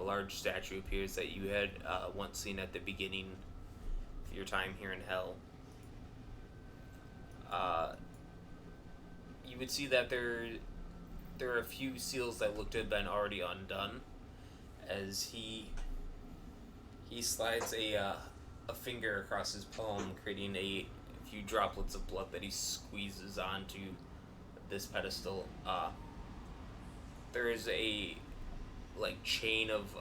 large statue appears that you had once seen at the beginning of your time here in Hell. You would see that there are a few seals that look to have been already undone, as he slides a finger across his palm, creating a few droplets of blood that he squeezes onto this pedestal. There is a chain of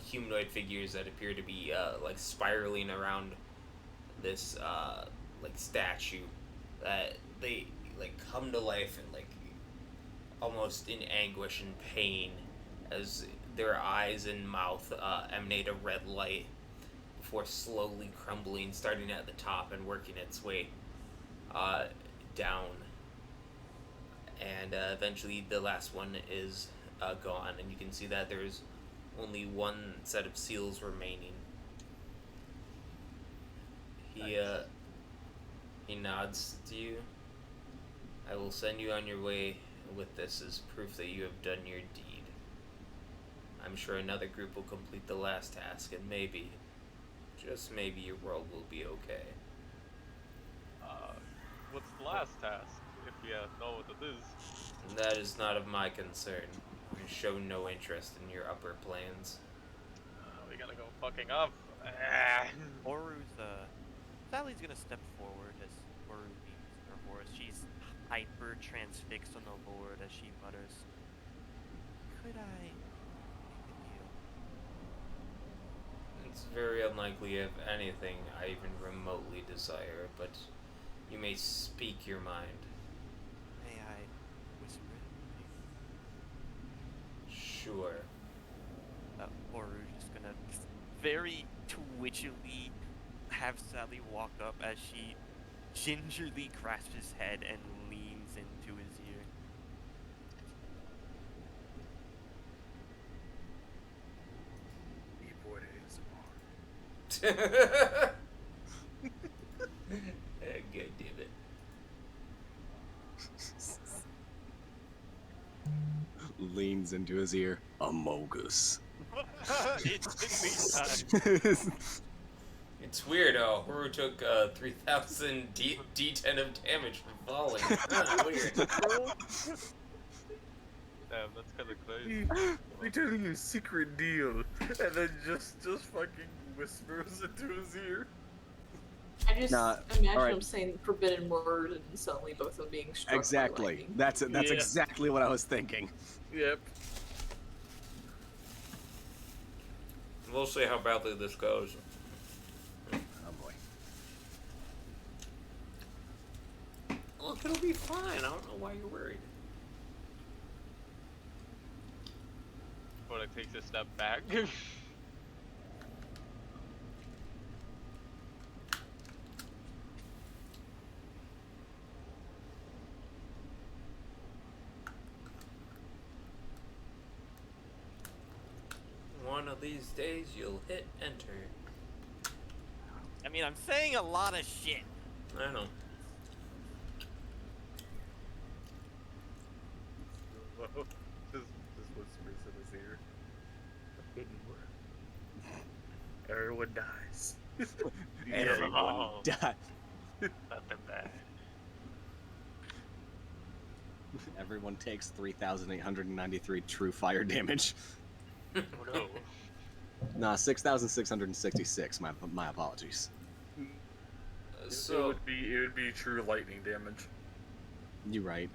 humanoid figures that appear to be like spiraling around this statue, that they come to life and almost in anguish and pain as their eyes and mouth emanate a red light before slowly crumbling, starting at the top and working its way down. And eventually the last one is gone, and you can see that there's only one set of seals remaining. He nods to you. I will send you on your way with this as proof that you have done your deed. I'm sure another group will complete the last task, and maybe, just maybe, your world will be okay. What's the last task? If you know what it is. And that is not of my concern. I show no interest in your upper plans. We gotta go fucking up. Horu's, Sally's gonna step forward as Horu meets her horse. She's hyper transfixed on the Lord as she mutters, "Could I make a deal?" It's very unlikely if anything I even remotely desire, but you may speak your mind. May I whisper it? Sure. Horu's just gonna very twitchily have Sally walk up as she gingerly grasps his head and leans into his ear. God damn it. Leans into his ear. Amogus. It's weird how Horu took 3,000 D10 of damage from falling. Weird. Damn, that's kind of crazy. They tell you a secret deal, and then just fucking whispers into his ear. I just Nah, imagine alright. him saying the forbidden word and suddenly both of them being struck by Exactly. lightning. That's Yeah. exactly what I was thinking. Yep. We'll see how badly this goes. Oh boy. Look, it'll be fine. I don't know why you're worried. Bodak takes a step back. One of these days, you'll hit enter. I mean, I'm saying a lot of shit. I know. Just whispers in his ear. Forbidden word. Everyone dies. Everyone died. Nothing bad. Everyone takes 3,893 true fire damage. Oh no. Nah, 6,666. My apologies. So, it would be true lightning damage. You're right.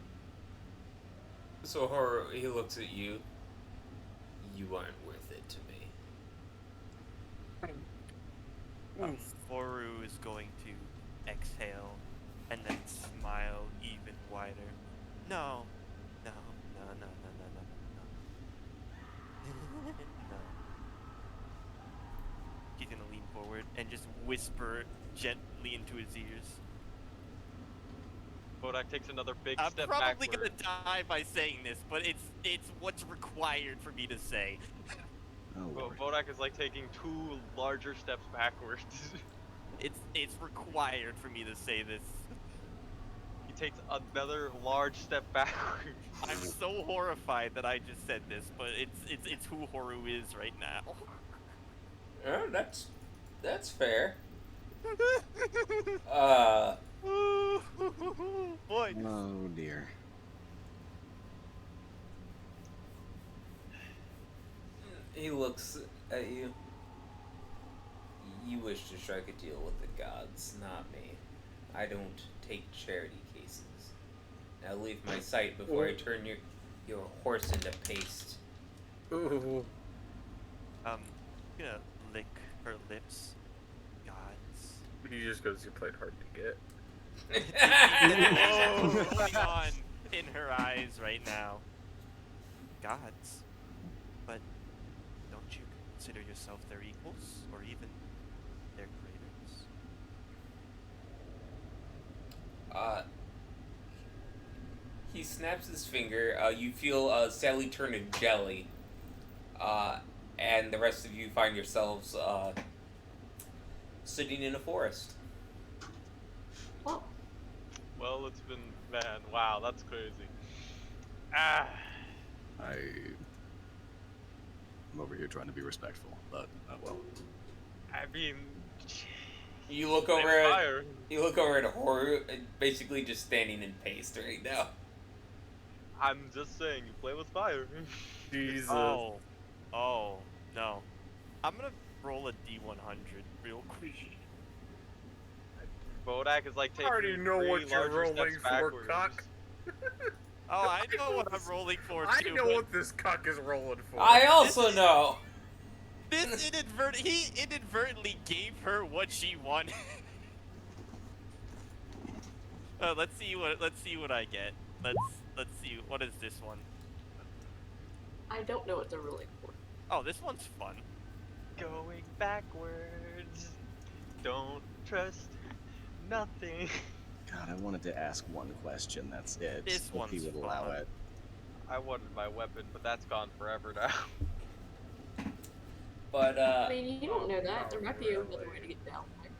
so Horror, he looks at you. You aren't worth it to me. Foru is going to exhale and then smile even wider. No. No. No. No. No. No. No. No. No. He's gonna lean forward and just whisper gently into his ears. Bodak takes another big I'm step probably backward. gonna die by saying this, but it's what's required for me to say. Oh lord. Bodak is like taking 2 larger steps backwards. It's required for me to say this. He takes another large step backwards. I'm so horrified that I just said this, but it's who Horu is right now. Oh, that's fair. Boy. Oh dear. He looks at you. You wish to strike a deal with the gods, not me. I don't take charity cases. Now leave my sight before I turn your horse into paste. Ooh. I'm gonna lick her lips. Gods. He just goes, you played hard to get. Whoa, going on in her eyes right now. Gods. But don't you consider yourself their equals, or even their creators? He snaps his finger. You feel Sally turn to jelly. And the rest of you find yourselves sitting in a forest. Well, Well, it's been, man, wow, that's crazy. Ah. I'm over here trying to be respectful, but well. I mean, You look they over at fire. Horu, basically just standing in paste right now. I'm just saying, you play with fire. Jesus. Oh, no. I'm gonna roll a D100 real quick. Bodak is like I taking already know 3 what you're larger rolling steps for, backwards. cock. Oh, I know what I'm rolling for I too. know but what this cock is rolling for. I also know. he inadvertently gave her what she wanted. Let's see what I get. Let's see, what is this one? I don't know what they're rolling for. Oh, this one's fun. Going backwards. Don't trust nothing. God, I wanted to ask one question. That's it. This if one's he would allow fun. it. I wanted my weapon, but that's gone forever now. But I mean, you don't know that. There might be another way to get down there.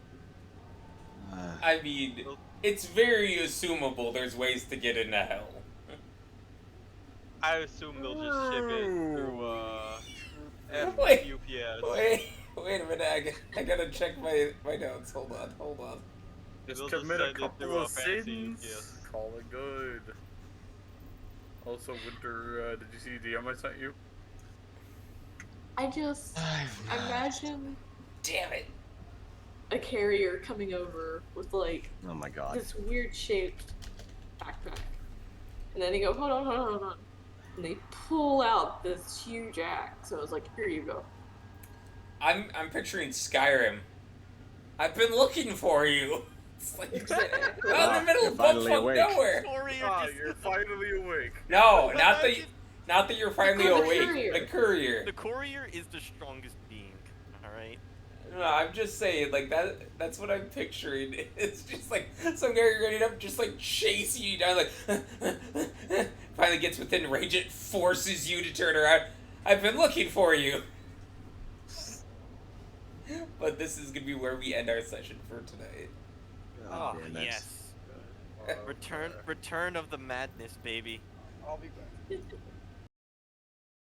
I mean, it's very assumable there's ways to get into hell. I assume they'll just ship it through Wait. UPS. Wait a minute. I gotta check my notes. Hold on. Just They'll just commit a send it couple through a of fancy sins. UPS. Call it good. Also, Winter, did you see the DM I sent you? I just imagine Damn it. a carrier coming over with like Oh my god. this weird shaped backpack. And then they go, hold on. And they pull out this huge axe. So I was like, here you go. I'm picturing Skyrim. I've been looking for you. It's like Exactly. out in the middle You're of finally bumfuck awake. nowhere. Courier Ah, just- you're finally awake. No, But not that you're finally The awake. courier. The courier. The courier is the strongest being. All right. No, I'm just saying, like that's what I'm picturing. It's just like some guy running up, just like chasing you down, like finally gets within range, it forces you to turn around. I've been looking for you. But this is gonna be where we end our session for tonight. Oh, damn it. yes. Uh, Return of the madness, baby. I'll be back.